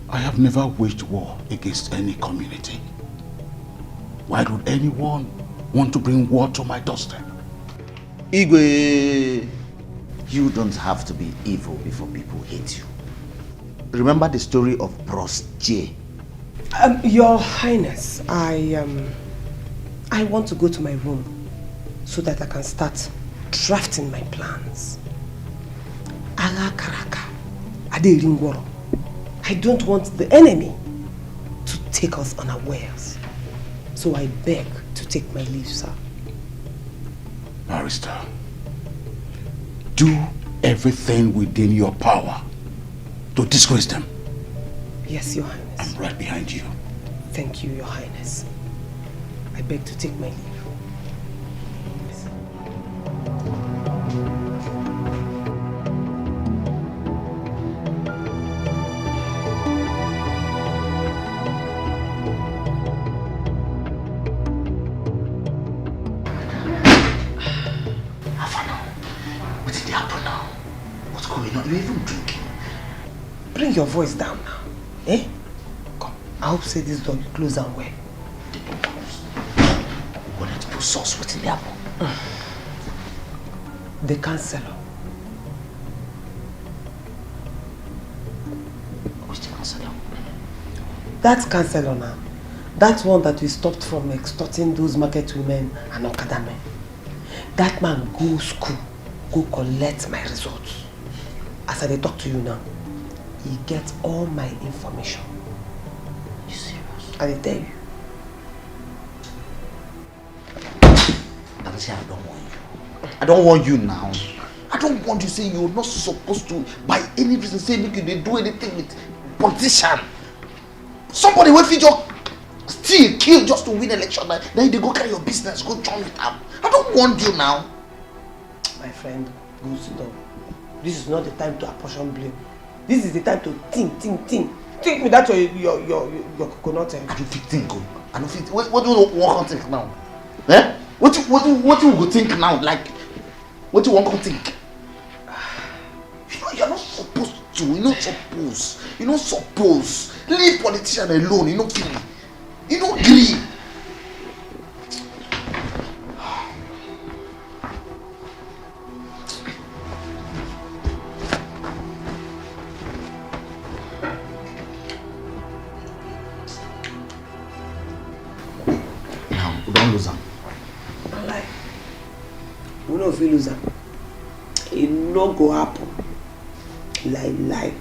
I have never waged war against any community. Why would anyone want to bring war to my doorstep? Igwe, you don't have to be evil before people hate you. Remember the story of Bros J? Your Highness, I want to go to my room so that I can start drafting my plans. Ala Karaka, Ade Ringworo. I don't want the enemy to take us unawares. So I beg to take my leave, sir. Barrister, do everything within your power to disgrace them. Yes, Your Highness. I'm right behind you. Thank you, Your Highness. I beg to take my leave. You're even drinking. Bring your voice down now. Eh? Come. I hope say this door will close and well. We're going to put sauce with the apple. The counselor. Who's the counselor? That counselor now. That one that we stopped from extorting those market women and Okada men. That man go school, go collect my results. As I talk to you now, he gets all my information. Are you serious? I tell you. Alichi, I don't want you. I don't want you now. I don't want you saying you're not supposed to, by any reason, say make you do anything with politician. Somebody will feed your Still kill just to win election. Then they go carry your business, go join with them. I don't want you now. My friend, go sit down. This is not the time to apportion blame. This is the time to think. Think without your coconut. I don't think. I don't think. What do you want to think now? Eh? What you go think now? Like, what do you want to think? You're not supposed to. You're not supposed. Leave politician alone. You don't agree. You don't agree. Now, we don't lose them. Don't lie. We don't feel lose them. It no go happen. Lie.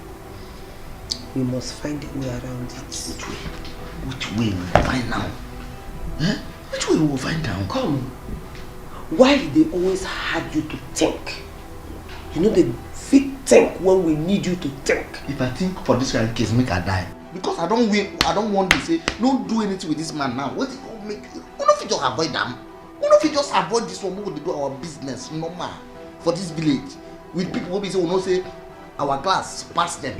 We must find a way around it. Which way we will find now? Eh? Which way we will find now? Come. Why do they always hard you to think? You know they fit think when we need you to think. If I think for this kind of case, make I die. Because I don't want to say, don't do anything with this man now. What is it make? We don't fit just avoid them. We don't fit just avoid this one. We will do our business normal for this village. With people who be say, we don't say our class pass them.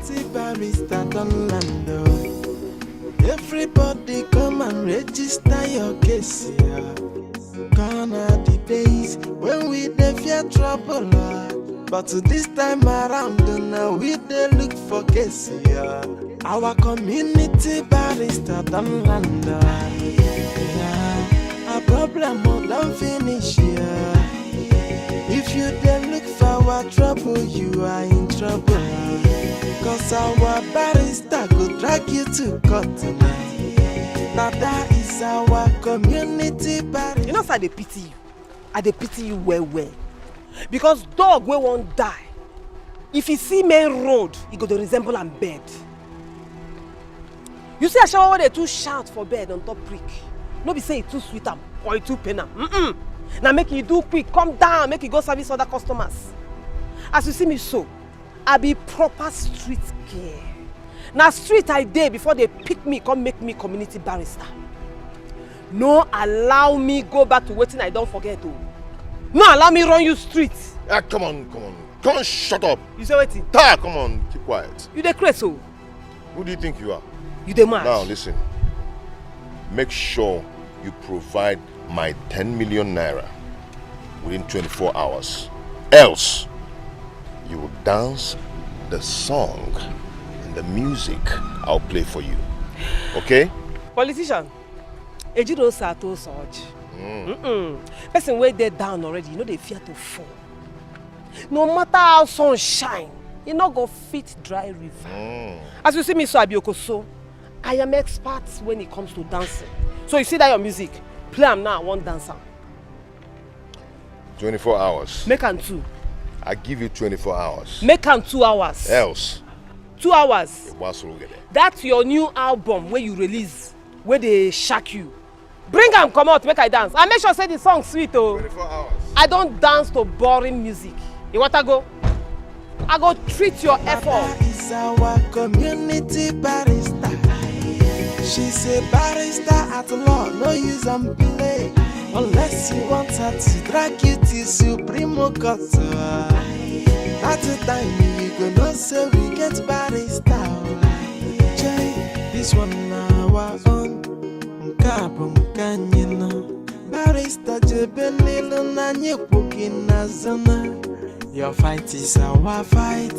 Everybody come and register your case, yeah. Gone are the days when we dey fear trouble, but this time around, now we dey look for case, yeah. Our community barrister done land, yeah. A problem don't finish, yeah. If you dey look for our trouble, you are in trouble. Cause our barrister go drag you to court tonight. Now that is our community barrister. You know, sir, they pity you. I dey pity you well. Because dog wey won't die. If he see main road, he go to resemble am bed. You see a shower where they too shout for bed on top prick. No be say it too sweet am or it too pain am. Now make you do quick, come down, make you go service other customers. As you see me so, I be proper street girl. Now street I dey before they pick me, come make me community barrister. No allow me go back to waiting I don't forget. No allow me run you street. Come on, shut up. You say waiting? Come on, keep quiet. You dey crazy so? Who do you think you are? You dey mad? Now listen, make sure you provide my 10 million naira within 24 hours. Else, you will dance the song and the music I'll play for you. Okay? Politician, Ejiro Sato Soj. Person way they down already, you know they fear to fall. No matter how sun shine, you not go fit dry river. As you see me so Abioko, I am expert when it comes to dancing. So you see that your music, play am now, one dancer. 24 hours. Make am 2. I give you 24 hours. Make am 2 hours. Else. 2 hours. Get That's your new album where you release, where they shock you. Bring am come out, make I dance. And make sure say the song sweet oh. 24 hours. I don't dance to boring music. You want to go? I go treat your effort. Is our community barrister. She's a barrister at law, no use and play. Unless you want her to drag you to Supreme Court. At the time you go know say we get barrister. This one now was on Kabum Kanyino. Barrister Jebelilo Nanye Pukina Zona. Your fight is our fight.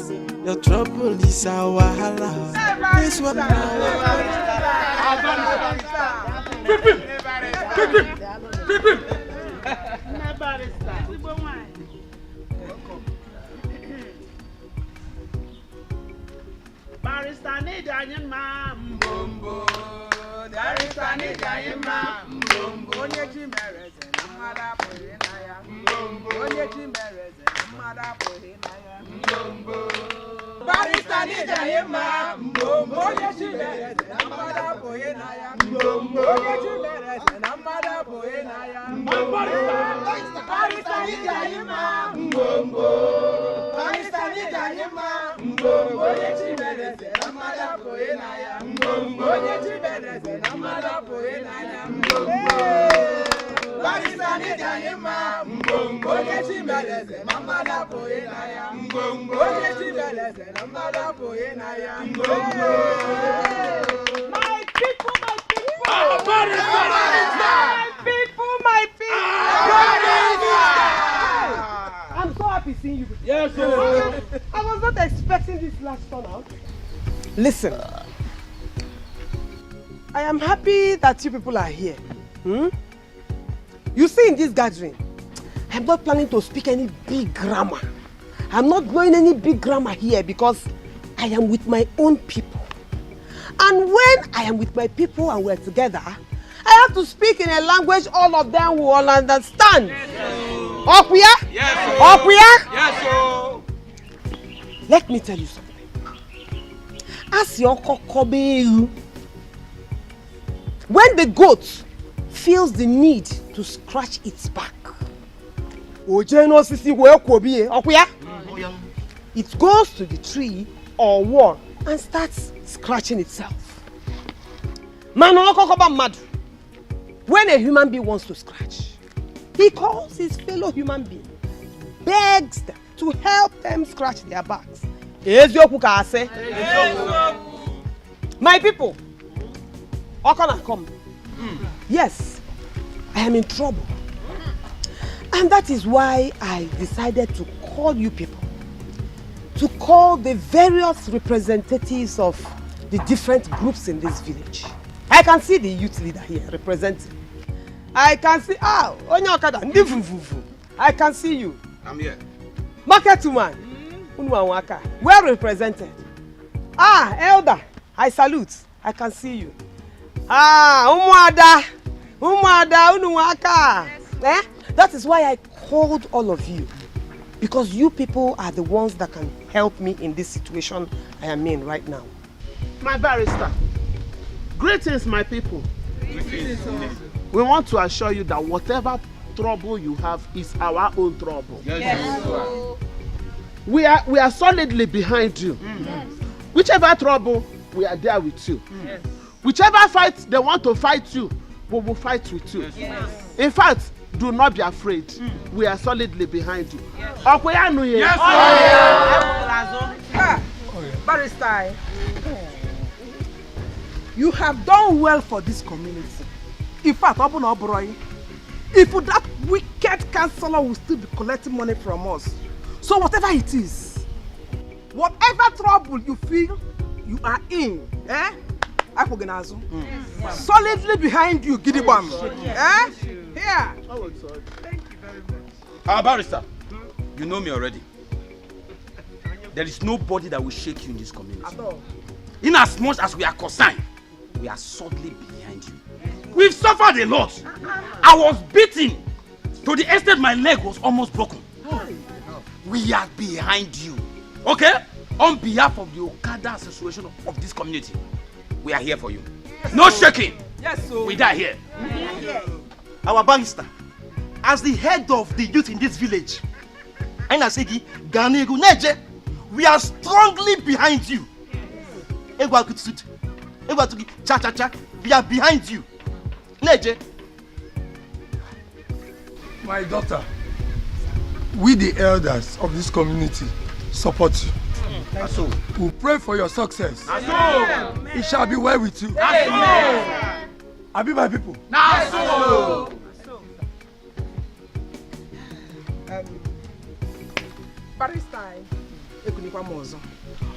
Your trouble is our hala. This one Barrister need a man, Mbumbo. Barrister need a man, Mbumbo. Onye chimbereze, namada pohinaya. Mbumbo. Onye chimbereze, namada pohinaya. Mbumbo. Barrister need a man, Mbumbo. Onye chimbereze, namada pohinaya. Mbumbo. Onye chimbereze, namada pohinaya. Mbumbo. Barrister need a man, Mbumbo. Barrister I'm so happy seeing you. Yes, sir. I was not expecting this last turnout. Listen, I am happy that you people are here. You see, in this gathering, I'm not planning to speak any big grammar. I'm not blowing any big grammar here because I am with my own people. And when I am with my people and we're together, I have to speak in a language all of them will understand. Okuya? Yes, Okuya? yes, sir. Let me tell you something. As your kokobe, when the goat feels the need to scratch its back, it goes to the tree or wall and starts scratching itself. When a human being wants to scratch, he calls his fellow human being, begs them to help them scratch their backs. My people, come. Yes, I am in trouble. And that is why I decided to call you people, to call the various representatives of the different groups in this village. I can see the youth leader here representing. I can see, I can see you. I'm here. Market woman, well represented. Elder, I salute. I can see you. That is why I called all of you, because you people are the ones that can help me in this situation I am in right now. My barrister, greetings, my people. We want to assure you that whatever trouble you have is our own trouble. Yes. We are solidly behind you. Yes. Whichever trouble, we are there with you. Yes. Whichever fight they want to fight you, we will fight with you. Yes. In fact, do not be afraid. We are solidly behind you. Yes. Barrister, you have done well for this community. In fact, if that wicked councillor will still be collecting money from us, so whatever it is, whatever trouble you feel you are in, solidly behind you, Gidibam. Here. Thank you very much. Barrister, you know me already. There is nobody that will shake you in this community. In as much as we are concerned, we are solidly behind you. We've suffered a lot. I was beaten to the extent my leg was almost broken. We are behind you. Okay? On behalf of the Okada Association of this community, we are here for you. No shaking. Yes, sir. We die here. Our barrister, as the head of the youth in this village, we are strongly behind you. We are behind you. My daughter, we the elders of this community support you. We pray for your success. It shall be well with you. I be my people.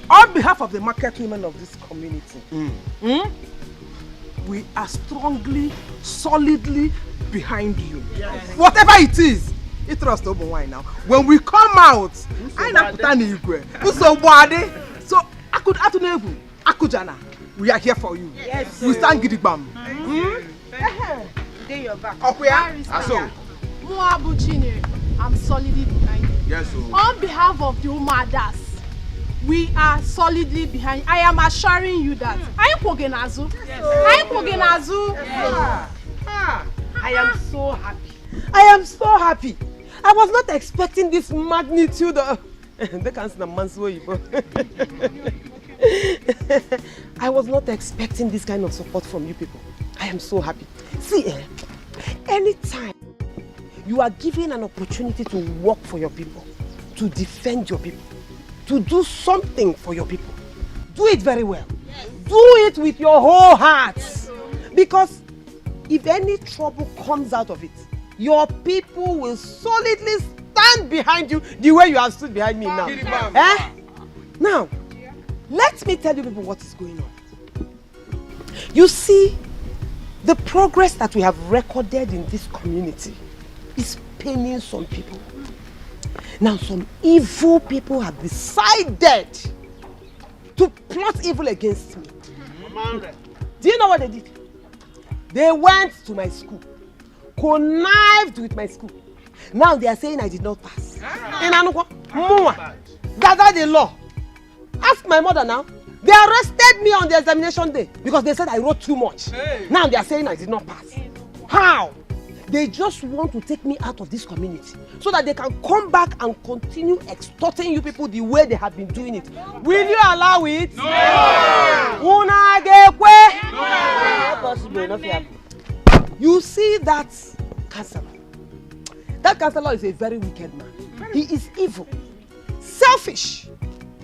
On behalf of the market women of this community, we are strongly, solidly behind you. Yes. Whatever it is, it trust open wine now. When we come out, I na putani igwe. So Akujana, we are here for you. Yes. We stand gidigbam. Day your back. Okuya. Moabu Chinenye, I'm solidly behind you. Yes, sir. On behalf of the Umadas, we are solidly behind you. I am assuring you that. I am so happy. I am so happy. I was not expecting this magnitude of They can't see the man's way. I was not expecting this kind of support from you people. I am so happy. See, anytime you are given an opportunity to work for your people, to defend your people, to do something for your people, do it very well. Yes. Do it with your whole heart. Because if any trouble comes out of it, your people will solidly stand behind you the way you have stood behind me now. Now, let me tell you people what is going on. You see, the progress that we have recorded in this community is paining some people. Now, some evil people have decided to plot evil against me. Do you know what they did? They went to my school, connived with my school. Now they are saying I did not pass. In Anukwa, gather the law. Ask my mother now. They arrested me on the examination day because they said I wrote too much. Now they are saying I did not pass. How? They just want to take me out of this community so that they can come back and continue extorting you people the way they have been doing it. Will you allow it? No! You see that counselor? That counselor is a very wicked man. He is evil, selfish.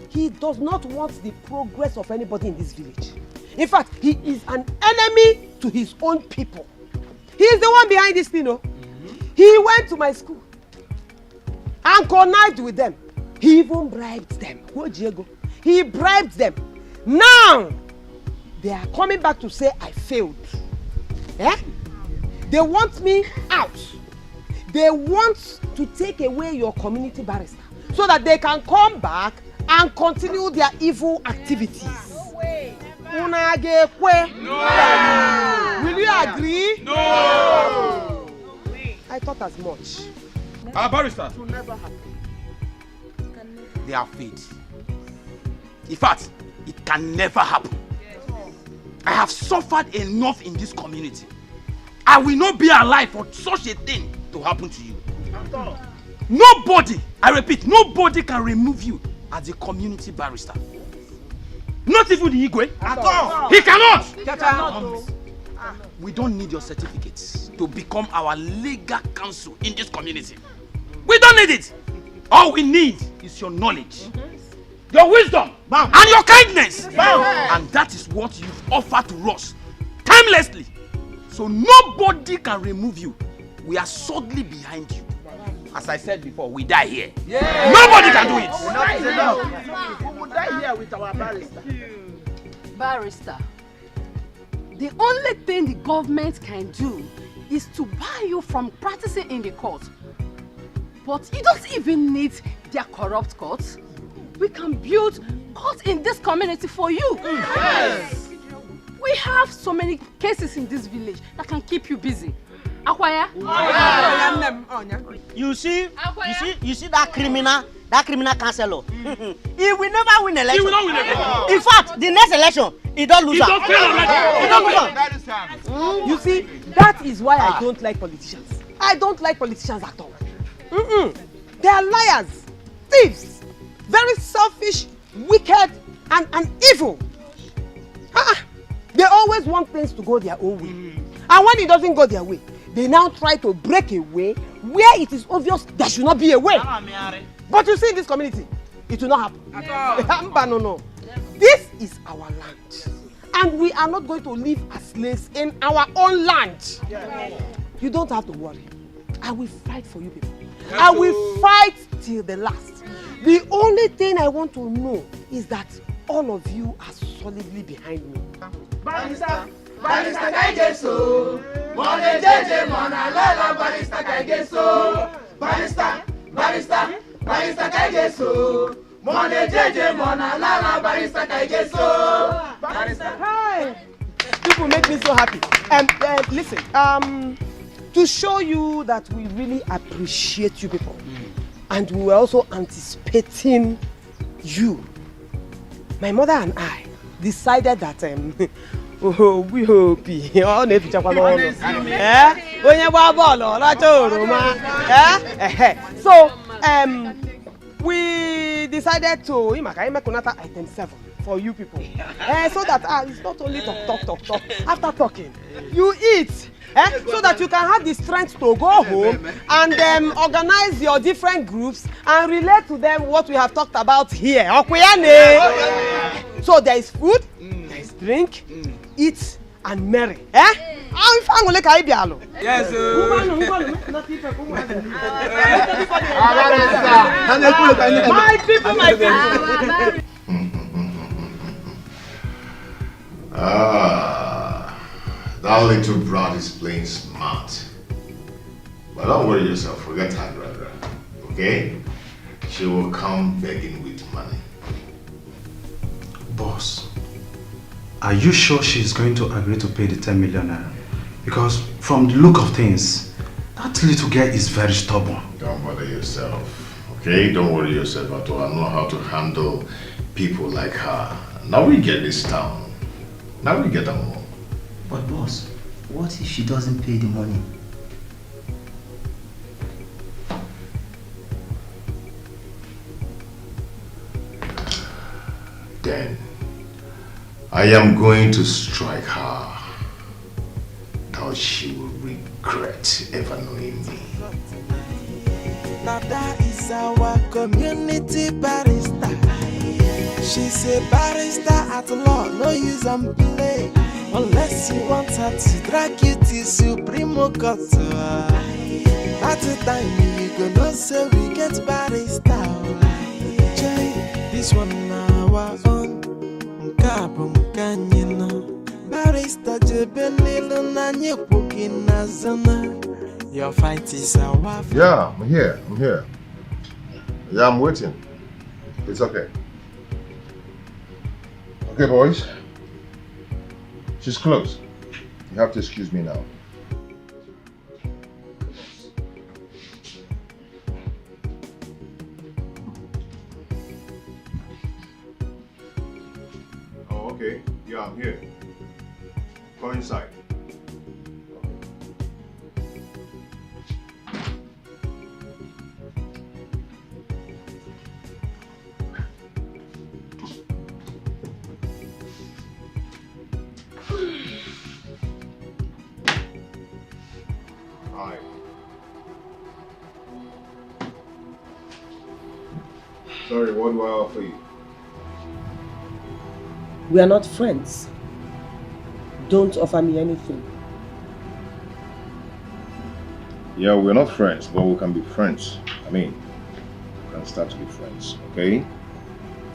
He does not want the progress of anybody in this village. In fact, he is an enemy to his own people. He is the one behind this thing, no? He went to my school and connived with them. He even bribed them. He bribed them. Now, they are coming back to say I failed. Eh? They want me out. They want to take away your community barrister so that they can come back and continue their evil activities. No way. No. Will you agree? No. I thought as much. Barrister. It will never happen. They are fate. In fact, it can never happen. Yes. I have suffered enough in this community. I will not be alive for such a thing to happen to you. Nobody, I repeat, nobody can remove you as a community barrister. Not even the Igwe. At all. He cannot. We don't need your certificates to become our legal counsel in this community. We don't need it. All we need is your knowledge, your wisdom, and your kindness. And that is what you've offered to us timelessly. So nobody can remove you. We are solidly behind you. As I said before, we die here. Yeah. Nobody can do it. We will die here with our barrister. Barrister, the only thing the government can do is to bar you from practicing in the court. But you don't even need their corrupt courts. We can build courts in this community for you. Yes. We have so many cases in this village that can keep you busy. Akwaya? You see that criminal counselor. He will never win election. He will not win election. In fact, the next election, he don't lose. You see, that is why I don't like politicians. I don't like politicians at all. They are liars, thieves, very selfish, wicked, and evil. They always want things to go their own way. And when it doesn't go their way, they now try to break a way where it is obvious there should not be a way. But you see in this community, it will not happen. No. This is our land. And we are not going to live as slaves in our own land. You don't have to worry. I will fight for you people. I will fight till the last. The only thing I want to know is that all of you are solidly behind me. Barrister Kaigeso, Mone Jeje Mona Lala, Barrister Kaigeso, Barrister Kaigeso, Mone Jeje Mona Lala, Barrister Kaigeso, Barrister. Hi. People make me so happy. Listen, to show you that we really appreciate you people, and we were also anticipating you, my mother and I decided that we hope so we decided to item 7 for you people. So that it's not only talk. After talking, you eat. So that you can have the strength to go home and organize your different groups and relate to them what we have talked about here. So there is food, there is drink, eat and marry. Yes, my people. That little brat is playing smart. But don't worry yourself, forget her, brother. Okay? She will come begging with money. Boss, are you sure she's going to agree to pay the 10 million naira? Because from the look of things, that little girl is very stubborn. Don't bother yourself. Okay? Don't worry yourself at all. I know how to handle people like her. Now we get this town. Now we get them all. But boss, what if she doesn't pay the money? Then I am going to strike her. Now she will regret ever knowing me. Now that is our community barrister. She's a barrister at law, no use and play. Unless you want her to drag you to Supreme Court. At the time you gonna say we get barrister. This one now on Kabum Kanyino. Barrister Jebelilo Nanye Pukina Zona. Your fight is our fight. Yeah, I'm here. Yeah, I'm waiting. It's okay. Okay, boys. She's close. You have to excuse me now. Oh, okay. Yeah, I'm here. Go inside. Sorry, what do I offer you? We are not friends. Don't offer me anything. Yeah, we're not friends, but we can be friends. I mean, we can start to be friends, okay?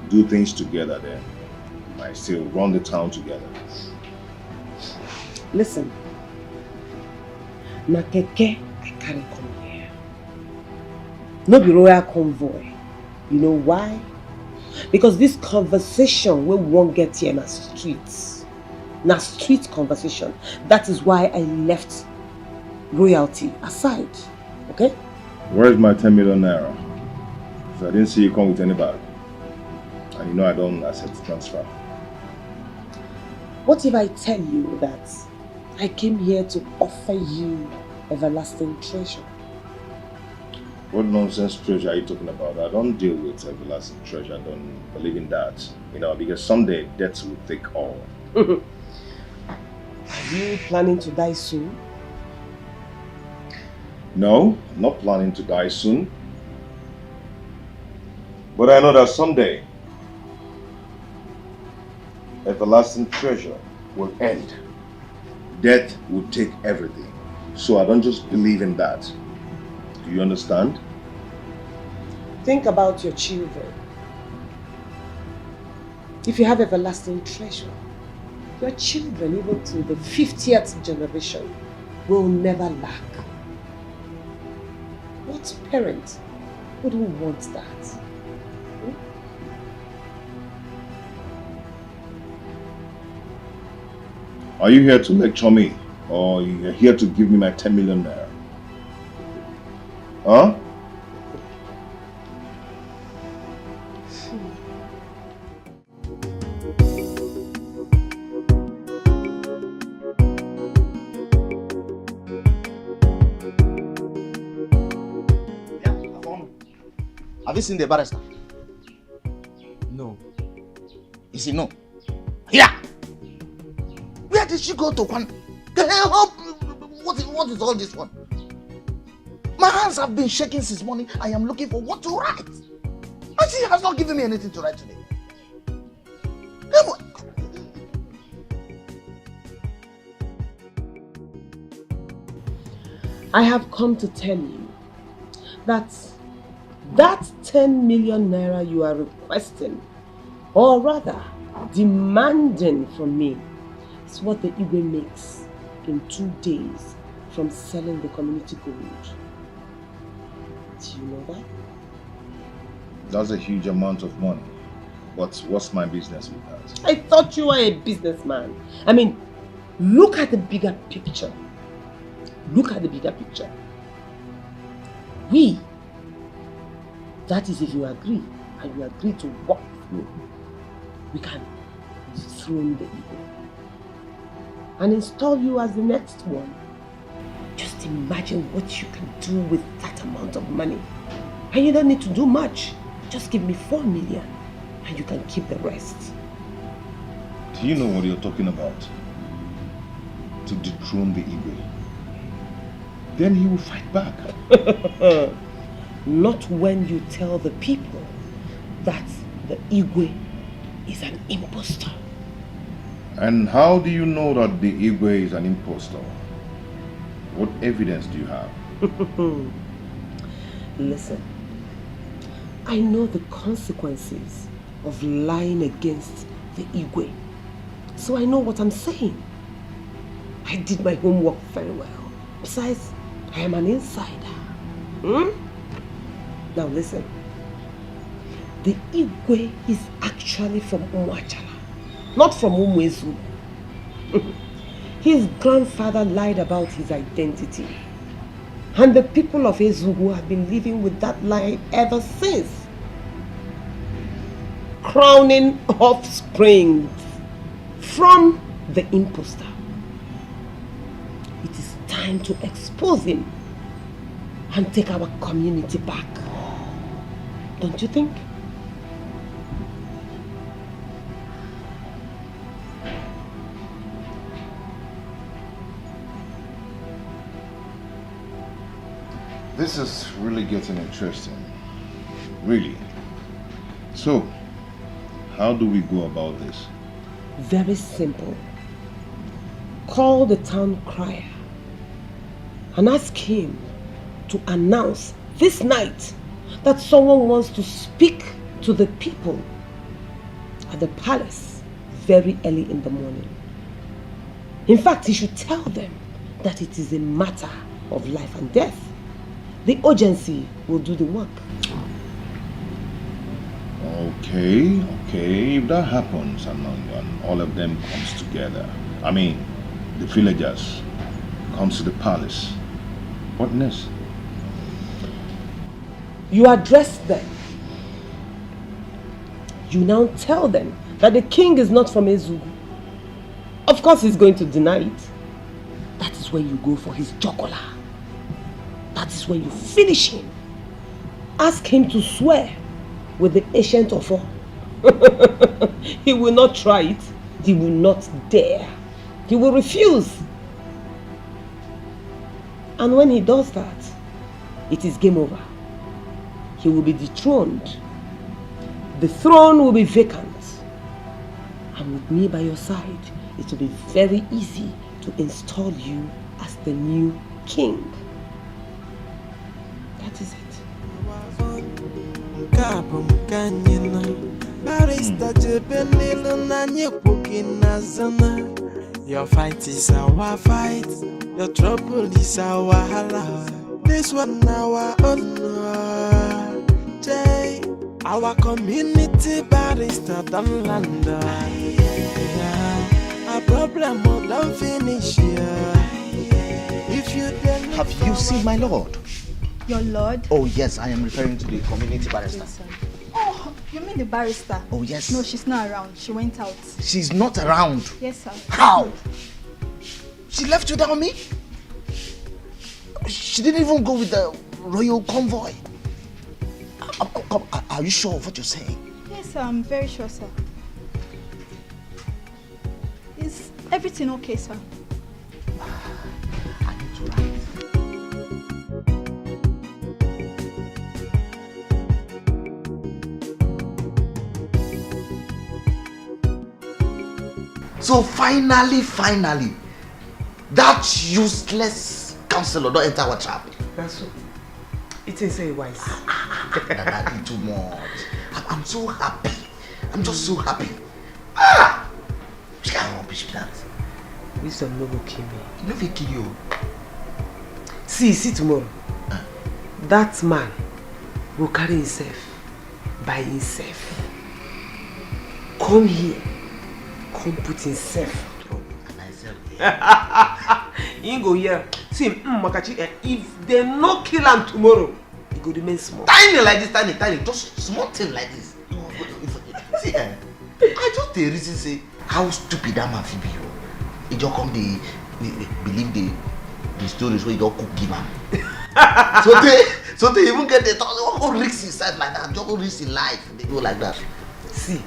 Do things together then. We might still run the town together. Listen. Na keke I carry come here. No be royal convoy. You know why? Because this conversation we won't get here na streets. Na street conversation. That is why I left royalty aside. Okay? Where is my 10 million naira? Because I didn't see you come with anybody. And you know I don't accept transfer. What if I tell you that I came here to offer you everlasting treasure? What nonsense treasure are you talking about? I don't deal with everlasting treasure. I don't believe in that. You know, because someday death will take all. Are you planning to die soon? No, I'm not planning to die soon. But I know that someday everlasting treasure will end. Death will take everything. So I don't just believe in that. Do you understand? Think about your children. If you have everlasting treasure, your children, even to the 50th generation, will never lack. What parent wouldn't want that? Hmm? Are you here to lecture me? Or you're here to give me my 10 million naira? Huh? Have you seen the barrister? No. You see, no. Yeah. Where did she go to? What is all this one? My hands have been shaking since morning. I am looking for what to write. And she has not given me anything to write today. I have come to tell you that 10 million naira you are requesting, or rather demanding from me, is what the Igwe makes in 2 days from selling the community gold. Do you know that? That's a huge amount of money. But what's my business with that? I thought you were a businessman. I mean, look at the bigger picture. Look at the bigger picture. That is if you agree, and you agree to work with me, we can dethrone the Igwe and install you as the next one. Just imagine what you can do with that amount of money. And you don't need to do much. Just give me 4 million and you can keep the rest. Do you know what you're talking about? To dethrone the Igwe. Then he will fight back. Not when you tell the people that the Igwe is an impostor. And how do you know that the Igwe is an impostor? What evidence do you have? Listen, I know the consequences of lying against the Igwe. So I know what I'm saying. I did my homework very well. Besides, I am an insider. Now listen. The Igwe is actually from Umuachala, not from Umwezu. His grandfather lied about his identity. And the people of Ezugu have been living with that lie ever since. Crowning offspring from the impostor. It is time to expose him and take our community back. Don't you think? This is really getting interesting. Really. So, how do we go about this? Very simple. Call the town crier and ask him to announce this night that someone wants to speak to the people at the palace very early in the morning. In fact, he should tell them that it is a matter of life and death. The urgency will do the work. Okay. If that happens and all of them comes together, I mean, the villagers comes to the palace, what next? You address them. You now tell them that the king is not from Ezugu. Of course he's going to deny it. That is when you go for his jokola. That is when you finish him. Ask him to swear with the ancient of all. He will not try it. He will not dare. He will refuse. And when he does that, it is game over. He will be dethroned. The throne will be vacant. And with me by your side, it will be very easy to install you as the new king. That is it. Your fight is our fight. Your trouble is our hala. This one our honor. Jay, our community barrister don't land. A problem don't finish here. If you have you seen my lord? Your lord? Oh yes, I am referring to the community barrister. Oh, you mean the barrister? Oh yes. No, she's not around. She went out. She's not around? Yes, sir. How? She left without me? She didn't even go with the royal convoy. Come, are you sure of what you're saying? Yes, sir, I'm very sure, sir. Is everything okay, sir? I need to write. So finally, that useless counselor don't enter our trap. That's so. It ain't say wise. That's too much. I'm so happy. I'm just so happy. Which kind of rubbish be that? Wisdom no go kill me. No fit kill you. See tomorrow. That man will carry himself by himself. Come here. Come put himself. He ain't go here. See him, Makachi, if they no kill him tomorrow, he go remain small. Tiny like this, tiny. Just small thing like this. See, I just the reason say how stupid that man feel be. He just come believe the stories where he don't cook give him. so they even get the thought, all risk inside like that, just risk in life. They go like that. See,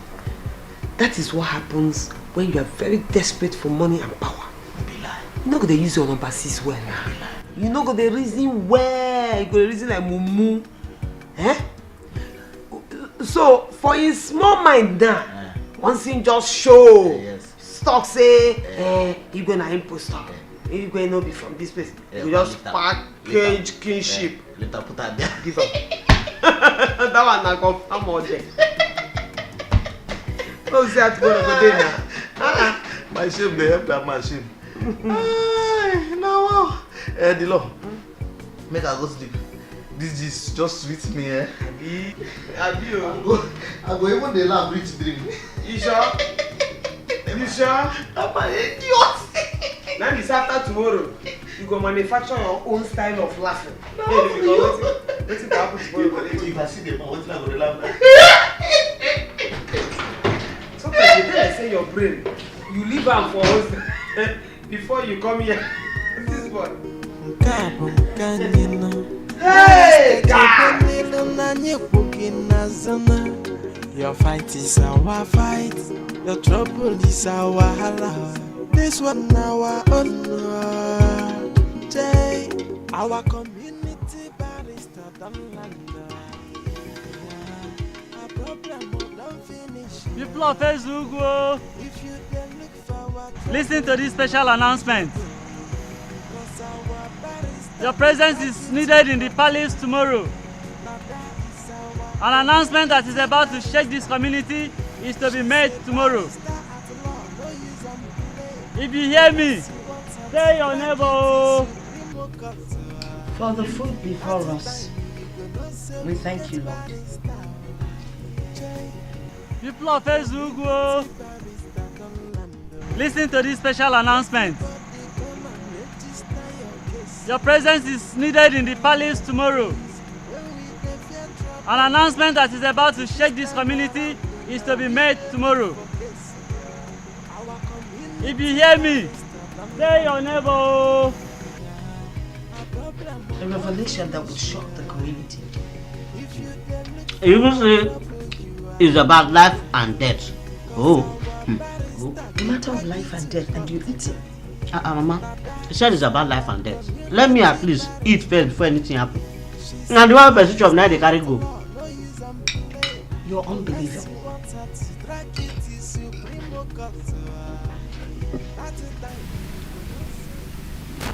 that is what happens when you are very desperate for money and power. You know they use your number 6 well now. You know they reason well. You go reason like mumu. Eh? So for his small mind now, once him just show, stock say, you gonna impostor. You gonna not be from this place. You just package kinship. Later put that there. Give up. That one I confirm all day. Oh, say I go there now. My shame, they help that man shame. No, the law. Make I go sleep. This is just sweet me, eh? Abio. I go even the laugh reach dream. You sure? You sure? I'm an idiot. Now this after tomorrow, you go manufacture your own style of laughing. No, hey, what's it happen tomorrow? If I see the man, what's not going to laugh? Sometimes you tell say your brain, you leave am for us before you come here. This boy. Hey, God! Your fight is our fight. Your trouble is our hala. This one our own. Jay, our community barrister don't land. Our problem don't finish. People of Facebook, listen to this special announcement. Your presence is needed in the palace tomorrow. An announcement that is about to shake this community is to be made tomorrow. If you hear me, say your neighbor. For the food before us, we thank you, Lord. People of Facebook, listen to this special announcement. Your presence is needed in the palace tomorrow. An announcement that is about to shake this community is to be made tomorrow. If you hear me, say your neighbor. A revelation that will shock the community. You will say it's about life and death. Oh. A matter of life and death, and you eat it. Mama, you said it's about life and death. Let me at least eat first before anything happens. Now the one person of night they carry go. You're unbelievable.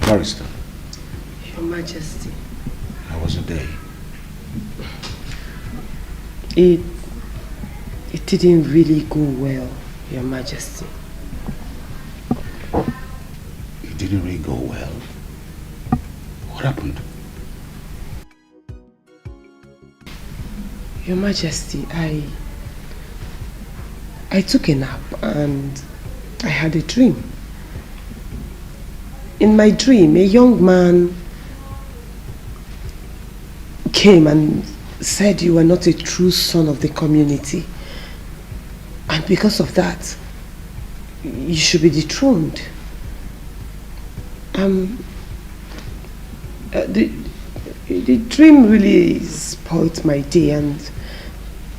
Barrister. Your Majesty. How was the day? It didn't really go well, Your Majesty. It didn't really go well. What happened? Your Majesty, I took a nap and I had a dream. In my dream, a young man came and said you were not a true son of the community. And because of that, you should be The dream really spoiled my day, and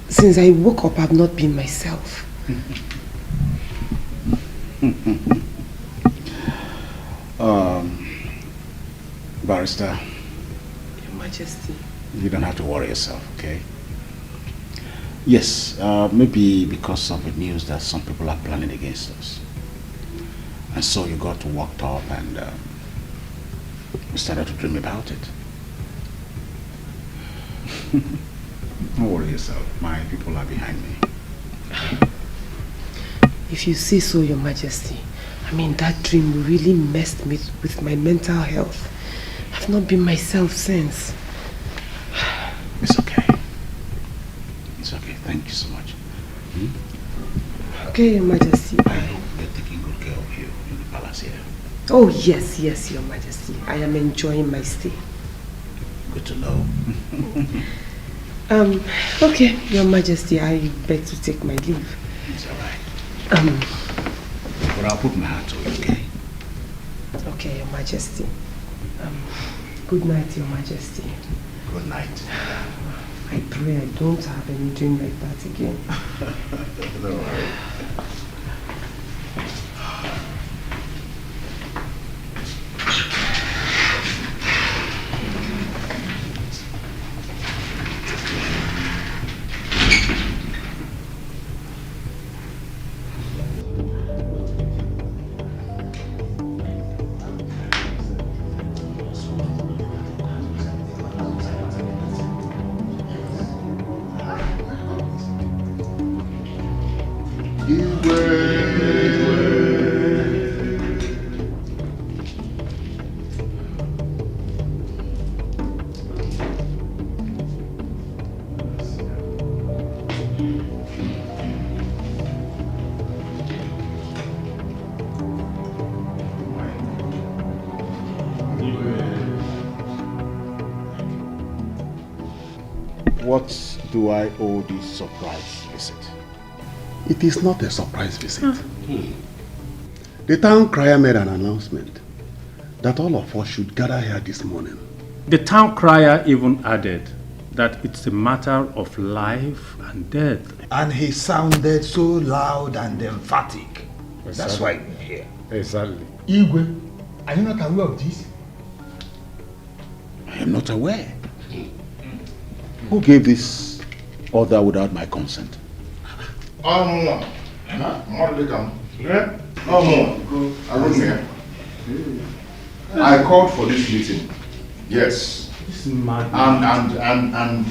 since I woke up, I've not been myself. Barrister. Your Majesty. You don't have to worry yourself, okay? Yes, maybe because of the news that some people are planning against us. And so you got worked up and you started to dream about it. Don't worry yourself. My people are behind me. If you say so, Your Majesty. I mean, that dream really messed me with my mental health. I've not been myself since. It's okay. It's okay. Thank you so much. Okay, Your Majesty. I hope you're taking good care of you in the palace here. Oh, yes, yes, Your Majesty. I am enjoying my stay. Good to know. Okay, Your Majesty, I beg to take my leave. It's alright. But I'll put my hat to it, okay? Okay, Your Majesty. Good night, Your Majesty. Good night. I pray I don't have any dream like that again. Don't worry. What do I owe this surprise visit? It is not a surprise visit. The town crier made an announcement that all of us should gather here this morning. The town crier even added that it's a matter of life and death. And he sounded so loud and emphatic. Exactly. That's why we're here. Exactly. Igwe, are you not aware of this? I am not aware. Who gave this order without my consent? I called for this meeting. Yes. And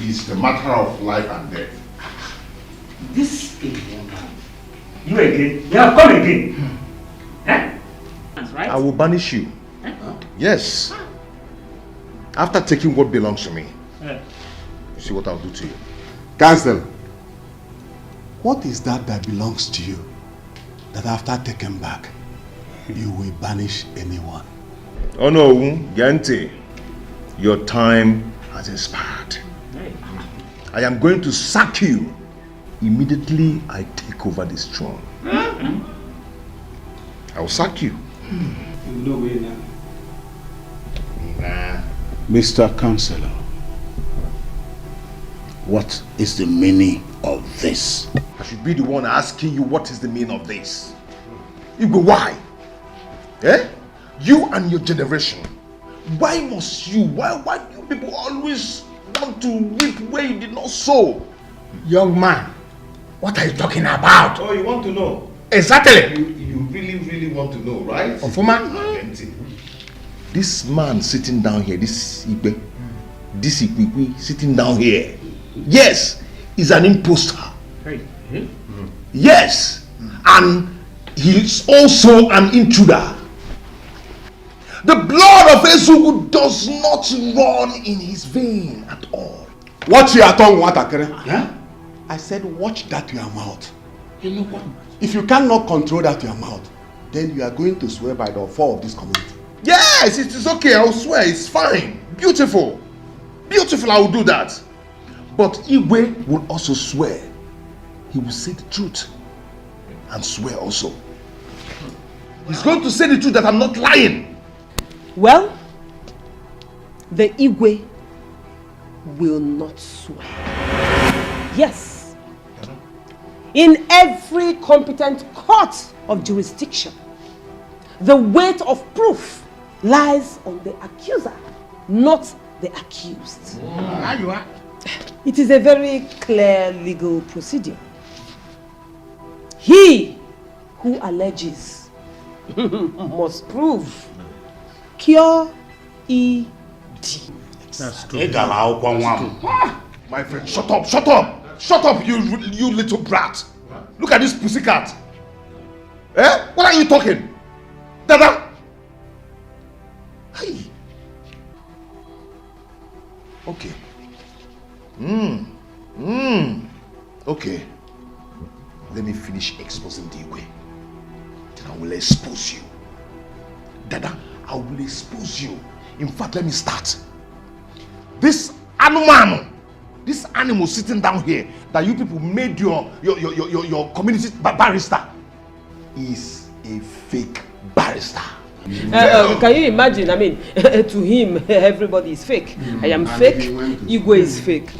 it's the matter of life and death. This is you again. You have come again. That's right. I will banish you. Yes. After taking what belongs to me. You see what I'll do to you. Counsel, what is that belongs to you that after taken back, you will banish anyone? Oh no, Gente. Your time has expired. I am going to sack you immediately I take over this throne. I will sack you. Mr. Counselor, what is the meaning of this? I should be the one asking you what is the meaning of this. Igwe, why? Eh? You and your generation. Why must you? Why do you people always want to reap where you did not sow? Young man, what are you talking about? Oh, you want to know? Exactly. You really want to know, right? Ofuma? This man sitting down here, this Igwe, this Igwe sitting down here, yes, is an impostor. Yes, and he's also an intruder. The blood of Ezugu does not run in his vein at all. Watch your tongue, Watakere. Yeah? I said, watch that your mouth. You know what? If you cannot control that your mouth, then you are going to swear by the fall of this community. Yes, it is okay. I will swear. It's fine. Beautiful. Beautiful. I will do that. But Igwe will also swear. He will say the truth and swear also. He's going to say the truth that I'm not lying. Well, the Igwe will not swear. Yes. In every competent court of jurisdiction, the weight of proof lies on the accuser, not the accused. It is a very clear legal procedure. He who alleges must prove cure E.D. That's true. My friend, shut up, you little brat. Look at this pussycat. Eh? What are you talking? Dada? Hey. Okay. Okay. Let me finish exposing Dike. Then I will expose you. Dada, I will expose you. In fact, let me start. This animal sitting down here that you people made your community barrister is a fake barrister. Can you imagine? I mean, to him, everybody is fake. I am fake. Igwe is fake.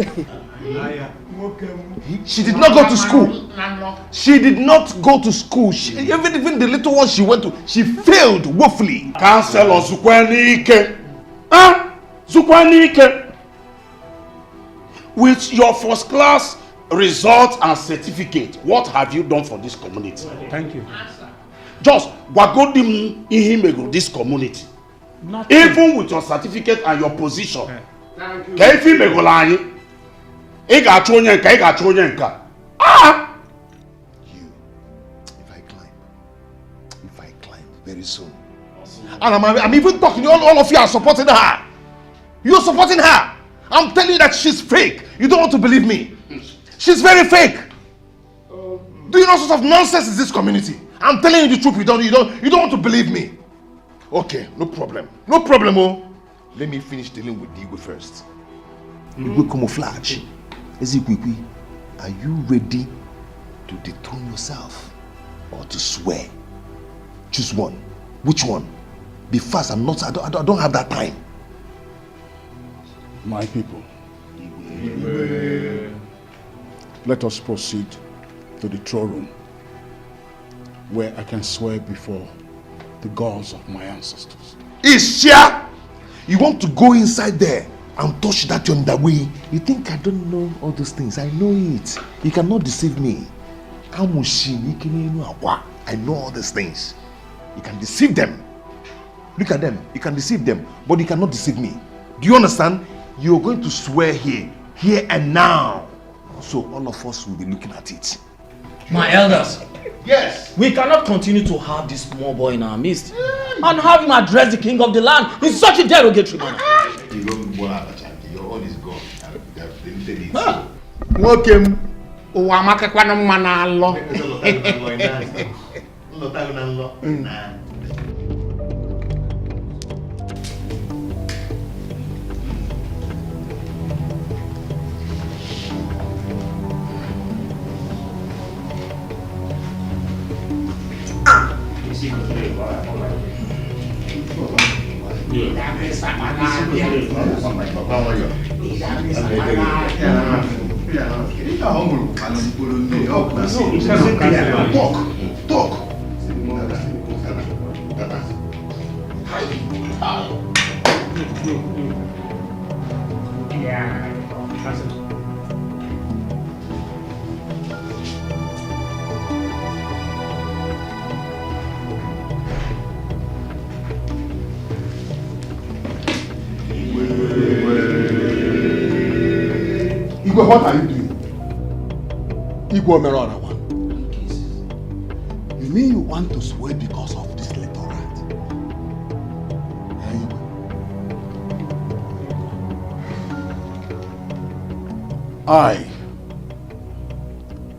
She did not go to school. She did not go to school. Even the little one she went to, she failed woefully. Councillor Zukwanike. Huh? Zukwanike. With your first class result and certificate, what have you done for this community? Thank you. Just wagodim ihimego this community. Nothing. Even with your certificate and your position. Thank you. Kaifi megolani. Ega chonyenka. Ah! If I climb very soon. And I'm even talking, all of you are supporting her. You're supporting her. I'm telling you that she's fake. You don't want to believe me. She's very fake. Do you know what sort of nonsense is this community? I'm telling you the truth. You don't want to believe me. Okay, no problem. No problem, oh. Let me finish dealing with Dike first. Igwe camouflage. Ezekwikwi, are you ready to dethrone yourself or to swear? Choose one. Which one? Be fast. I don't have that time. My people, let us proceed to the throne room where I can swear before the gods of my ancestors. Isha! You want to go inside there and touch that on the way? You think I don't know all those things? I know it. You cannot deceive me. I know all these things. You can deceive them. Look at them. You can deceive them, but you cannot deceive me. Do you understand? You're going to swear here and now. So all of us will be looking at it. My elders. Yes. We cannot continue to have this small boy in our midst and have him address the king of the land in such a derogatory manner. Your own is gone. Welcome. Uwamaka kwa na mwana allo. Talk. Igwe, what are you doing? Igwe Merona one. You mean you want to swear because of this little rat? I,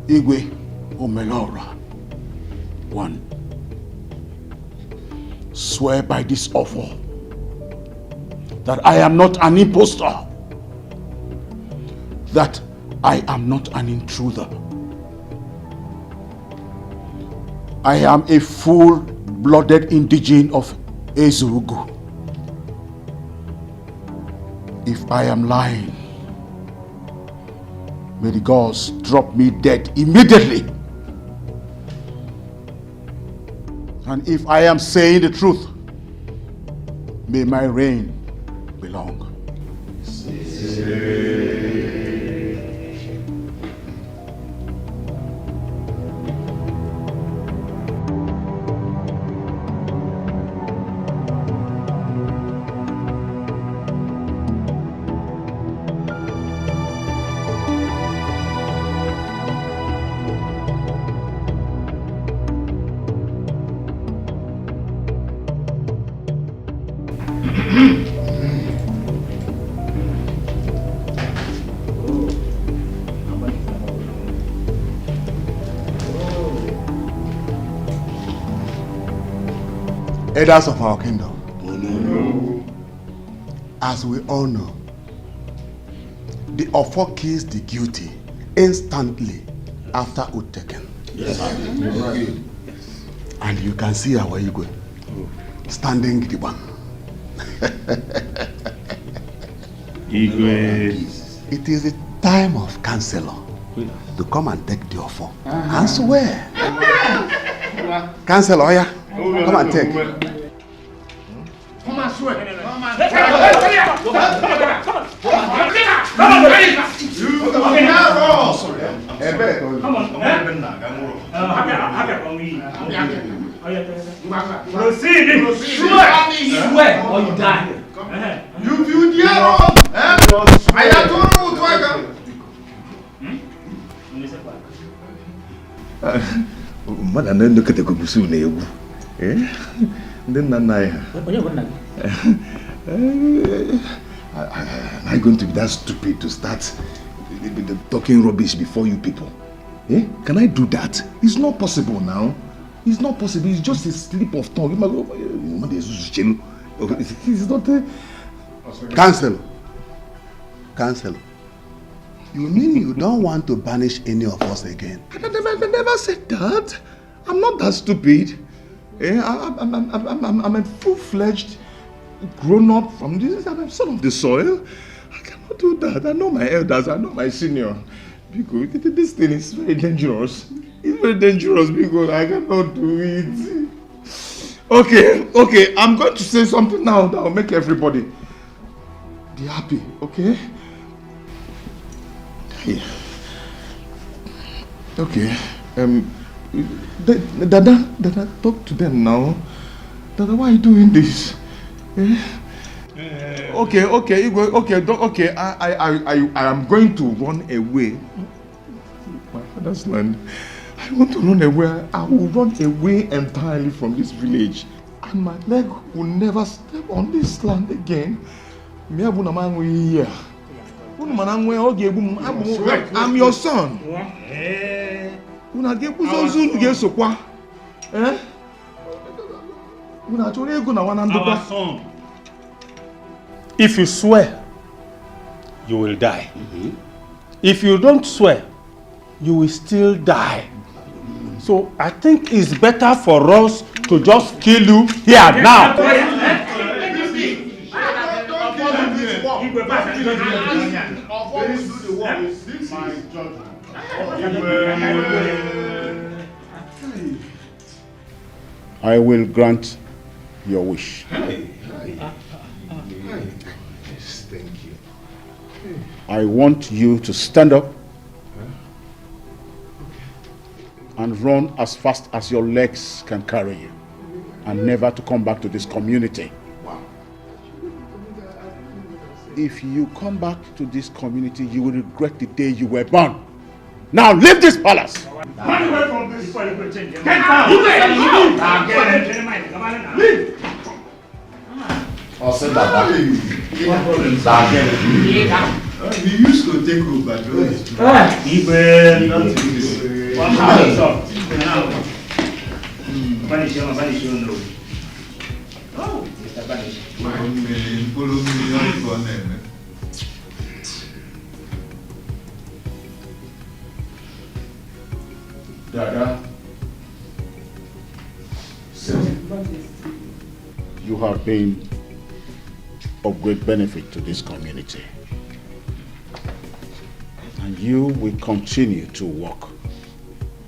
Igwe Omelora, one, swear by this offer that I am not an impostor, that I am not an intruder. I am a full-blooded indigene of Ezurugu. If I am lying, may the gods drop me dead immediately. And if I am saying the truth, may my reign be long. Elders of our kingdom, as we all know, the Ofo kills the guilty instantly after Utteken. Yes. And you can see our Igwe standing the one. Igwe. It is the time of Chancellor to come and take the Ofo and swear. Chancellor, yeah. Come and take. Come and swear. Come on. Proceed. Swear or you die. You dare run. I have told Mother, no look at the Gubusu. Then am I going to be that stupid to start talking rubbish before you people? Eh? Can I do that? It's not possible now. It's not possible. It's just a slip of tongue. It's not a... Cancel. You mean you don't want to banish any of us again? I never said that. I'm not that stupid. I'm a full-fledged grown-up from this. I'm son of the soil. I cannot do that. I know my elders. I know my senior. Because this thing is very dangerous. It's very dangerous because I cannot do it. Okay. I'm going to say something now that will make everybody be happy. Okay. Yeah. Okay. Dada, talk to them now. Dada, why are you doing this? Okay. I am going to run away. My father's land. I want to run away. I will run away entirely from this village, and my leg will never step on this land again. I'm your son. Our son. If you swear, you will die. If you don't swear, you will still die. So I think it's better for us to just kill you here now. I will grant your wish. Yes, thank you. I want you to stand up and run as fast as your legs can carry you, and never to come back to this community. Wow. If you come back to this community, you will regret the day you were born. Now leave this palace! Run away from this before you go change your mind. Leave! I'll send that back. He used to take over. Dada, you have been of great benefit to this community. And And you will continue to work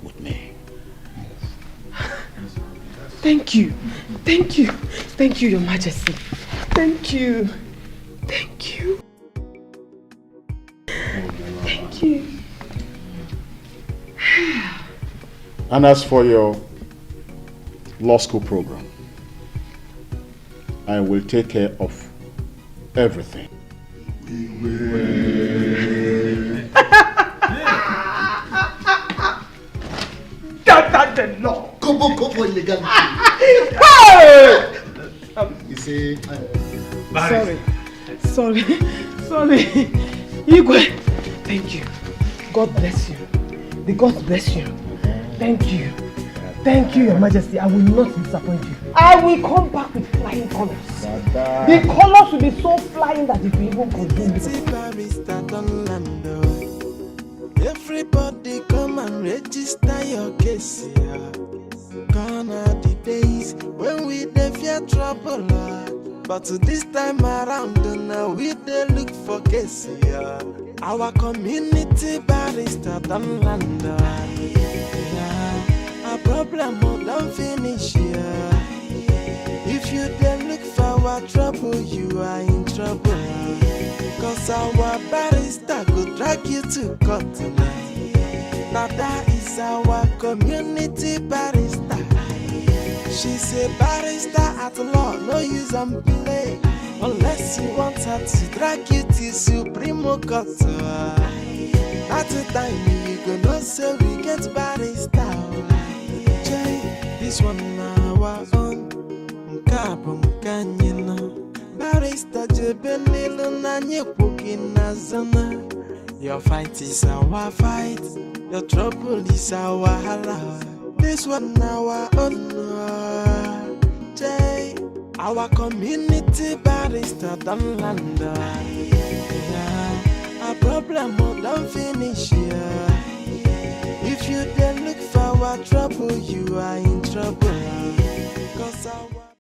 with me. Thank you. Thank you. Thank you, Your Majesty. Thank you. Thank you. Thank you. And as for your law school program, I will take care of everything. That's the law. Go for illegality. Hey! You see, Sorry. Igwe, thank you. God bless you. The gods bless you. Thank you. Thank you, Your Majesty. I will not disappoint you. I will come back with flying colors. The colors will be so flying that if you even consume it. Everybody come and register your case. Gone are the days when we dey fear trouble. But this time around, now we dey look for case. Our community barrister don't land. Our problem don't finish here. If you dey look for our trouble, you are in trouble. Cause our barrister go drag you to court tonight. Now that is our community barrister. She's a barrister at law, no use and play. Unless you want her to drag you to Supreme Court. At the time you go know say we get barrister. Jay, this one our own. Nkabum kanyina. Barrister Jebenilu nanye pukina zana. Your fight is our fight. Your trouble is our hala. This one our own. Jay, our community barrister don't land. Our problem don't finish here. If you then look for our trouble, you are in trouble. Cause our